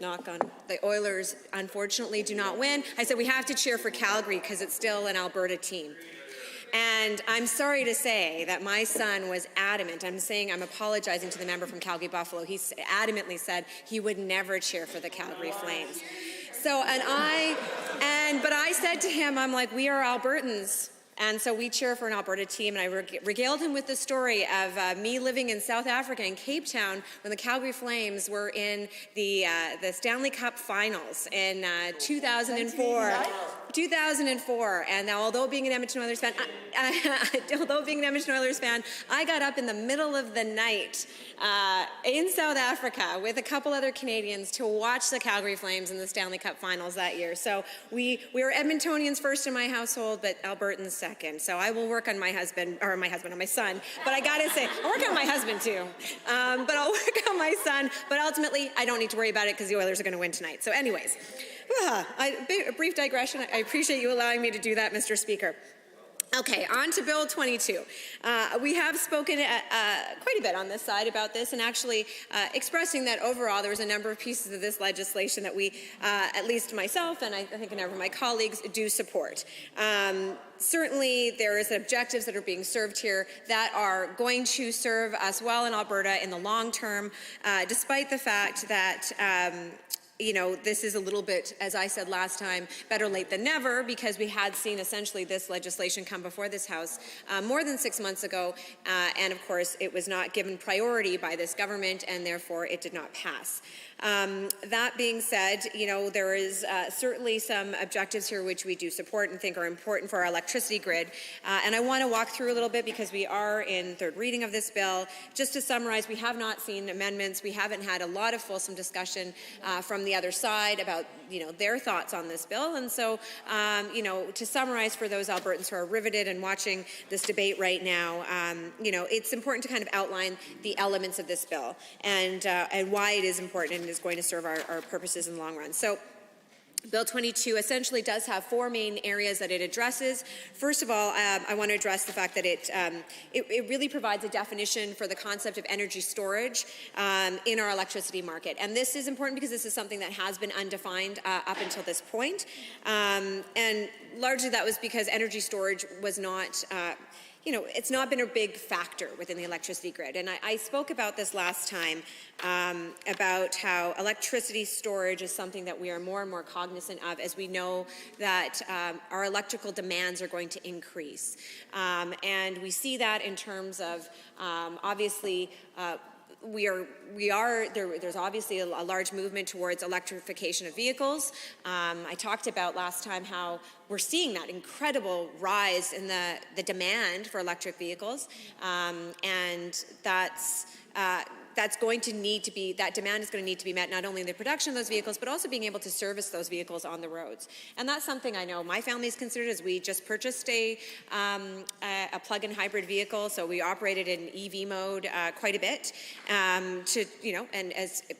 knock on, the Oilers unfortunately do not win? I said, we have to cheer for Calgary because it's still an Alberta team. And I'm sorry to say that my son was adamant. I'm apologizing to the member from Calgary-Buffalo. He adamantly said he would never cheer for the Calgary Flames. So, but I said to him, I'm like, we are Albertans. And so we cheer for an Alberta team, and I regaled him with the story of me living in South Africa, in Cape Town, when the Calgary Flames were in the Stanley Cup Finals in 2004. 2004. And now, although being an Edmonton Oilers fan, I got up in the middle of the night in South Africa with a couple other Canadians to watch the Calgary Flames in the Stanley Cup Finals that year. So we were Edmontonians first in my household, but Albertans second. So I will work on my son. But I gotta say, I'll work on my husband too. But I'll work on my son. But ultimately, I don't need to worry about it because the Oilers are going to win tonight. So anyways, a brief digression. I appreciate you allowing me to do that, Mr. Speaker. Okay, on to Bill 22. We have spoken quite a bit on this side about this, and actually expressing that overall there was a number of pieces of this legislation that we, at least myself and I think a number of my colleagues, do support. Certainly there is objectives that are being served here that are going to serve us well in Alberta in the long term, despite the fact that this is a little bit, as I said last time, better late than never, because we had seen essentially this legislation come before this House more than 6 months ago, and of course it was not given priority by this government, and therefore it did not pass. That being said, there is certainly some objectives here which we do support and think are important for our electricity grid. And I want to walk through a little bit because we are in third reading of this bill. Just to summarize, we have not seen amendments. We haven't had a lot of fulsome discussion from the other side about their thoughts on this bill. And so, to summarize for those Albertans who are riveted and watching this debate right now, it's important to kind of outline the elements of this bill and why it is important and is going to serve our purposes in the long run. So Bill 22 essentially does have four main areas that it addresses. First of all, I want to address the fact that it really provides a definition for the concept of energy storage in our electricity market. And this is important because this is something that has been undefined up until this point. And largely that was because energy storage was not it's not been a big factor within the electricity grid. And I spoke about this last time, about how electricity storage is something that we are more and more cognizant of as we know that our electrical demands are going to increase. And we see that in terms of, obviously, there's obviously a large movement towards electrification of vehicles. I talked about last time how we're seeing that incredible rise in the demand for electric vehicles, and that's going to need to be, that demand is going to need to be met not only in the production of those vehicles, but also being able to service those vehicles on the roads. And that's something I know my family's considered as we just purchased a plug-in hybrid vehicle, so we operated in EV mode quite a bit,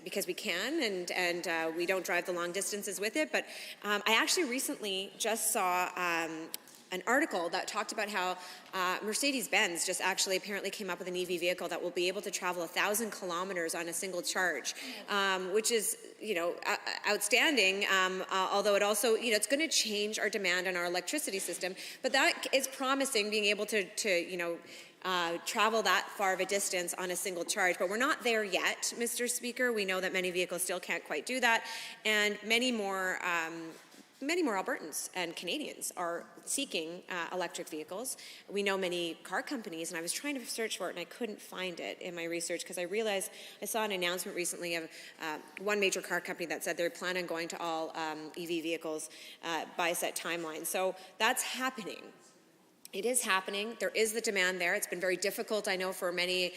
because we can, and we don't drive the long distances with it. But I actually recently just saw an article that talked about how Mercedes-Benz just actually apparently came up with an EV vehicle that will be able to travel 1,000 kilometers on a single charge, which is, outstanding, although it also, it's going to change our demand on our electricity system. But that is promising, being able to travel that far of a distance on a single charge. But we're not there yet, Mr. Speaker. We know that many vehicles still can't quite do that, and many more Albertans and Canadians are seeking electric vehicles. We know many car companies, and I was trying to search for it and I couldn't find it in my research because I realized I saw an announcement recently of one major car company that said they plan on going to all EV vehicles by a set timeline. So that's happening. It is happening. There is the demand there. It's been very difficult, I know, for many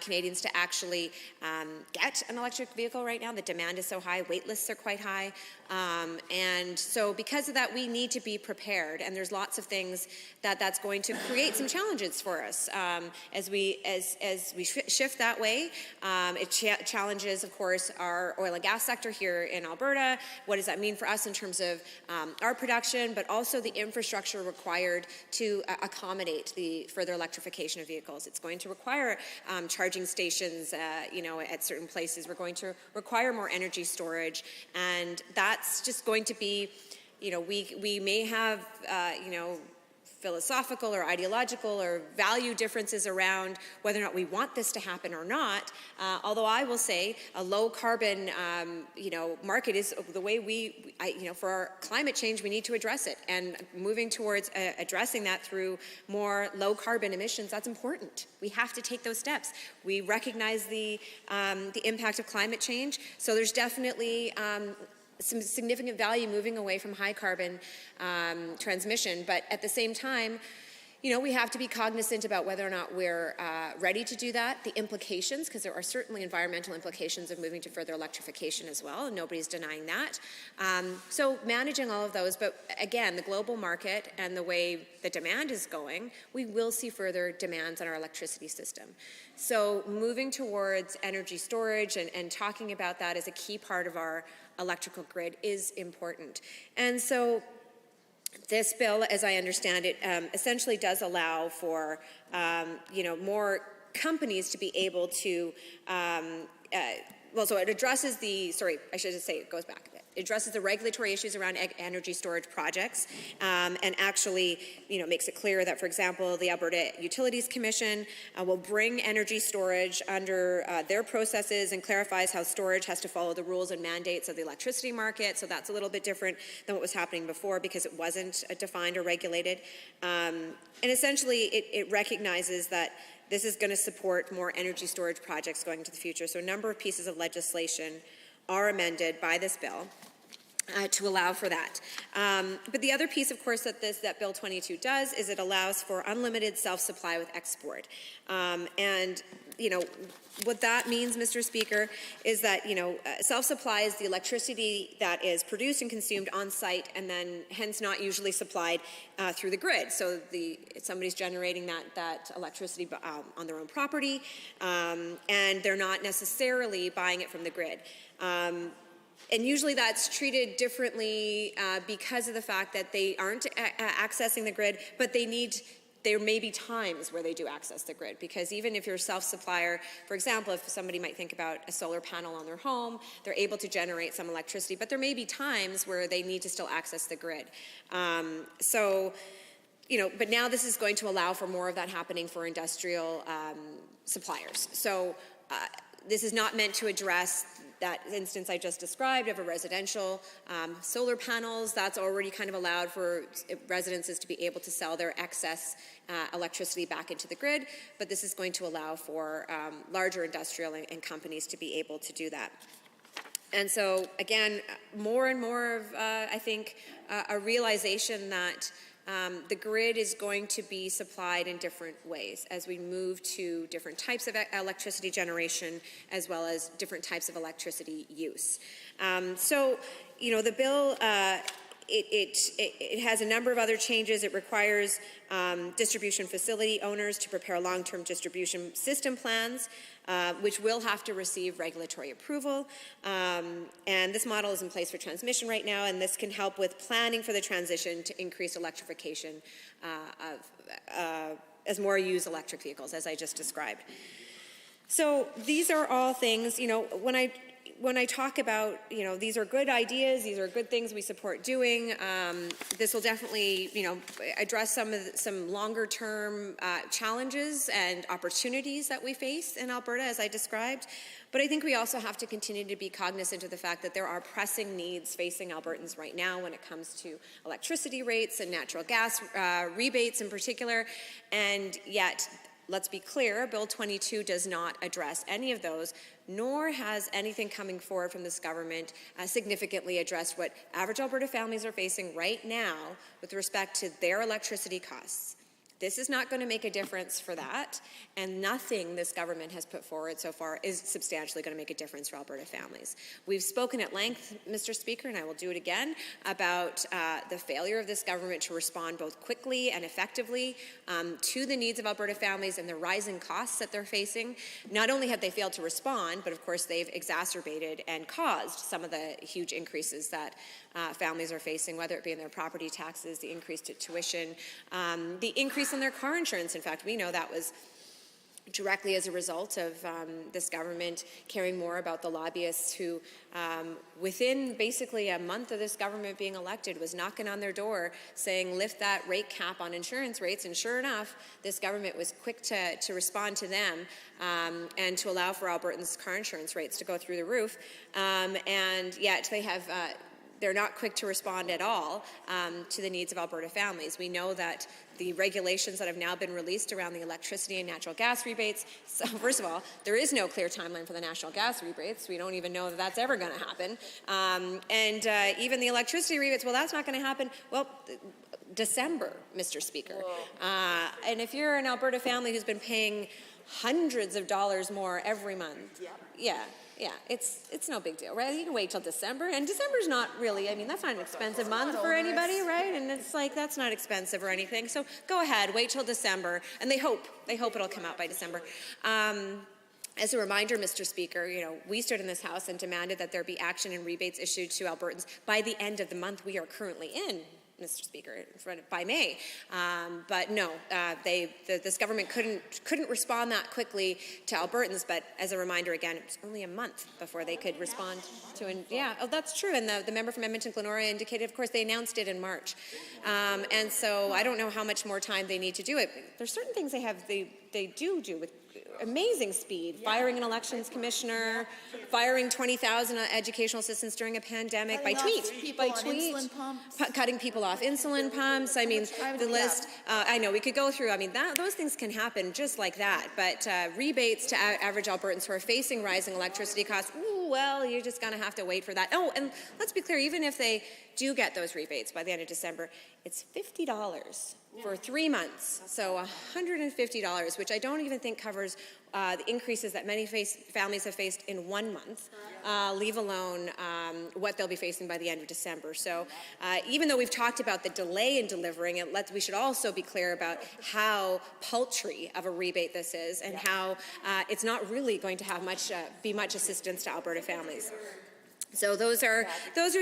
Canadians to actually get an electric vehicle right now. The demand is so high. Wait lists are quite high. And so because of that, we need to be prepared. And there's lots of things that's going to create some challenges for us as we shift that way. It challenges, of course, our oil and gas sector here in Alberta. What does that mean for us in terms of our production, but also the infrastructure required to accommodate the further electrification of vehicles. It's going to require charging stations, at certain places. We're going to require more energy storage, and that's just going to be, we may have, philosophical or ideological or value differences around whether or not we want this to happen or not. Although I will say a low carbon, market is the way for our climate change, we need to address it. And moving towards addressing that through more low carbon emissions, that's important. We have to take those steps. We recognize the impact of climate change. So there's definitely some significant value moving away from high carbon transmission. But at the same time, you know, we have to be cognizant about whether or not we're ready to do that, the implications, because there are certainly environmental implications of moving to further electrification as well, and nobody's denying that. So managing all of those, but again, the global market and the way the demand is going, we will see further demands on our electricity system. So moving towards energy storage and talking about that as a key part of our electrical grid is important. And so this bill, as I understand it, essentially does allow for, you know, more companies to be able to, well, so it addresses the, sorry, I should just say it goes back a bit. It addresses the regulatory issues around energy storage projects, and actually, you know, makes it clear that, for example, the Alberta Utilities Commission will bring energy storage under their processes and clarifies how storage has to follow the rules and mandates of the electricity market. So that's a little bit different than what was happening before because it wasn't defined or regulated. And essentially, it recognizes that this is going to support more energy storage projects going into the future. So a number of pieces of legislation are amended by this bill to allow for that. But the other piece, of course, that Bill 22 does is it allows for unlimited self-supply with export. And, you know, what that means, Mr. Speaker, is that, you know, self-supply is the electricity that is produced and consumed on site and then hence not usually supplied through the grid. So somebody's generating that electricity on their own property, and they're not necessarily buying it from the grid. And usually that's treated differently because of the fact that they aren't accessing the grid, but there may be times where they do access the grid, because even if you're a self-supplier, for example, if somebody might think about a solar panel on their home, they're able to generate some electricity, but there may be times where they need to still access the grid. So, you know, but now this is going to allow for more of that happening for industrial suppliers. So this is not meant to address that instance I just described of a residential solar panels. That's already kind of allowed for residences to be able to sell their excess electricity back into the grid, but this is going to allow for larger industrial and companies to be able to do that. And so, again, more and more of, I think, a realization that the grid is going to be supplied in different ways as we move to different types of electricity generation as well as different types of electricity use. So, you know, the bill, it has a number of other changes. It requires distribution facility owners to prepare long-term distribution system plans, which will have to receive regulatory approval. And this model is in place for transmission right now, and this can help with planning for the transition to increase electrification as more use electric vehicles, as I just described. So these are all things, you know, when I talk about, you know, these are good ideas, these are good things we support doing. This will definitely, you know, address some longer term challenges and opportunities that we face in Alberta, as I described. But I think we also have to continue to be cognizant of the fact that there are pressing needs facing Albertans right now when it comes to electricity rates and natural gas rebates in particular. And yet, let's be clear, Bill 22 does not address any of those, nor has anything coming forward from this government significantly addressed what average Alberta families are facing right now with respect to their electricity costs. This is not going to make a difference for that, and nothing this government has put forward so far is substantially going to make a difference for Alberta families. We've spoken at length, Mr. Speaker, and I will do it again, about the failure of this government to respond both quickly and effectively to the needs of Alberta families and the rising costs that they're facing. Not only have they failed to respond, but of course they've exacerbated and caused some of the huge increases that families are facing, whether it be in their property taxes, the increase to tuition, the increase in their car insurance. In fact, we know that was directly as a result of this government caring more about the lobbyists who, within basically a month of this government being elected, was knocking on their door saying, lift that rate cap on insurance rates. And sure enough, this government was quick to respond to them and to allow for Albertans' car insurance rates to go through the roof. And yet they have they're not quick to respond at all to the needs of Alberta families. We know that the regulations that have now been released around the electricity and natural gas rebates, so first of all, there is no clear timeline for the natural gas rebates. We don't even know that that's ever going to happen. Even the electricity rebates, well, that's not going to happen. Well, December, Mr. Speaker. And if you're an Alberta family who's been paying hundreds of dollars more every month, it's no big deal, right? You can wait till December, and December's not really, I mean, that's not an expensive month for anybody, right? And it's like, that's not expensive or anything. So go ahead, wait till December, and they hope it'll come out by December. As a reminder, Mr. Speaker, we stood in this House and demanded that there be action and rebates issued to Albertans by the end of the month we are currently in, Mr. Speaker, by May. But no, this government couldn't respond that quickly to Albertans. But as a reminder, again, it was only a month before they could respond to. That's true. And the member from Edmonton Glenoria indicated, of course, they announced it in March. And so I don't know how much more time they need to do it. There's certain things they do with amazing speed. Firing an elections commissioner, firing 20,000 educational assistants during a pandemic by tweet, cutting people off insulin pumps. I mean, the list. I know we could go through. I mean, those things can happen just like that. But rebates to average Albertans who are facing rising electricity costs. Well, you're just going to have to wait for that. Oh, and let's be clear. Even if they do get those rebates by the end of December, it's $50 for 3 months, so $150, which I don't even think covers the increases that many families have faced in 1 month, leave alone what they'll be facing by the end of December. So even though we've talked about the delay in delivering it, we should also be clear about how paltry of a rebate this is and how it's not really going to have be much assistance to Alberta families. So those are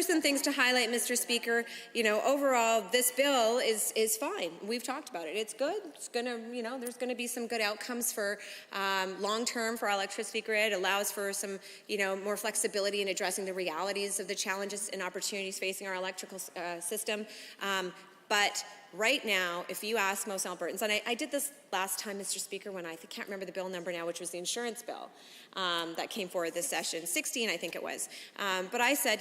some things to highlight, Mr. Speaker. Overall, this bill is fine. We've talked about it. It's good. It's gonna, there's going to be some good outcomes for long term for our electricity grid. Allows for some, more flexibility in addressing the realities of the challenges and opportunities facing our electrical system. But right now, if you ask most Albertans, and I did this last time, Mr. Speaker, when I can't remember the bill number now, which was the insurance bill that came forward this session, 16, I think it was. But I said,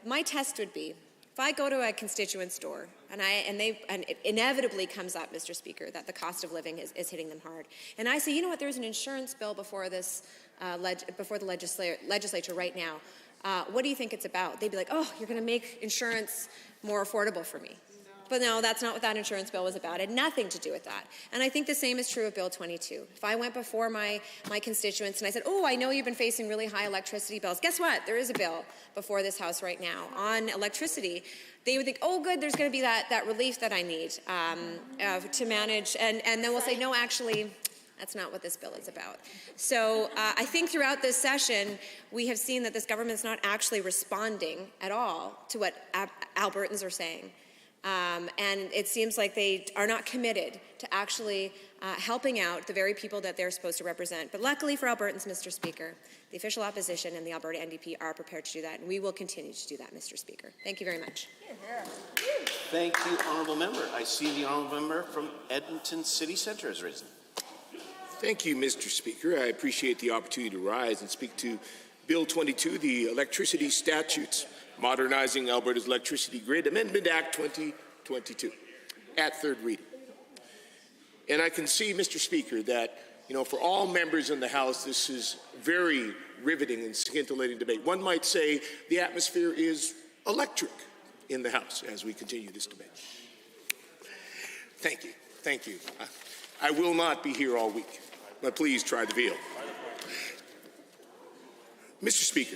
my test would be, if I go to a constituent store and it inevitably comes up, Mr. Speaker, that the cost of living is hitting them hard, and I say, you know what, there's an insurance bill before this, before the legislature right now. What do you think it's about? They'd be like, oh, you're going to make insurance more affordable for me. But no, that's not what that insurance bill was about. It had nothing to do with that. And I think the same is true of Bill 22. If I went before my constituents and I said, oh, I know you've been facing really high electricity bills. Guess what? There is a bill before this House right now on electricity. They would think, oh, good, there's going to be that relief that I need to manage. And then we'll say, no, actually, that's not what this bill is about. So I think throughout this session, we have seen that this government is not actually responding at all to what Albertans are saying. And it seems like they are not committed to actually helping out the very people that they're supposed to represent. But luckily for Albertans, Mr. Speaker, the official opposition and the Alberta NDP are prepared to do that, and we will continue to do that, Mr. Speaker. Thank you very much. Thank you, Honourable Member. I see the Honourable Member from Edmonton City Centre has risen. Thank you, Mr. Speaker. I appreciate the opportunity to rise and speak to Bill 22, the Electricity Statutes, Modernizing Alberta's Electricity Grid Amendment Act 2022, at third reading. And I can see, Mr. Speaker, that, for all members in the House, this is very riveting and scintillating debate. One might say the atmosphere is electric in the House as we continue this debate. Thank you. Thank you. I will not be here all week, but please try the veal. Mr. Speaker,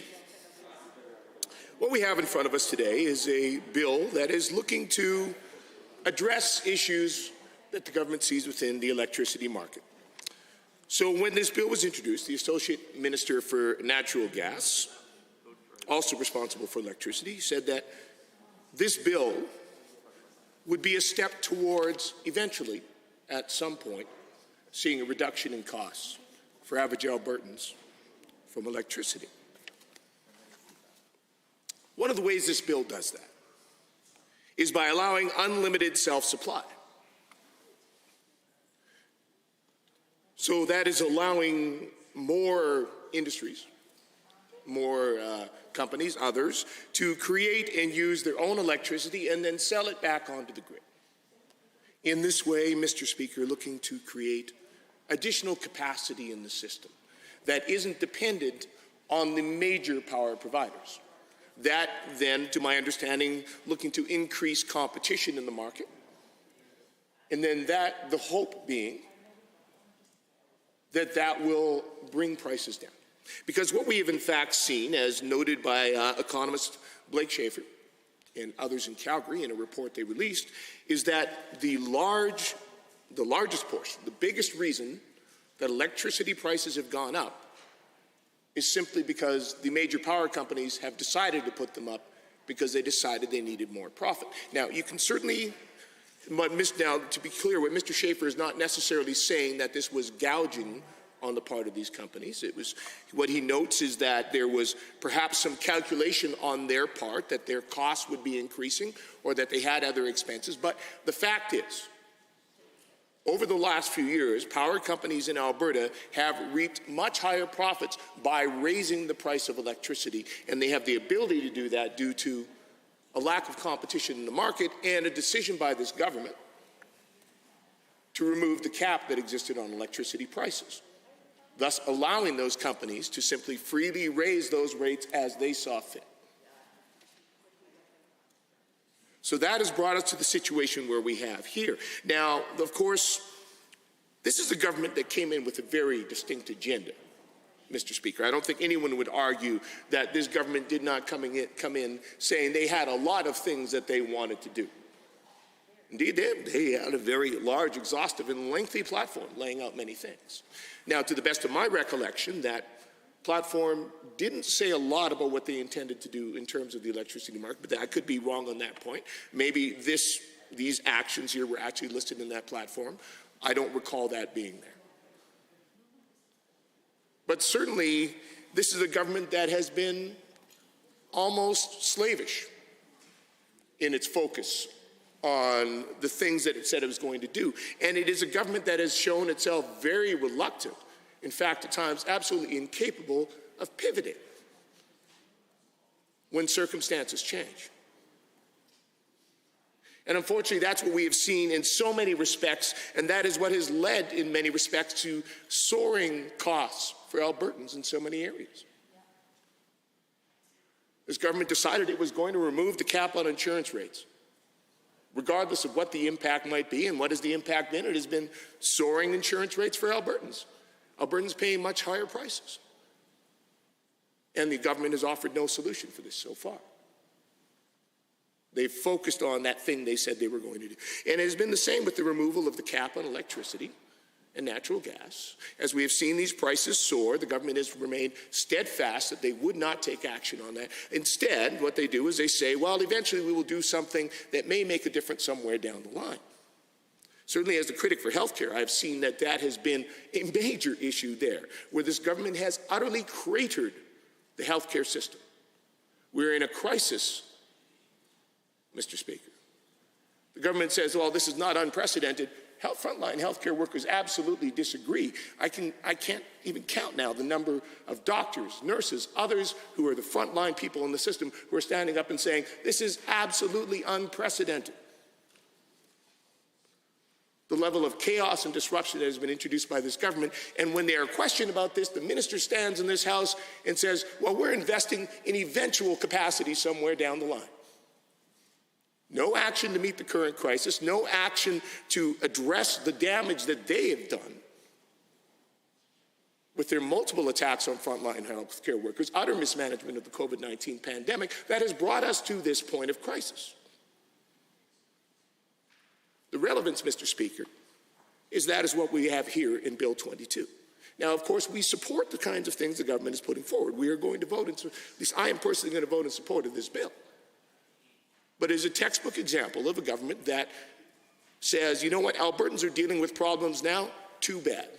what we have in front of us today is a bill that is looking to address issues that the government sees within the electricity market. So when this bill was introduced, the Associate Minister for Natural Gas, also responsible for electricity, said that this bill would be a step towards eventually, at some point, seeing a reduction in costs for average Albertans from electricity. One of the ways this bill does that is by allowing unlimited self-supply. So that is allowing more industries more companies, others, to create and use their own electricity and then sell it back onto the grid. In this way, Mr. Speaker, looking to create additional capacity in the system that isn't dependent on the major power providers. That then, to my understanding, looking to increase competition in the market. And then that, the hope being that that will bring prices down. Because what we have in fact seen, as noted by economist Blake Schaefer and others in Calgary in a report they released, is that the largest portion, the biggest reason that electricity prices have gone up is simply because the major power companies have decided to put them up because they decided they needed more profit. Now, you can certainly, now to be clear, what Mr. Schaefer is not necessarily saying that this was gouging on the part of these companies. It was, what he notes is that there was perhaps some calculation on their part that their costs would be increasing or that they had other expenses. But the fact is, over the last few years, power companies in Alberta have reaped much higher profits by raising the price of electricity, and they have the ability to do that due to a lack of competition in the market and a decision by this government to remove the cap that existed on electricity prices, thus allowing those companies to simply freely raise those rates as they saw fit. So that has brought us to the situation where we have here. Now, of course, this is a government that came in with a very distinct agenda, Mr. Speaker. I don't think anyone would argue that this government did not come in saying they had a lot of things that they wanted to do. Indeed, they had a very large, exhaustive, and lengthy platform laying out many things. Now, to the best of my recollection, that platform didn't say a lot about what they intended to do in terms of the electricity market, but I could be wrong on that point. Maybe these actions here were actually listed in that platform. I don't recall that being there. But certainly, this is a government that has been almost slavish in its focus on the things that it said it was going to do. And it is a government that has shown itself very reluctant, in fact, at times absolutely incapable of pivoting when circumstances change. And unfortunately, that's what we have seen in so many respects, and that is what has led, in many respects, to soaring costs for Albertans in so many areas. This government decided it was going to remove the cap on insurance rates, regardless of what the impact might be. And what has the impact been? It has been soaring insurance rates for Albertans. Albertans paying much higher prices. And the government has offered no solution for this so far. They've focused on that thing they said they were going to do. And it has been the same with the removal of the cap on electricity and natural gas. As we have seen these prices soar, the government has remained steadfast that they would not take action on that. Instead, what they do is they say, well, eventually we will do something that may make a difference somewhere down the line. Certainly, as the critic for healthcare, I've seen that has been a major issue there, where this government has utterly cratered the healthcare system. We're in a crisis, Mr. Speaker. The government says, well, this is not unprecedented. Frontline healthcare workers absolutely disagree. I can't even count now the number of doctors, nurses, others who are the frontline people in the system who are standing up and saying, this is absolutely unprecedented. The level of chaos and disruption that has been introduced by this government. And when they are questioned about this, the minister stands in this House and says, well, we're investing in eventual capacity somewhere down the line. No action to meet the current crisis, no action to address the damage that they have done with their multiple attacks on frontline health care workers, utter mismanagement of the COVID-19 pandemic that has brought us to this point of crisis. The relevance, Mr. Speaker, is that is what we have here in Bill 22. Now, of course, we support the kinds of things the government is putting forward. We are going to vote, at least I am personally going to vote in support of this bill. But it is a textbook example of a government that says, you know what, Albertans are dealing with problems now, too bad.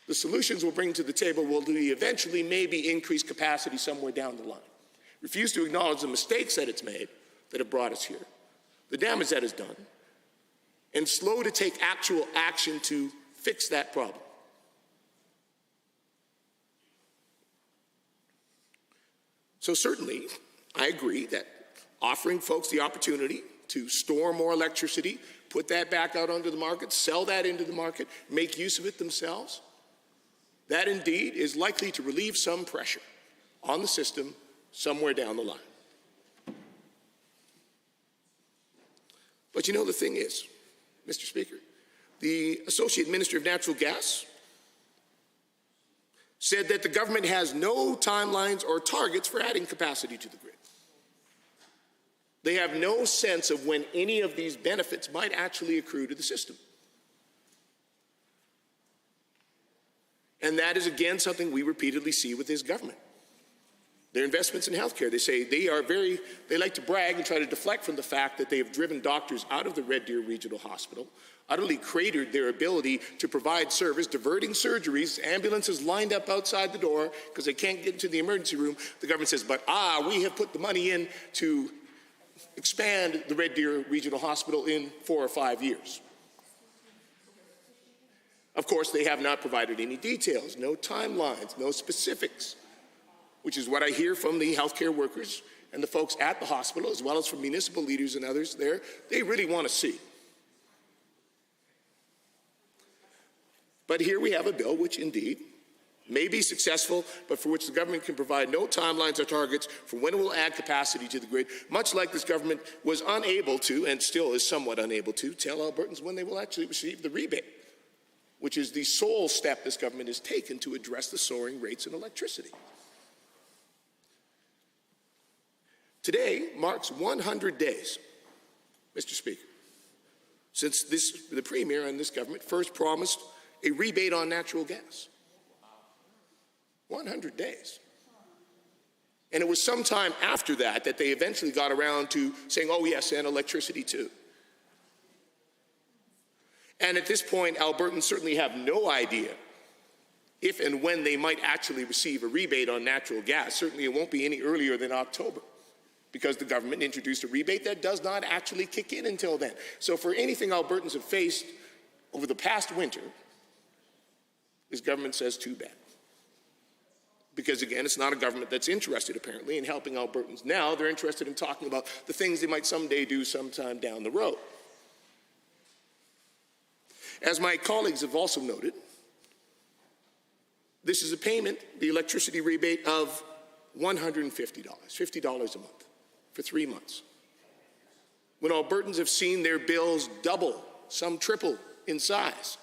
The solutions we'll bring to the table will eventually maybe increase capacity somewhere down the line. Refuse to acknowledge the mistakes that it's made that have brought us here, the damage that is done, and slow to take actual action to fix that problem. So certainly, I agree that offering folks the opportunity to store more electricity, put that back out onto the market, sell that into the market, make use of it themselves, that indeed is likely to relieve some pressure on the system somewhere down the line. But you know, the thing is, Mr. Speaker, the Associate Minister of Natural Gas said that the government has no timelines or targets for adding capacity to the grid. They have no sense of when any of these benefits might actually accrue to the system. And that is, again, something we repeatedly see with this government. Their investments in healthcare, they say they like to brag and try to deflect from the fact that they have driven doctors out of the Red Deer Regional Hospital, utterly cratered their ability to provide service, diverting surgeries, ambulances lined up outside the door because they can't get into the emergency room. The government says, but we have put the money in to expand the Red Deer Regional Hospital in 4 or 5 years. Of course, they have not provided any details, no timelines, no specifics, which is what I hear from the healthcare workers and the folks at the hospital, as well as from municipal leaders and others there. They really want to see. But here we have a bill which indeed may be successful, but for which the government can provide no timelines or targets for when it will add capacity to the grid, much like this government was unable to, and still is somewhat unable to, tell Albertans when they will actually receive the rebate, which is the sole step this government has taken to address the soaring rates in electricity. Today marks 100 days, Mr. Speaker, since the Premier and this government first promised a rebate on natural gas. 100 days. And it was sometime after that that they eventually got around to saying, oh yes, and electricity too. And at this point, Albertans certainly have no idea if and when they might actually receive a rebate on natural gas. Certainly it won't be any earlier than October, because the government introduced a rebate that does not actually kick in until then. So for anything Albertans have faced over the past winter, this government says too bad. Because again, it's not a government that's interested apparently in helping Albertans now. They're interested in talking about the things they might someday do sometime down the road. As my colleagues have also noted, this is a payment, the electricity rebate, of $150, $50 a month for 3 months. When Albertans have seen their bills double, some triple in size,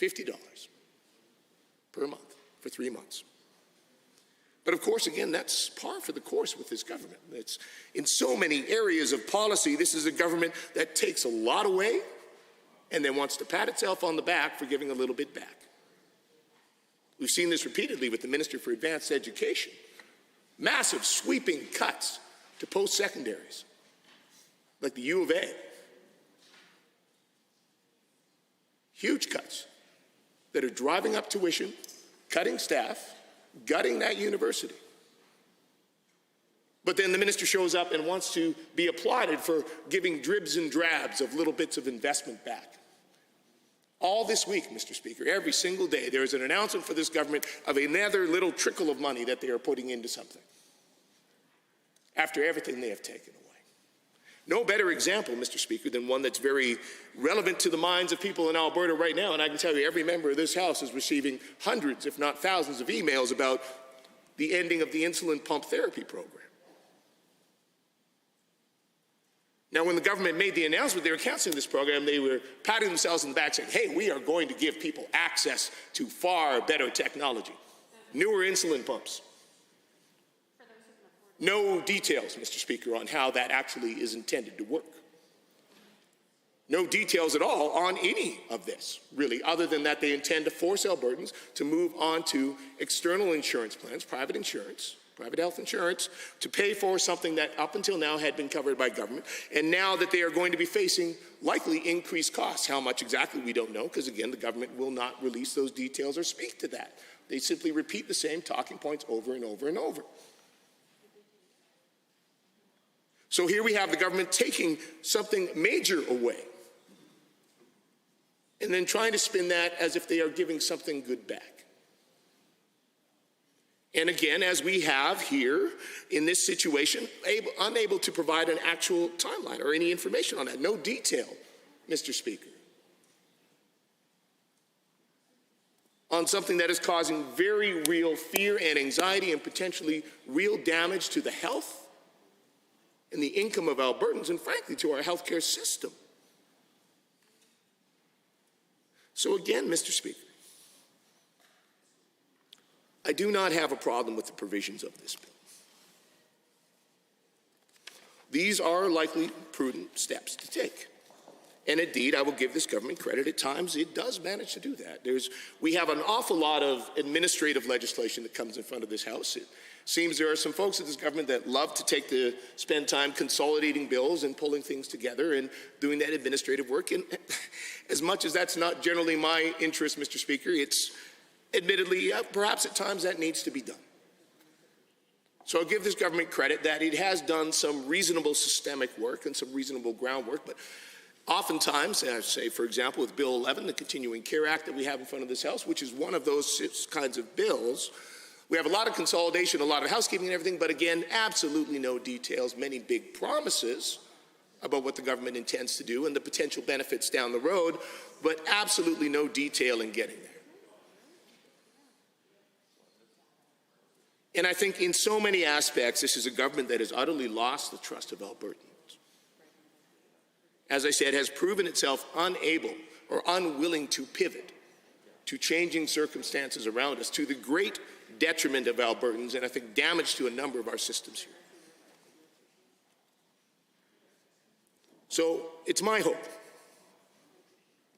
$50 per month for 3 months. But of course, again, that's par for the course with this government. It's in so many areas of policy. This is a government that takes a lot away and then wants to pat itself on the back for giving a little bit back. We've seen this repeatedly with the Minister for Advanced Education. Massive sweeping cuts to post-secondaries, like the U of A. Huge cuts that are driving up tuition, cutting staff, gutting that university. But then the minister shows up and wants to be applauded for giving dribs and drabs of little bits of investment back. All this week, Mr. Speaker, every single day, there is an announcement for this government of another little trickle of money that they are putting into something after everything they have taken away. No better example, Mr. Speaker, than one that's very relevant to the minds of people in Alberta right now. And I can tell you every member of this House is receiving hundreds, if not thousands, of emails about the ending of the insulin pump therapy program. Now, when the government made the announcement they were canceling this program, they were patting themselves on the back saying, hey, we are going to give people access to far better technology, newer insulin pumps. No details, Mr. Speaker, on how that actually is intended to work. No details at all on any of this, really, other than that they intend to force Albertans to move on to external insurance plans, private health insurance, to pay for something that up until now had been covered by government, and now that they are going to be facing likely increased costs. How much exactly, we don't know, because again, the government will not release those details or speak to that. They simply repeat the same talking points over and over and over. So here we have the government taking something major away and then trying to spin that as if they are giving something good back. And again, as we have here in this situation, unable to provide an actual timeline or any information on that. No detail, Mr. Speaker, on something that is causing very real fear and anxiety and potentially real damage to the health and the income of Albertans and, frankly, to our healthcare system. So again, Mr. Speaker, I do not have a problem with the provisions of this bill. These are likely prudent steps to take. And indeed, I will give this government credit. At times, it does manage to do that. We have an awful lot of administrative legislation that comes in front of this House. It seems there are some folks in this government that love to spend time consolidating bills and pulling things together and doing that administrative work. And as much as that's not generally my interest, Mr. Speaker, it's admittedly, perhaps at times that needs to be done. So I'll give this government credit that it has done some reasonable systemic work and some reasonable groundwork, but oftentimes, say, for example, with Bill 11, the Continuing Care Act that we have in front of this House, which is one of those kinds of bills, we have a lot of consolidation, a lot of housekeeping and everything, but again, absolutely no details, many big promises about what the government intends to do and the potential benefits down the road, but absolutely no detail in getting there. And I think in so many aspects, this is a government that has utterly lost the trust of Albertans. As I said, has proven itself unable or unwilling to pivot to changing circumstances around us, to the great detriment of Albertans and I think damage to a number of our systems here. So it's my hope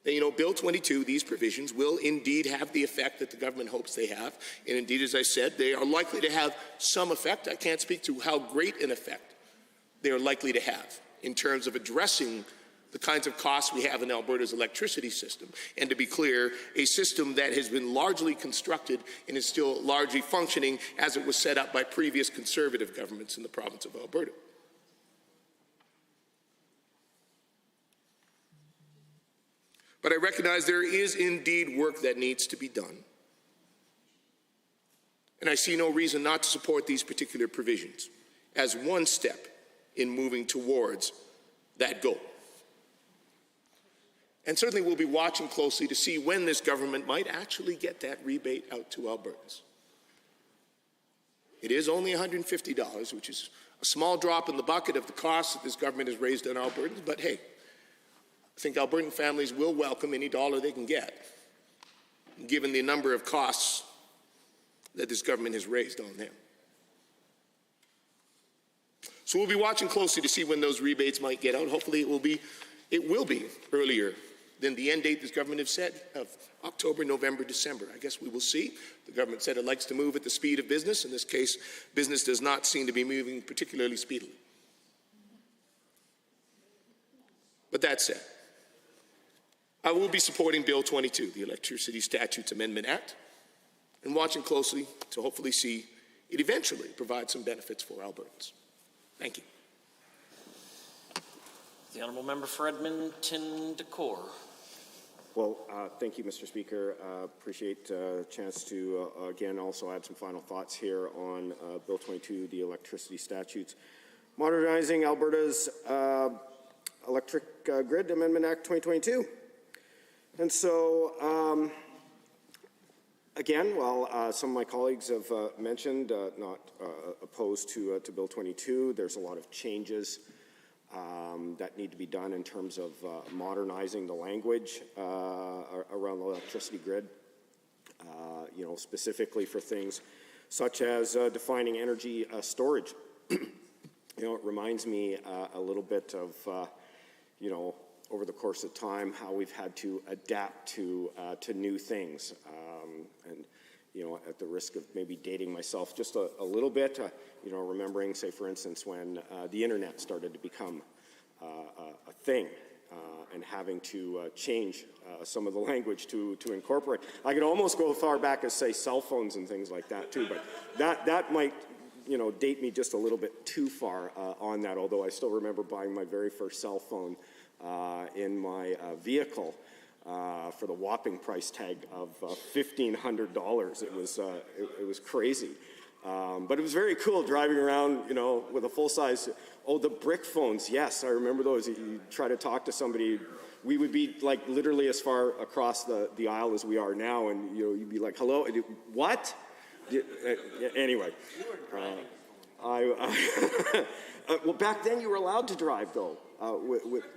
that, Bill 22, these provisions will indeed have the effect that the government hopes they have. And indeed, as I said, they are likely to have some effect. I can't speak to how great an effect they are likely to have in terms of addressing the kinds of costs we have in Alberta's electricity system. And to be clear, a system that has been largely constructed and is still largely functioning as it was set up by previous Conservative governments in the province of Alberta. But I recognize there is indeed work that needs to be done. And I see no reason not to support these particular provisions as one step in moving towards that goal. And certainly we'll be watching closely to see when this government might actually get that rebate out to Albertans. It is only $150, which is a small drop in the bucket of the costs that this government has raised on Albertans, but hey, I think Albertan families will welcome any dollar they can get, given the number of costs that this government has raised on them. So we'll be watching closely to see when those rebates might get out. Hopefully it will be earlier than the end date this government has said of October, November, December. I guess we will see. The government said it likes to move at the speed of business. In this case, business does not seem to be moving particularly speedily. But that said, I will be supporting Bill 22, the Electricity Statutes Amendment Act, and watching closely to hopefully see it eventually provide some benefits for Albertans. Thank you. The Honourable Member for Edmonton Decor. Well, thank you, Mr. Speaker. Appreciate the chance to, again, also add some final thoughts here on Bill 22, the Electricity Statutes. Modernizing Alberta's Electric Grid Amendment Act 2022. And so, again, while some of my colleagues have mentioned not opposed to Bill 22, there's a lot of changes that need to be done in terms of modernizing the language around the electricity grid, specifically for things such as defining energy storage. It reminds me a little bit of, over the course of time, how we've had to adapt to new things. And, at the risk of maybe dating myself just a little bit, remembering, say, for instance, when the internet started to become a thing and having to change some of the language to incorporate. I could almost go as far back as, say, cell phones and things like that, too, but that might, date me just a little bit too far on that, although I still remember buying my very first cell phone in my vehicle for the whopping price tag of $1,500. It was crazy. But it was very cool driving around, you know, with a full-size, the brick phones. Yes, I remember those. You try to talk to somebody. We would be like literally as far across the aisle as we are now, and you know, you'd be like, "Hello, what?" Anyway, well, back then you were allowed to drive though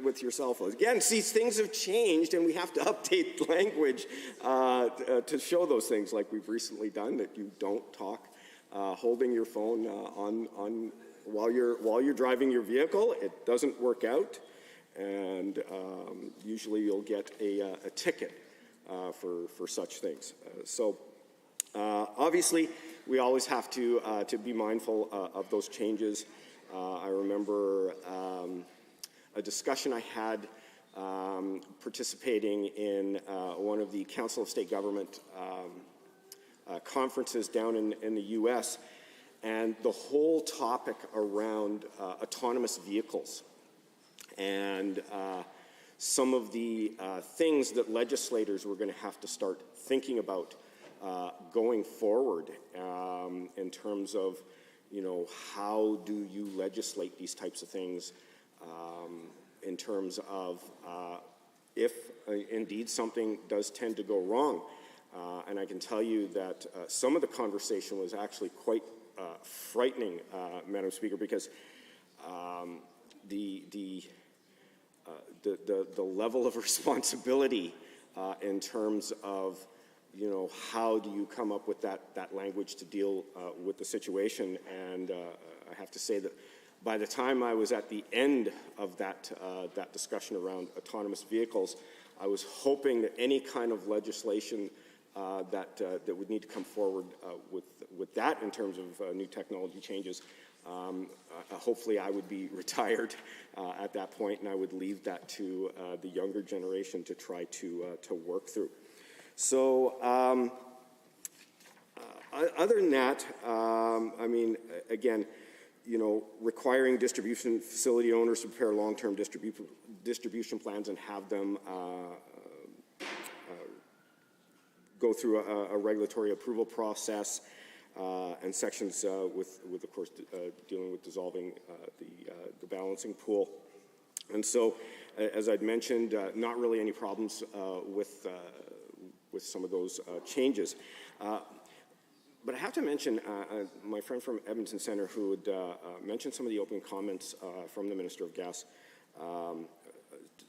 with your cell phones. Again, see, things have changed, and we have to update language to show those things, like we've recently done, that you don't talk holding your phone on while you're driving your vehicle. It doesn't work out. And usually you'll get a ticket for such things. So obviously, we always have to be mindful of those changes. I remember a discussion I had participating in one of the Council of State Government conferences down in the U.S., and the whole topic around autonomous vehicles. And some of the things that legislators were going to have to start thinking about going forward in terms of, you know, how do you legislate these types of things in terms of if indeed something does tend to go wrong. And I can tell you that some of the conversation was actually quite frightening, Madam Speaker, because the level of responsibility in terms of, you know, how do you come up with that language to deal with the situation. And I have to say that by the time I was at the end of that discussion around autonomous vehicles, I was hoping that any kind of legislation that would need to come forward with that in terms of new technology changes, hopefully I would be retired at that point, and I would leave that to the younger generation to try to work through. So other than that, I mean, again, you know, requiring distribution facility owners to prepare long-term distribution plans and have them go through a regulatory approval process, and sections with of course, dealing with dissolving the balancing pool. And so, as I'd mentioned, not really any problems with some of those changes. But I have to mention my friend from Edmonton Centre, who had mentioned some of the opening comments from the Minister of Gas,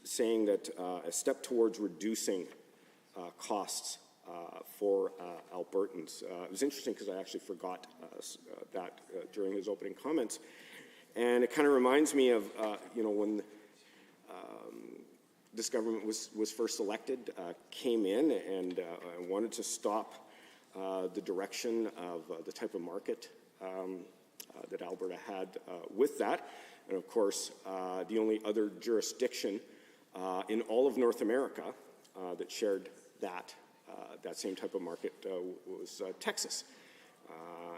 saying that a step towards reducing costs for Albertans. It was interesting because I actually forgot that during his opening comments. And it kind of reminds me of, you know, when this government was first elected, came in and wanted to stop the direction of the type of market that Alberta had with that. And of course, the only other jurisdiction in all of North America that shared that same type of market was Texas.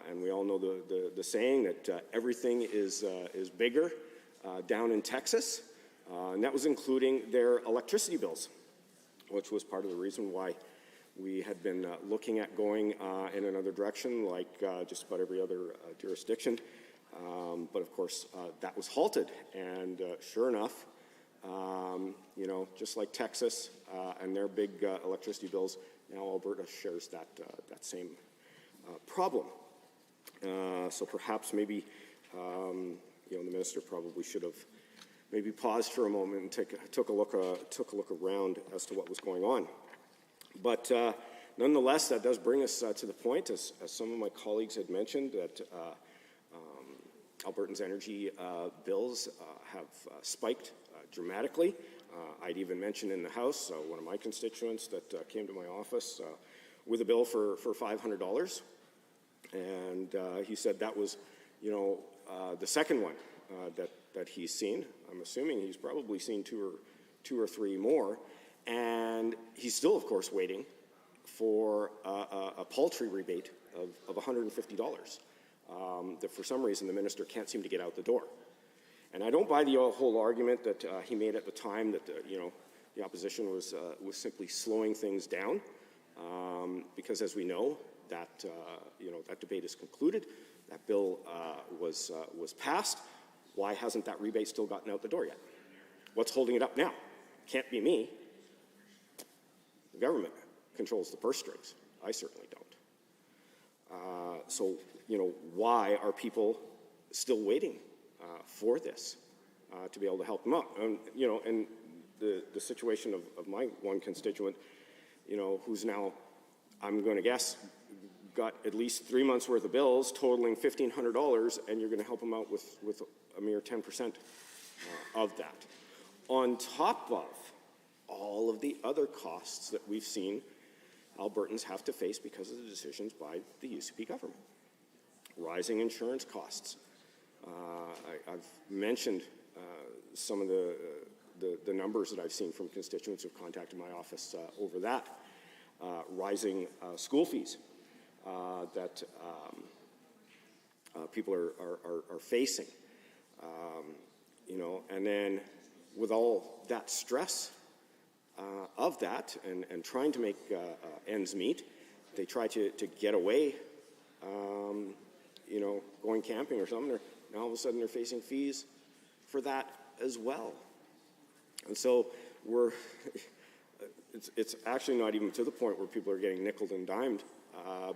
And we all know the saying that everything is bigger down in Texas, and that was including their electricity bills, which was part of the reason why we had been looking at going in another direction, like just about every other jurisdiction. But of course, that was halted, and sure enough, you know, just like Texas and their big electricity bills, now Alberta shares that same problem. So perhaps maybe, you know, the minister probably should have maybe paused for a moment and took a look around as to what was going on. But nonetheless, that does bring us to the point, as some of my colleagues had mentioned, that Albertans' energy bills have spiked dramatically. I'd even mentioned in the House one of my constituents that came to my office with a bill for $500, and he said that was, you know, the second one that he's seen. I'm assuming he's probably seen two or three more, and he's still, of course, waiting for a paltry rebate of $150 that for some reason the minister can't seem to get out the door. And I don't buy the whole argument that he made at the time that you know, the opposition was simply slowing things down, because as we know, that that debate is concluded. That bill was passed. Why hasn't that rebate still gotten out the door yet? What's holding it up now? Can't be me. The government controls the purse strings. I certainly don't. So, why are people still waiting for this to be able to help them out? And the situation of my one constituent, who's now, I'm going to guess, got at least 3 months worth of bills totaling $1,500, and you're going to help them out with a mere 10% of that. On top of all of the other costs that we've seen Albertans have to face because of the decisions by the UCP government. Rising insurance costs. I've mentioned some of the numbers that I've seen from constituents who've contacted my office over that. Rising school fees that people are facing. And then with all that stress of that and trying to make ends meet, they try to get away, going camping or something. Now all of a sudden they're facing fees for that as well. And so it's actually not even to the point where people are getting nickeled and dimed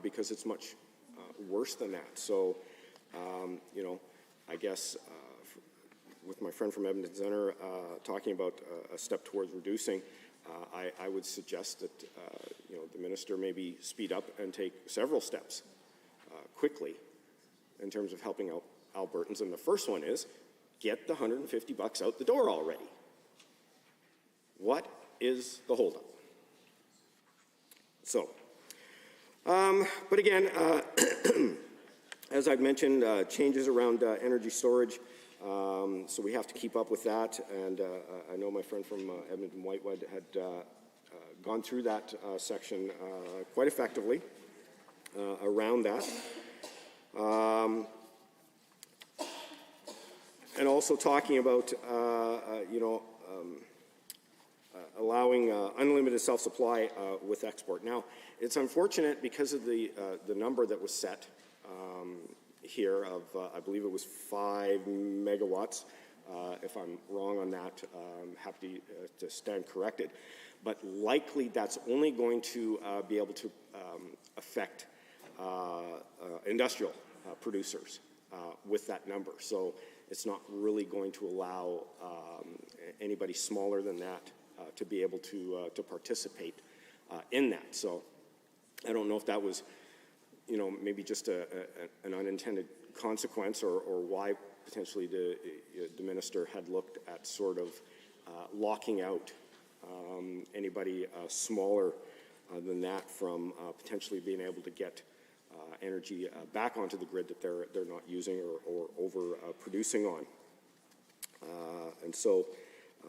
because it's much worse than that. So, I guess with my friend from Edmonton Centre talking about a step towards reducing, I would suggest that the minister maybe speed up and take several steps quickly in terms of helping out Albertans. And the first one is get the $150 out the door already. What is the holdup? So, but again, as I've mentioned, changes around energy storage. So we have to keep up with that, and I know my friend from Edmonton Whitewood had gone through that section quite effectively around that. And also talking about, allowing unlimited self-supply with export. Now, it's unfortunate because of the number that was set here of, I believe it was 5 megawatts. If I'm wrong on that, I'm happy to stand corrected. But likely that's only going to be able to affect industrial producers with that number. So it's not really going to allow anybody smaller than that to be able to participate in that. So I don't know if that was, maybe just an unintended consequence, or why potentially the minister had looked at sort of locking out anybody smaller than that from potentially being able to get energy back onto the grid that they're not using or over producing on. And so,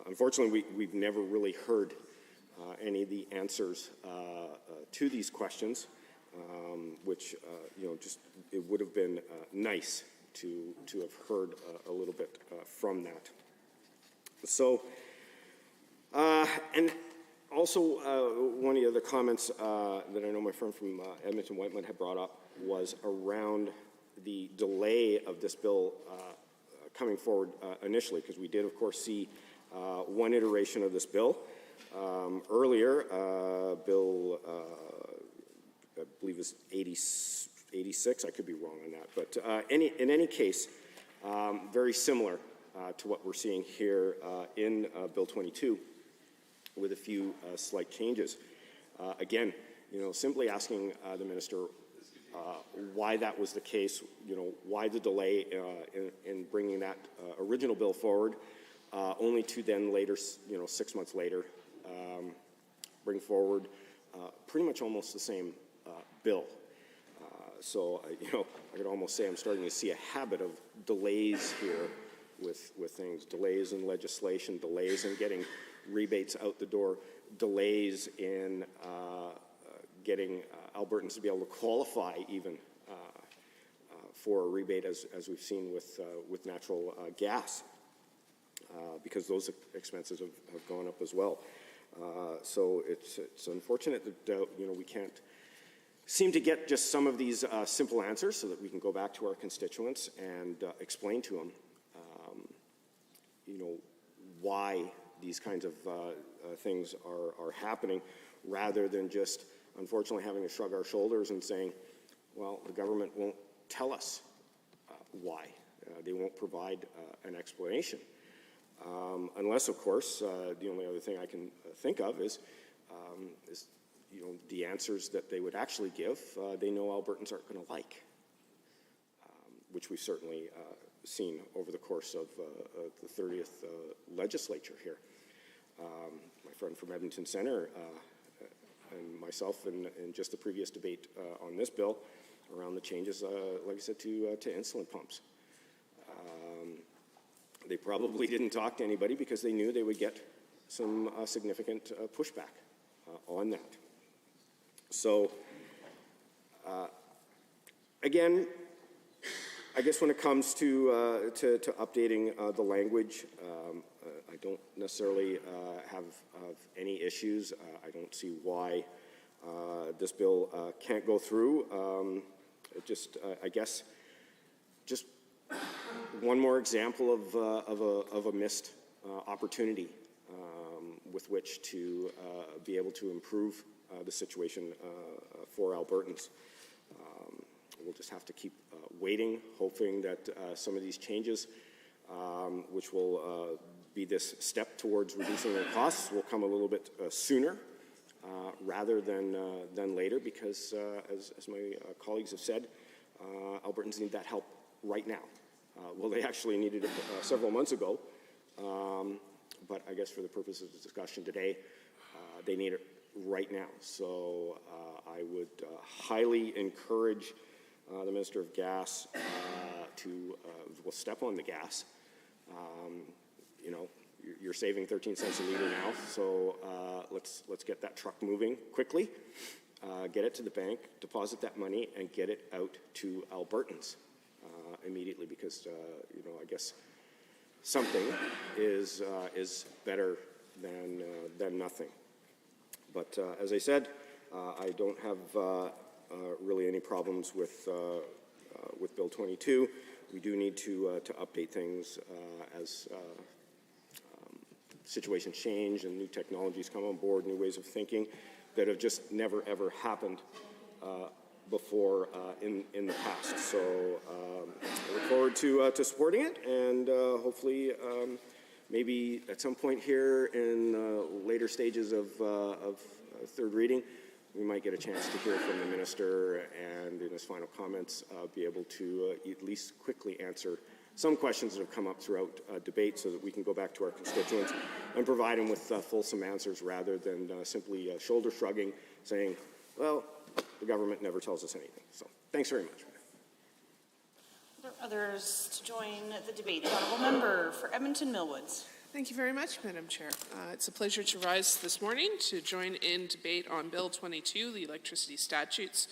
unfortunately, we've never really heard any of the answers to these questions, which just it would have been nice to have heard a little bit from that. So, and also one of the other comments that I know my friend from Edmonton Whiteman had brought up was around the delay of this bill coming forward initially, because we did, of course, see one iteration of this bill earlier, Bill, I believe it was 86. I could be wrong on that, but in any case, very similar to what we're seeing here in Bill 22, with a few slight changes. Again, simply asking the minister why that was the case, why the delay in bringing that original bill forward, only to then later, 6 months later, bring forward pretty much almost the same bill. So, I could almost say I'm starting to see a habit of delays here with things, delays in legislation, delays in getting rebates out the door, delays in getting Albertans to be able to qualify even for a rebate, as we've seen with natural gas, because those expenses have gone up as well. So it's unfortunate that we can't seem to get just some of these simple answers so that we can go back to our constituents and explain to them, why these kinds of things are happening, rather than just, unfortunately, having to shrug our shoulders and saying, well, the government won't tell us why. They won't provide an explanation. Unless, of course, the only other thing I can think of is the answers that they would actually give, they know Albertans aren't going to like, which we've certainly seen over the course of the 30th legislature here. My friend from Edmonton Centre and myself in just the previous debate on this bill around the changes, like I said, to insulin pumps. They probably didn't talk to anybody because they knew they would get some significant pushback on that. So, again, I guess when it comes to updating the language, I don't necessarily have any issues. I don't see why this bill can't go through. I guess, just one more example of a missed opportunity with which to be able to improve the situation for Albertans. We'll just have to keep waiting, hoping that some of these changes, which will be this step towards reducing their costs, will come a little bit sooner rather than later, because as my colleagues have said, Albertans need that help right now. Well, they actually needed it several months ago, but I guess for the purposes of the discussion today, they need it right now. So I would highly encourage the Minister of Gas to step on the gas. You're saving 13 cents a litre now, so let's get that truck moving quickly, get it to the bank, deposit that money, and get it out to Albertans immediately, because I guess something is better than nothing. But as I said, I don't have really any problems with Bill 22. We do need to update things as situations change and new technologies come on board, new ways of thinking that have just never ever happened before in the past. So I look forward to supporting it, and hopefully maybe at some point here in later stages of third reading, we might get a chance to hear from the minister and in his final comments be able to at least quickly answer some questions that have come up throughout debate, so that we can go back to our constituents and provide them with fulsome answers, rather than simply shoulder shrugging, saying, well, the government never tells us anything. So thanks very much. Are there others to join the debate? The Honourable Member for Edmonton Millwoods. Thank you very much, Madam Chair. It's a pleasure to rise this morning to join in debate on Bill 22, the Electricity Statutes,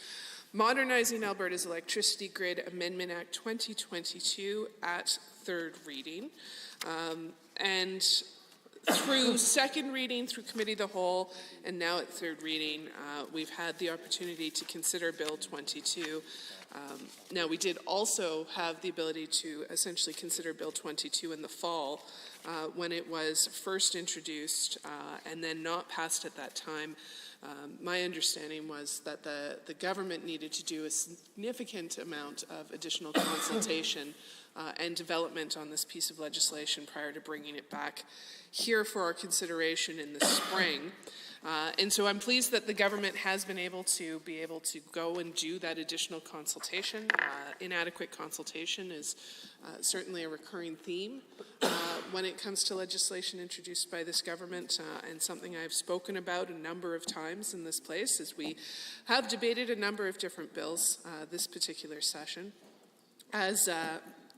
Modernizing Alberta's Electricity Grid Amendment Act 2022 at third reading. And through second reading, through committee of the whole, and now at third reading, we've had the opportunity to consider Bill 22. Now, we did also have the ability to essentially consider Bill 22 in the fall when it was first introduced and then not passed at that time. My understanding was that the government needed to do a significant amount of additional consultation and development on this piece of legislation prior to bringing it back here for our consideration in the spring. And so I'm pleased that the government has been able to go and do that additional consultation. Inadequate consultation is certainly a recurring theme when it comes to legislation introduced by this government, and something I've spoken about a number of times in this place as we have debated a number of different bills this particular session. As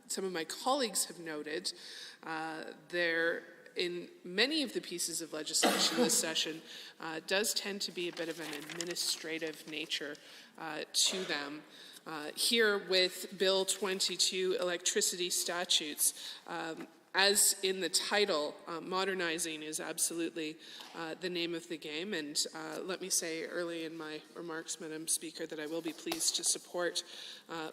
some of my colleagues have noted, in many of the pieces of legislation this session does tend to be a bit of an administrative nature to them. Here with Bill 22, Electricity Statutes, As in the title, modernizing is absolutely the name of the game, and let me say early in my remarks, Madam Speaker, that I will be pleased to support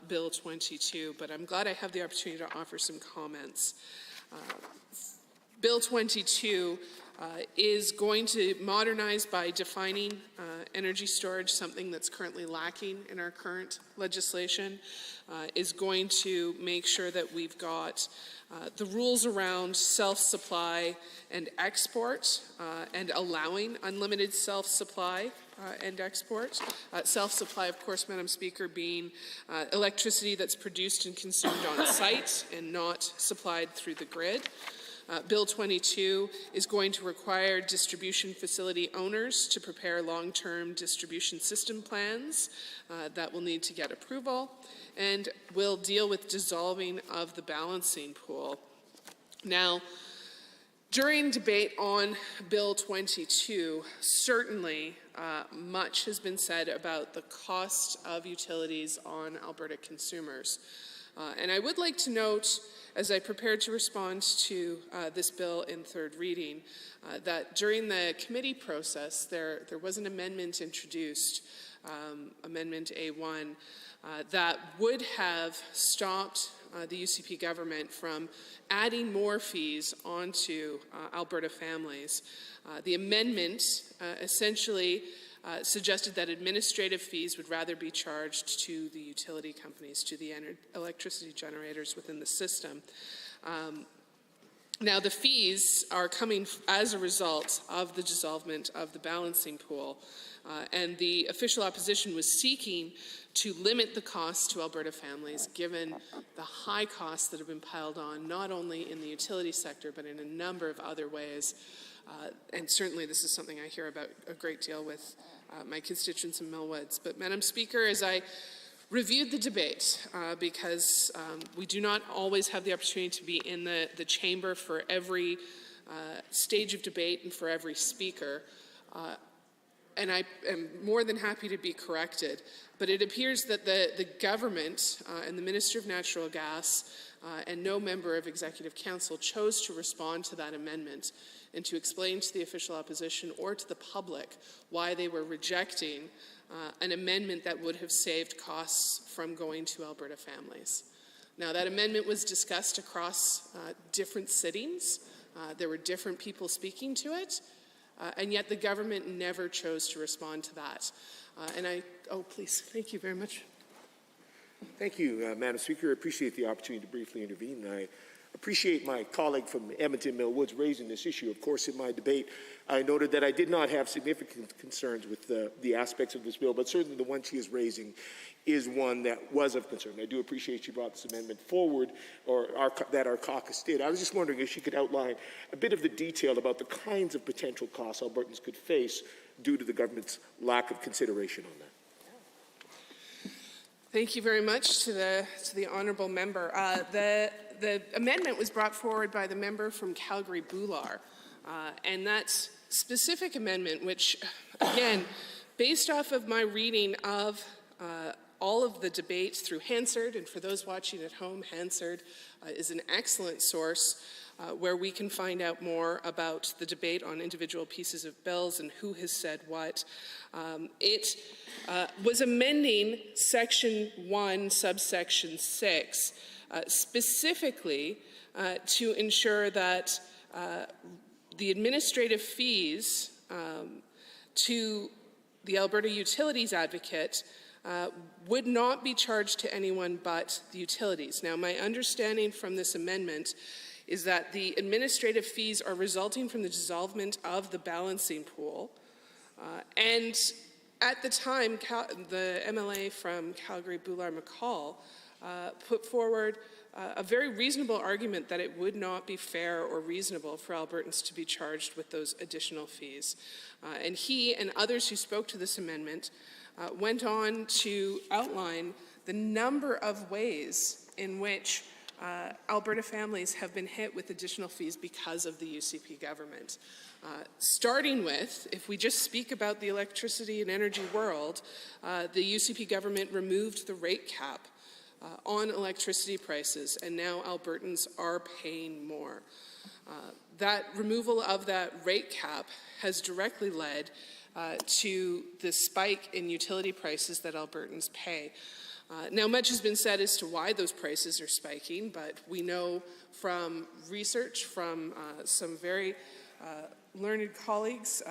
Bill 22, but I'm glad I have the opportunity to offer some comments. Bill 22 is going to modernize by defining energy storage, something that's currently lacking in our current legislation, is going to make sure that we've got the rules around self-supply and export and allowing unlimited self-supply and export. Self-supply, of course, Madam Speaker, being electricity that's produced and consumed on site and not supplied through the grid. Bill 22 is going to require distribution facility owners to prepare long-term distribution system plans that will need to get approval, and will deal with dissolving of the balancing pool. Now, during debate on Bill 22, certainly much has been said about the cost of utilities on Alberta consumers. And I would like to note, as I prepared to respond to this bill in third reading, that during the committee process, there was an amendment introduced, Amendment A1, that would have stopped the UCP government from adding more fees onto Alberta families. The amendment essentially suggested that administrative fees would rather be charged to the utility companies, to the electricity generators within the system. Now, the fees are coming as a result of the dissolvement of the balancing pool, and the official opposition was seeking to limit the costs to Alberta families, given the high costs that have been piled on, not only in the utility sector, but in a number of other ways. And certainly this is something I hear about a great deal with my constituents in Millwoods. But Madam Speaker, as I reviewed the debate, because we do not always have the opportunity to be in the chamber for every stage of debate and for every speaker, and I am more than happy to be corrected, but it appears that the government and the Minister of Natural Gas and no member of Executive Council chose to respond to that amendment and to explain to the official opposition or to the public why they were rejecting an amendment that would have saved costs from going to Alberta families. Now, that amendment was discussed across different sittings. There were different people speaking to it, and yet the government never chose to respond to that. Please, thank you very much. Thank you, Madam Speaker. I appreciate the opportunity to briefly intervene. I appreciate my colleague from Edmonton Millwoods raising this issue. Of course, in my debate, I noted that I did not have significant concerns with the aspects of this bill, but certainly the one she is raising is one that was of concern. I do appreciate she brought this amendment forward, or that our caucus did. I was just wondering if she could outline a bit of the detail about the kinds of potential costs Albertans could face due to the government's lack of consideration on that. Thank you very much to the honourable member. The amendment was brought forward by the member from Calgary-Boular, and that specific amendment, which, again, based off of my reading of all of the debates through Hansard, and for those watching at home, Hansard is an excellent source where we can find out more about the debate on individual pieces of bills and who has said what. It was amending Section 1, Subsection 6, specifically to ensure that the administrative fees to the Alberta Utilities Advocate would not be charged to anyone but the utilities. Now, my understanding from this amendment is that the administrative fees are resulting from the dissolvement of the balancing pool. And at the time, the MLA from Calgary-Boular-McCall put forward a very reasonable argument that it would not be fair or reasonable for Albertans to be charged with those additional fees. And he and others who spoke to this amendment went on to outline the number of ways in which Alberta families have been hit with additional fees because of the UCP government. Starting with, if we just speak about the electricity and energy world, the UCP government removed the rate cap on electricity prices, and now Albertans are paying more. That removal of that rate cap has directly led to the spike in utility prices that Albertans pay. Now, much has been said as to why those prices are spiking, but we know from research from some very learned colleagues,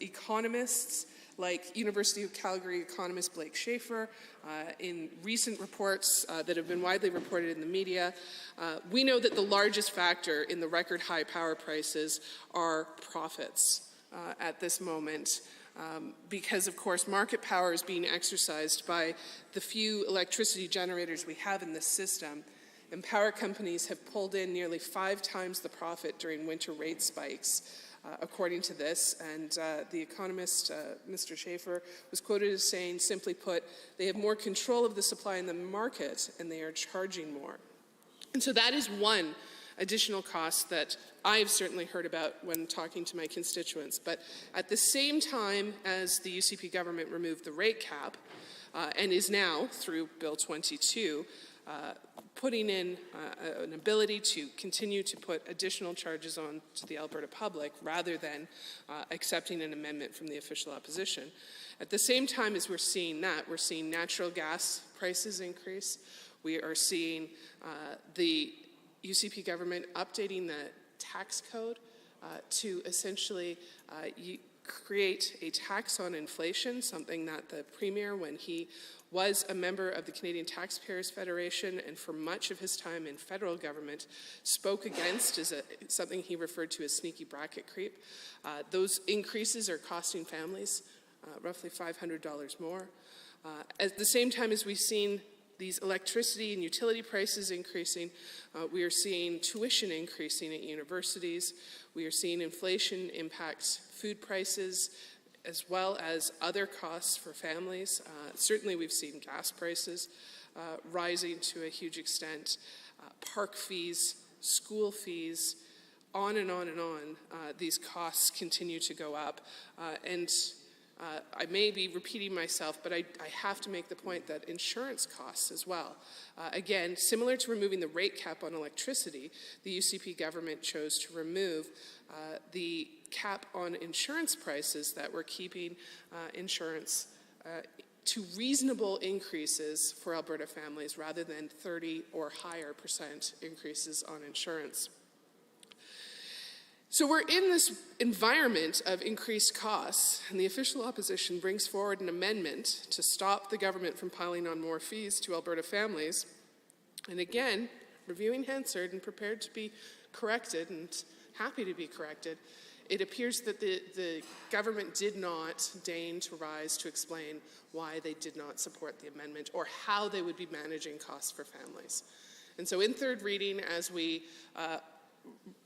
economists, like University of Calgary economist Blake Schaefer, in recent reports that have been widely reported in the media, we know that the largest factor in the record high power prices are profits at this moment. Because, of course, market power is being exercised by the few electricity generators we have in this system, and power companies have pulled in nearly 5 times the profit during winter rate spikes, according to this. And the economist, Mr. Schaefer, was quoted as saying, simply put, they have more control of the supply in the market and they are charging more. And so that is one additional cost that I've certainly heard about when talking to my constituents. But at the same time as the UCP government removed the rate cap, and is now, through Bill 22, putting in an ability to continue to put additional charges on to the Alberta public rather than accepting an amendment from the official opposition. At the same time as we're seeing that, we're seeing natural gas prices increase. We are seeing the UCP government updating the tax code to essentially create a tax on inflation, something that the Premier, when he was a member of the Canadian Taxpayers Federation and for much of his time in federal government, spoke against as something he referred to as sneaky bracket creep. Those increases are costing families roughly $500 more. At the same time as we've seen these electricity and utility prices increasing, we are seeing tuition increasing at universities. We are seeing inflation impact food prices as well as other costs for families. Certainly we've seen gas prices rising to a huge extent, park fees, school fees, on and on and on. These costs continue to go up. I may be repeating myself, but I have to make the point that insurance costs as well. Again, similar to removing the rate cap on electricity, the UCP government chose to remove the cap on insurance prices that were keeping insurance to reasonable increases for Alberta families rather than 30 or higher % increases on insurance. So we're in this environment of increased costs, and the official opposition brings forward an amendment to stop the government from piling on more fees to Alberta families. And again, reviewing Hansard and prepared to be corrected and happy to be corrected, it appears that the government did not deign to rise to explain why they did not support the amendment or how they would be managing costs for families. And so in third reading, as we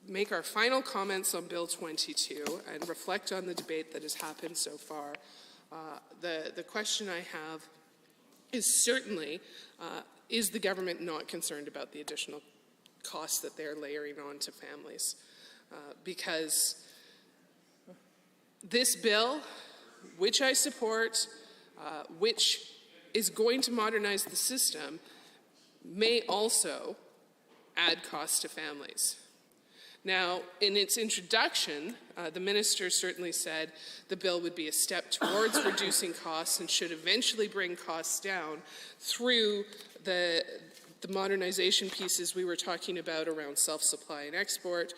make our final comments on Bill 22 and reflect on the debate that has happened so far, the question I have is certainly, is the government not concerned about the additional costs that they're layering on to families? Because this bill, which I support, which is going to modernize the system, may also add costs to families. Now, in its introduction, the minister certainly said the bill would be a step towards reducing costs and should eventually bring costs down through the modernization pieces we were talking about around self-supply and export,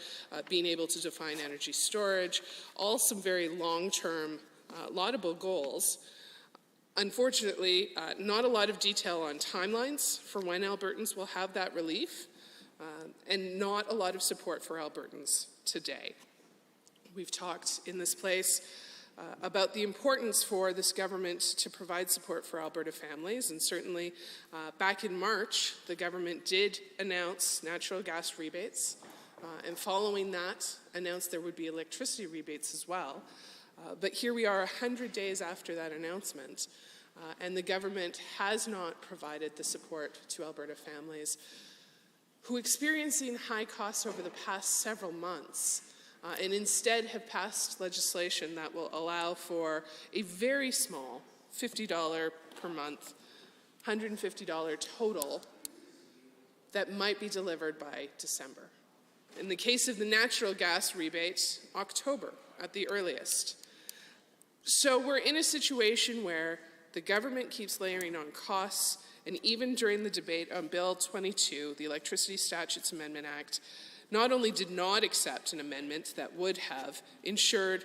being able to define energy storage, all some very long-term laudable goals. Unfortunately, not a lot of detail on timelines for when Albertans will have that relief. And not a lot of support for Albertans today. We've talked in this place about the importance for this government to provide support for Alberta families, and certainly back in March, the government did announce natural gas rebates, and following that, announced there would be electricity rebates as well. But here we are 100 days after that announcement, and the government has not provided the support to Alberta families who are experiencing high costs over the past several months, and instead have passed legislation that will allow for a very small $50 per month $150 total that might be delivered by December. In the case of the natural gas rebate, October at the earliest. So we're in a situation where the government keeps layering on costs, and even during the debate on Bill 22, the Electricity Statutes Amendment Act, not only did not accept an amendment that would have ensured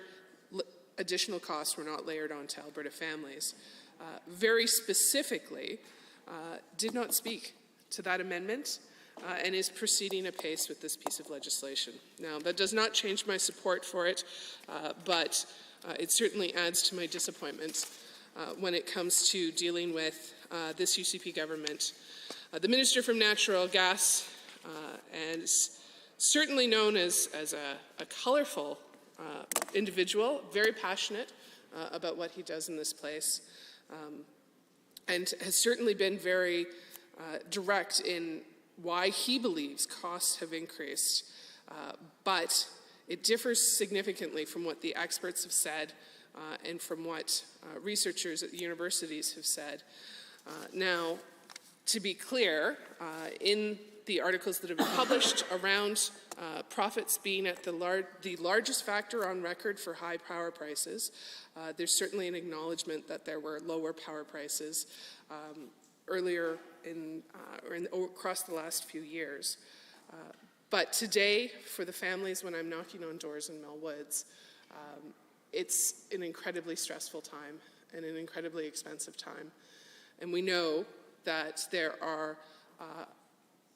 additional costs were not layered onto Alberta families, very specifically did not speak to that amendment and is proceeding apace with this piece of legislation. Now, that does not change my support for it, but it certainly adds to my disappointment when it comes to dealing with this UCP government. The Minister from Natural Gas is certainly known as a colourful individual, very passionate about what he does in this place, and has certainly been very direct in why he believes costs have increased. But it differs significantly from what the experts have said and from what researchers at the universities have said. Now, to be clear, in the articles that have been published around profits being at the largest factor on record for high power prices, there's certainly an acknowledgement that there were lower power prices earlier across the last few years. But today, for the families, when I'm knocking on doors in Mill Woods, it's an incredibly stressful time and an incredibly expensive time. And we know that there are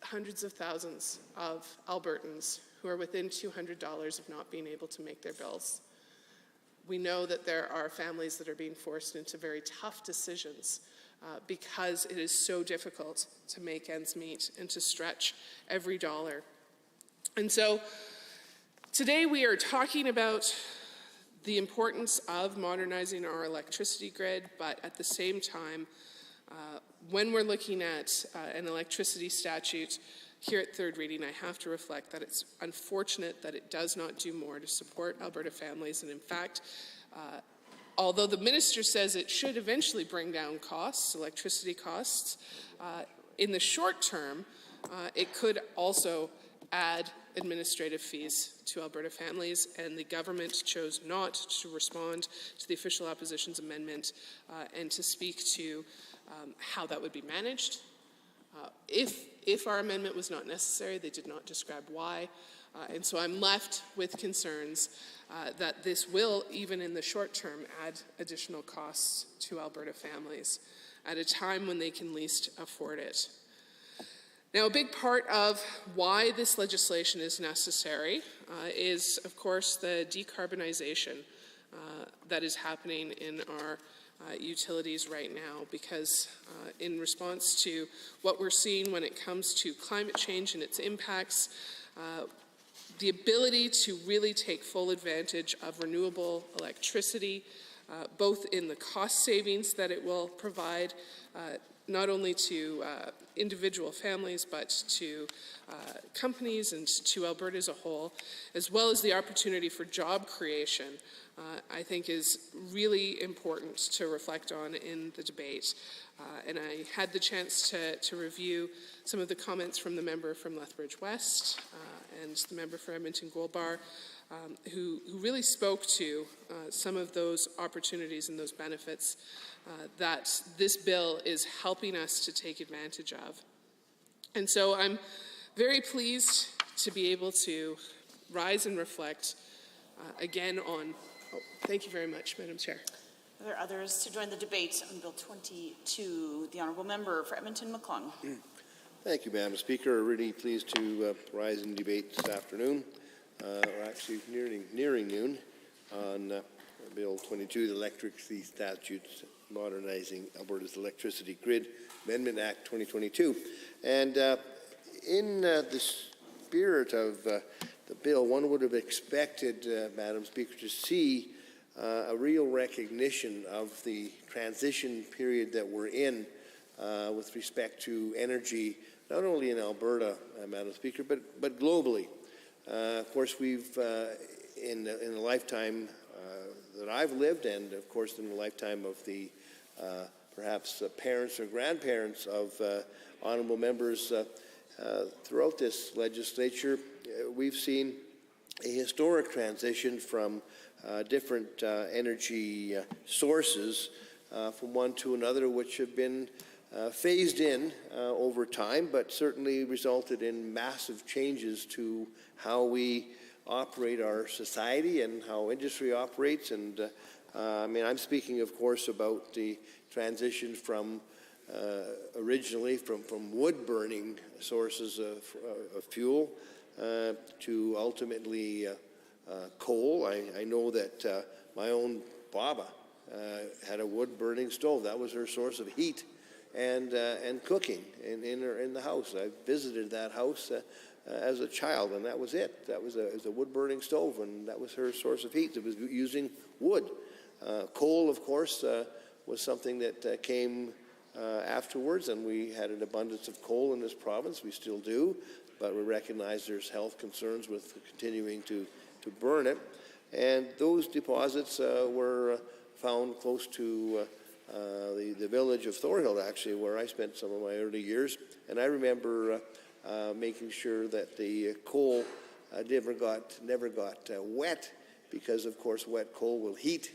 hundreds of thousands of Albertans who are within $200 of not being able to make their bills. We know that there are families that are being forced into very tough decisions because it is so difficult to make ends meet and to stretch every dollar. And so today we are talking about the importance of modernizing our electricity grid, but at the same time, when we're looking at an electricity statute here at third reading, I have to reflect that it's unfortunate that it does not do more to support Alberta families. And in fact, although the minister says it should eventually bring down costs, electricity costs, in the short term, it could also add administrative fees to Alberta families, and the government chose not to respond to the official opposition's amendment and to speak to how that would be managed. If our amendment was not necessary, they did not describe why, and so I'm left with concerns that this will, even in the short term, add additional costs to Alberta families at a time when they can least afford it. Now, a big part of why this legislation is necessary is, of course, the decarbonization that is happening in our utilities right now, because in response to what we're seeing when it comes to climate change and its impacts, the ability to really take full advantage of renewable electricity, both in the cost savings that it will provide, not only to individual families, but to companies and to Alberta as a whole, as well as the opportunity for job creation, I think is really important to reflect on in the debate. And I had the chance to review some of the comments from the member from Lethbridge West and the member for Edmonton Gold Bar, who really spoke to some of those opportunities and those benefits that this bill is helping us to take advantage of. And so I'm very pleased to be able to rise and reflect again on, thank you very much, Madam Chair. Are there others to join the debate on Bill 22? The Honourable Member for Edmonton McClung. Thank you, Madam Speaker. Really pleased to rise in debate this afternoon, or actually nearing noon, on Bill 22, the Electricity Statutes, Modernizing Alberta's Electricity Grid Amendment Act 2022. And in the spirit of the bill, one would have expected, Madam Speaker, to see a real recognition of the transition period that we're in with respect to energy, not only in Alberta, Madam Speaker, but globally. Of course, we've, in the lifetime that I've lived, and of course in the lifetime of the perhaps parents or grandparents of honourable members throughout this legislature, we've seen a historic transition from different energy sources from one to another, which have been phased in over time, but certainly resulted in massive changes to how we operate our society and how industry operates. And I mean, I'm speaking, of course, about the transition from originally from wood-burning sources of fuel to ultimately coal. I know that my own Baba had a wood-burning stove. That was her source of heat and cooking in the house. I visited that house as a child, and that was it. That was a wood-burning stove, and that was her source of heat. It was using wood. Coal, of course, was something that came afterwards, and we had an abundance of coal in this province. We still do, but we recognize there's health concerns with continuing to burn it. And those deposits were found close to the village of Thorhill, actually, where I spent some of my early years. And I remember making sure that the coal never got wet, because, of course, wet coal will heat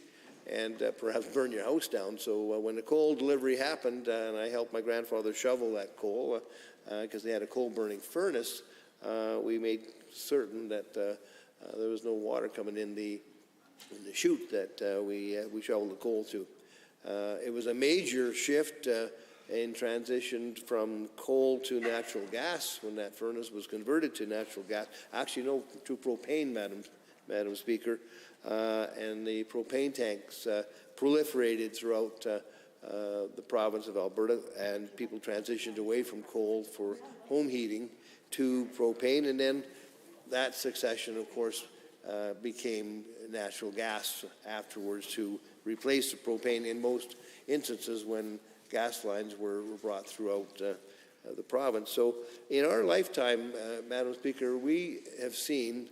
and perhaps burn your house down. So when the coal delivery happened, and I helped my grandfather shovel that coal, because they had a coal-burning furnace, we made certain that there was no water coming in the chute that we shoveled the coal to. It was a major shift in transition from coal to natural gas when that furnace was converted to natural gas. Actually, no, to propane, Madam Speaker. And the propane tanks proliferated throughout the province of Alberta, and people transitioned away from coal for home heating to propane, and then that succession, of course, became natural gas afterwards to replace the propane in most instances when gas lines were brought throughout the province. So in our lifetime, Madam Speaker, we have seen,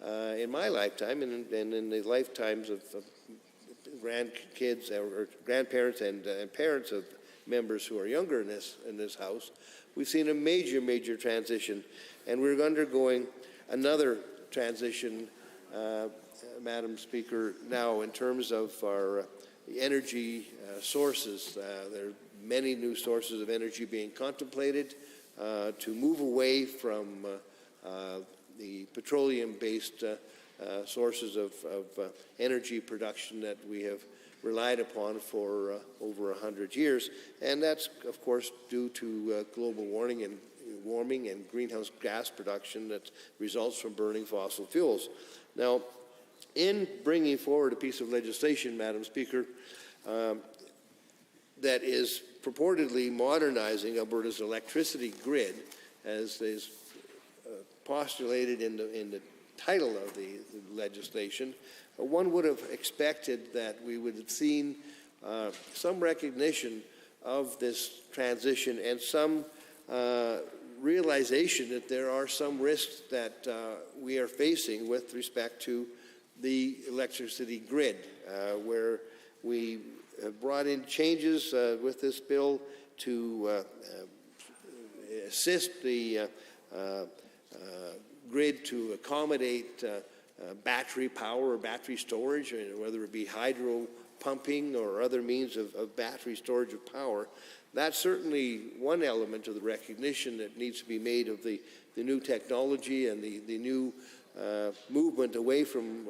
in my lifetime and in the lifetimes of grandkids or grandparents and parents of members who are younger in this House, we've seen a major transition, and we're undergoing another transition, Madam Speaker, now in terms of our energy sources. There are many new sources of energy being contemplated to move away from the petroleum-based sources of energy production that we have relied upon for over 100 years. And that's, of course, due to global warming and greenhouse gas production that results from burning fossil fuels. Now, in bringing forward a piece of legislation, Madam Speaker, that is purportedly modernizing Alberta's electricity grid, as is postulated in the title of the legislation, one would have expected that we would have seen some recognition of this transition and some realization that there are some risks that we are facing with respect to the electricity grid, where we have brought in changes with this bill to assist the grid to accommodate battery power or battery storage, whether it be hydro pumping or other means of battery storage of power. That's certainly one element of the recognition that needs to be made of the new technology and the new movement away from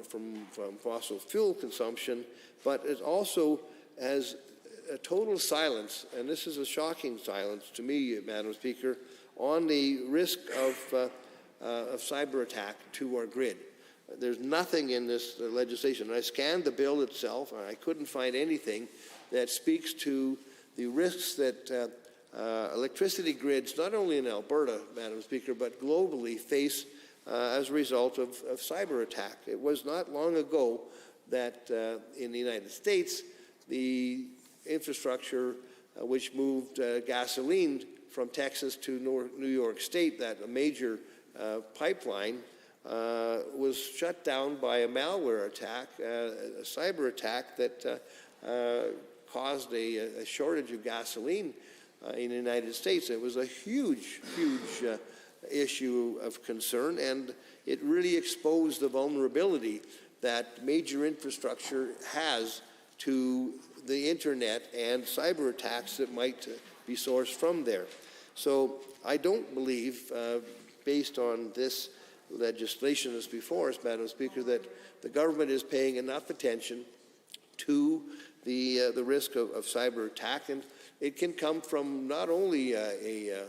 fossil fuel consumption, but it also has a total silence, and this is a shocking silence to me, Madam Speaker, on the risk of cyber attack to our grid. There's nothing in this legislation. I scanned the bill itself, and I couldn't find anything that speaks to the risks that electricity grids, not only in Alberta, Madam Speaker, but globally face as a result of cyber attack. It was not long ago that in the United States, the infrastructure which moved gasoline from Texas to New York State, that a major pipeline, was shut down by a malware attack, a cyber attack that caused a shortage of gasoline in the United States. It was a huge issue of concern, and it really exposed the vulnerability that major infrastructure has to the internet and cyber attacks that might be sourced from there. So I don't believe, based on this legislation that's before us, Madam Speaker, that the government is paying enough attention to the risk of cyber attack, and it can come from not only a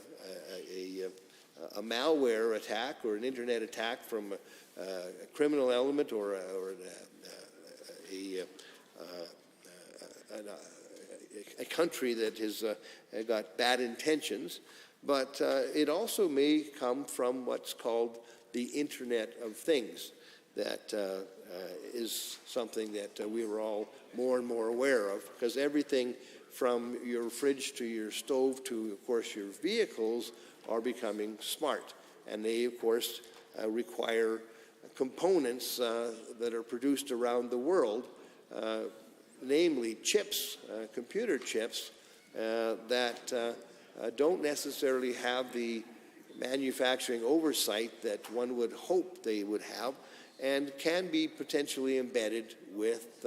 malware attack or an internet attack from a criminal element or a country that has got bad intentions, but it also may come from what's called the Internet of Things. That is something that we were all more and more aware of, because everything from your fridge to your stove to, of course, your vehicles are becoming smart. And they, of course, require components that are produced around the world, namely chips, computer chips, that don't necessarily have the manufacturing oversight that one would hope they would have, and can be potentially embedded with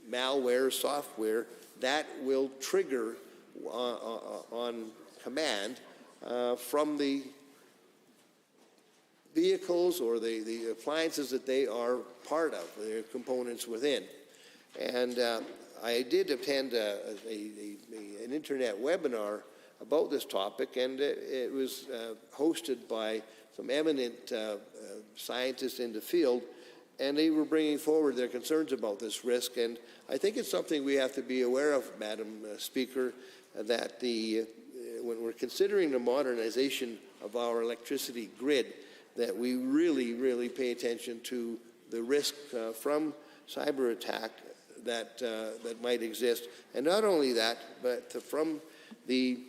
malware software that will trigger on command from the vehicles or the appliances that they are part of, their components within. And I did attend an internet webinar about this topic, and it was hosted by some eminent scientists in the field, and they were bringing forward their concerns about this risk. And I think it's something we have to be aware of, Madam Speaker, that when we're considering the modernization of our electricity grid, that we really pay attention to the risk from cyber attack that might exist. And not only that, but from the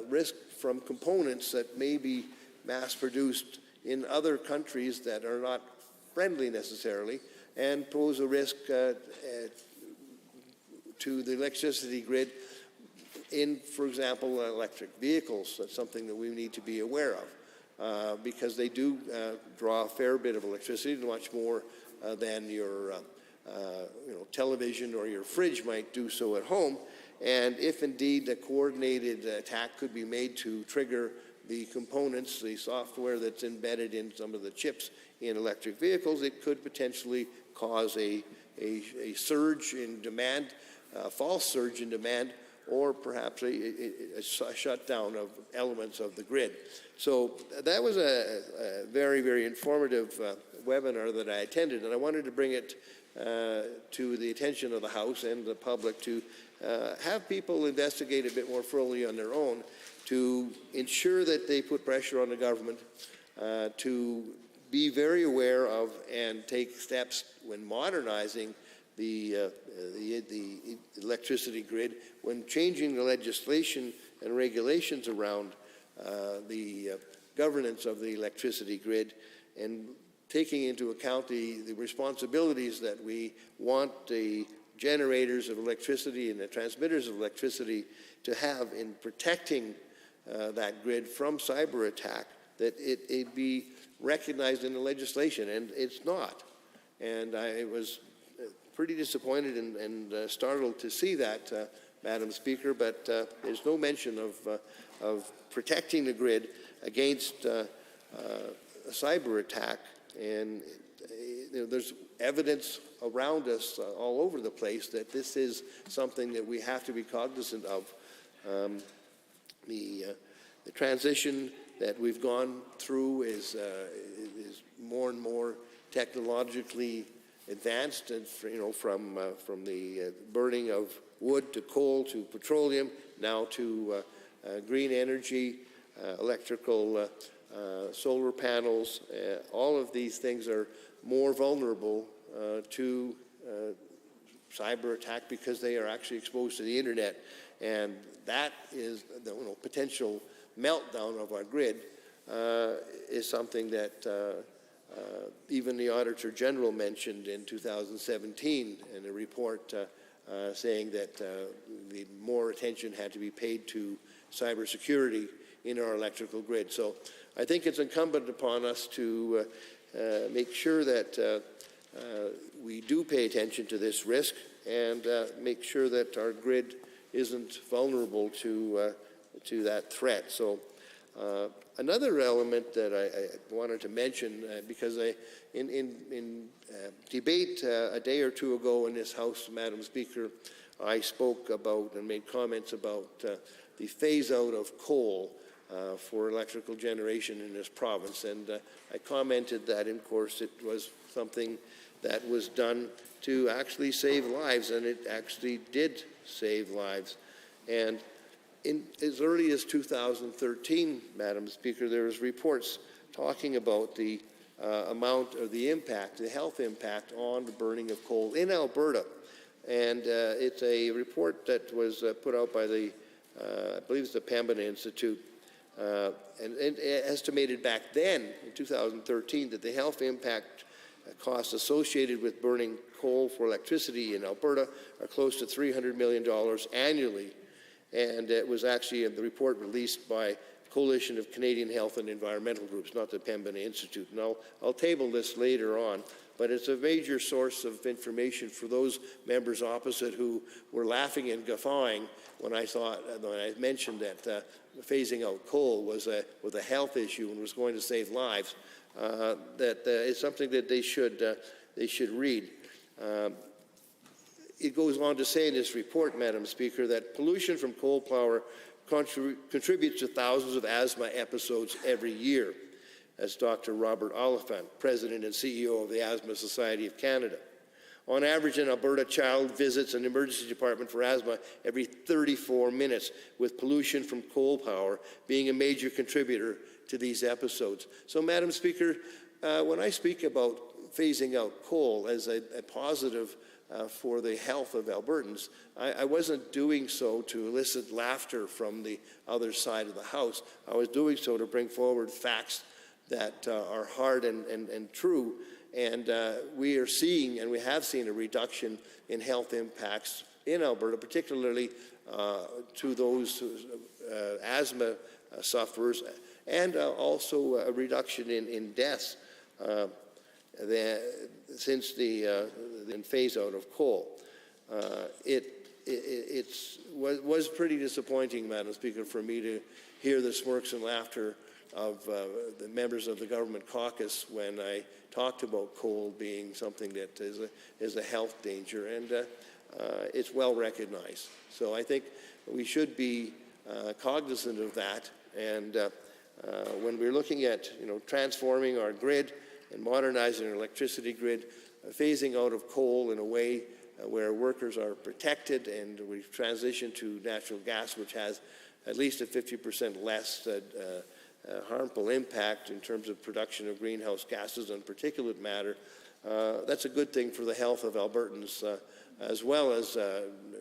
risk from components that may be mass-produced in other countries that are not friendly necessarily, and pose a risk to the electricity grid in, for example, electric vehicles. That's something that we need to be aware of, because they do draw a fair bit of electricity, much more than your television or your fridge might do so at home. And if indeed a coordinated attack could be made to trigger the components, the software that's embedded in some of the chips in electric vehicles, it could potentially cause a surge in demand, a false surge in demand, or perhaps a shutdown of elements of the grid. So that was a very informative webinar that I attended, and I wanted to bring it to the attention of the House and the public to have people investigate a bit more thoroughly on their own, to ensure that they put pressure on the government to be very aware of and take steps when modernizing the electricity grid, when changing the legislation and regulations around the governance of the electricity grid, and taking into account the responsibilities that we want the generators of electricity and the transmitters of electricity to have in protecting that grid from cyber attack, that it be recognized in the legislation, and it's not. And I was pretty disappointed and startled to see that, Madam Speaker, but there's no mention of protecting the grid against a cyber attack. And there's evidence around us all over the place that this is something that we have to be cognizant of. The transition that we've gone through is more and more technologically advanced, and from the burning of wood to coal to petroleum, now to green energy, electrical, solar panels. All of these things are more vulnerable to cyber attack because they are actually exposed to the internet, and that is the potential meltdown of our grid is something that even the Auditor General mentioned in 2017 in a report saying that the more attention had to be paid to cybersecurity in our electrical grid. So I think it's incumbent upon us to make sure that we do pay attention to this risk and make sure that our grid isn't vulnerable to that threat. So another element that I wanted to mention, because in debate a day or two ago in this House, Madam Speaker, I spoke about and made comments about the phase out of coal for electrical generation in this province. And I commented that, of course, it was something that was done to actually save lives, and it actually did save lives. And in as early as 2013, Madam Speaker, there was reports talking about the amount of the impact, the health impact on the burning of coal in Alberta. And it's a report that was put out by the, I believe it's the Pembina Institute, and estimated back then, in 2013, that the health impact costs associated with burning coal for electricity in Alberta are close to $300 million annually. And it was actually in the report released by Coalition of Canadian Health and Environmental Groups, not the Pembina Institute. And I'll table this later on, but it's a major source of information for those members opposite who were laughing and guffawing when I mentioned that phasing out coal was a health issue and was going to save lives. That it's something that they should read. It goes on to say in this report, Madam Speaker, that pollution from coal power contributes to thousands of asthma episodes every year. That's Dr. Robert Oliphant, President and CEO of the Asthma Society of Canada. On average in Alberta, a child visits an emergency department for asthma every 34 minutes, with pollution from coal power being a major contributor to these episodes. So, Madam Speaker, when I speak about phasing out coal as a positive for the health of Albertans, I wasn't doing so to elicit laughter from the other side of the House. I was doing so to bring forward facts that are hard and true. And we are seeing, and we have seen, a reduction in health impacts in Alberta, particularly to those asthma sufferers, and also a reduction in deaths since the phase out of coal. It was pretty disappointing, Madam Speaker, for me to hear the smirks and laughter of the members of the government caucus when I talked about coal being something that is a health danger, and it's well recognized. So I think we should be cognizant of that, and when we're looking at transforming our grid and modernizing our electricity grid, phasing out of coal in a way where workers are protected, and we transition to natural gas, which has at least a 50% less harmful impact in terms of production of greenhouse gases and particulate matter. That's a good thing for the health of Albertans, as well as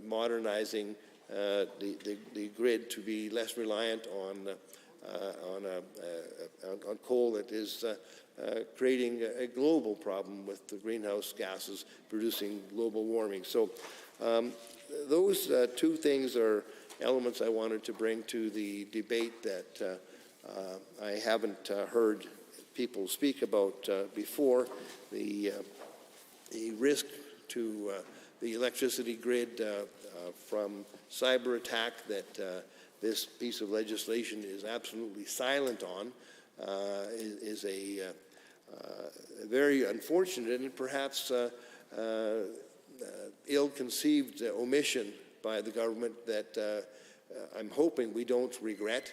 modernizing the grid to be less reliant on coal that is creating a global problem with the greenhouse gases producing global warming. So those two things are elements I wanted to bring to the debate that I haven't heard people speak about before. The risk to the electricity grid from cyber attack that this piece of legislation is absolutely silent on is a very unfortunate and perhaps ill-conceived omission by the government that I'm hoping we don't regret.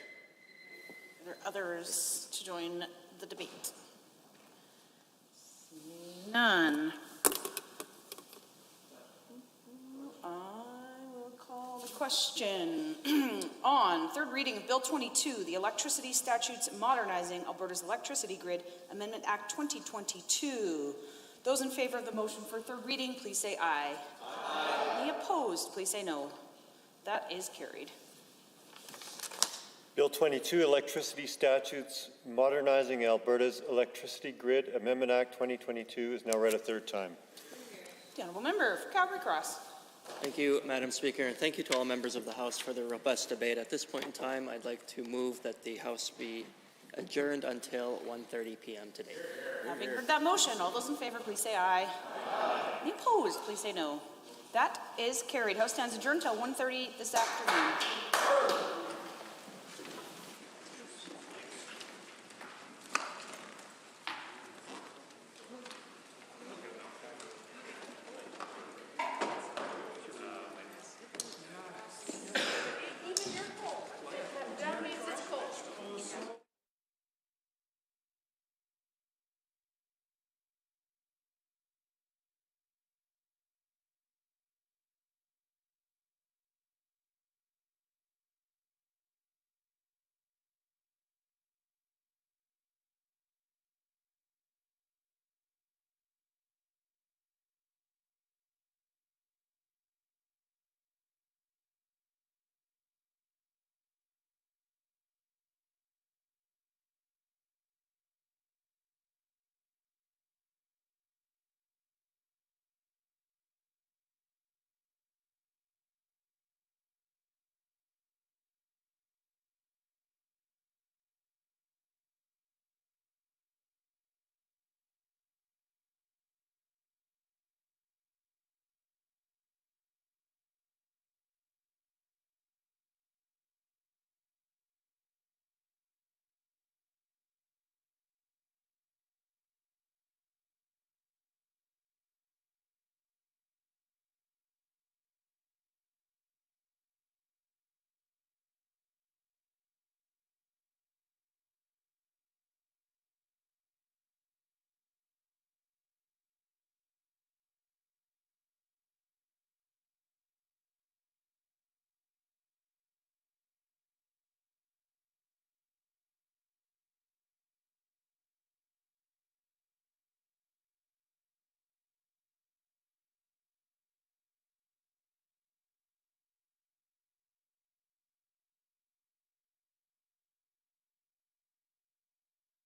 Are there others to join the debate? None. I will call the question on third reading of Bill 22, the Electricity Statutes Modernizing Alberta's Electricity Grid Amendment Act 2022. Those in favor of the motion for third reading, please say aye. Aye. Any opposed, please say no. That is carried. Bill 22, Electricity Statutes, Modernizing Alberta's Electricity Grid Amendment Act 2022 is now read a third time. The Honourable Member for Calgary Cross. Thank you, Madam Speaker, and thank you to all members of the House for the robust debate. At this point in time, I'd like to move that the House be adjourned until 1:30 p.m. today. Having heard that motion, all those in favour, please say aye. Any opposed, please say no. That is carried. House stands adjourned till 1:30 this afternoon.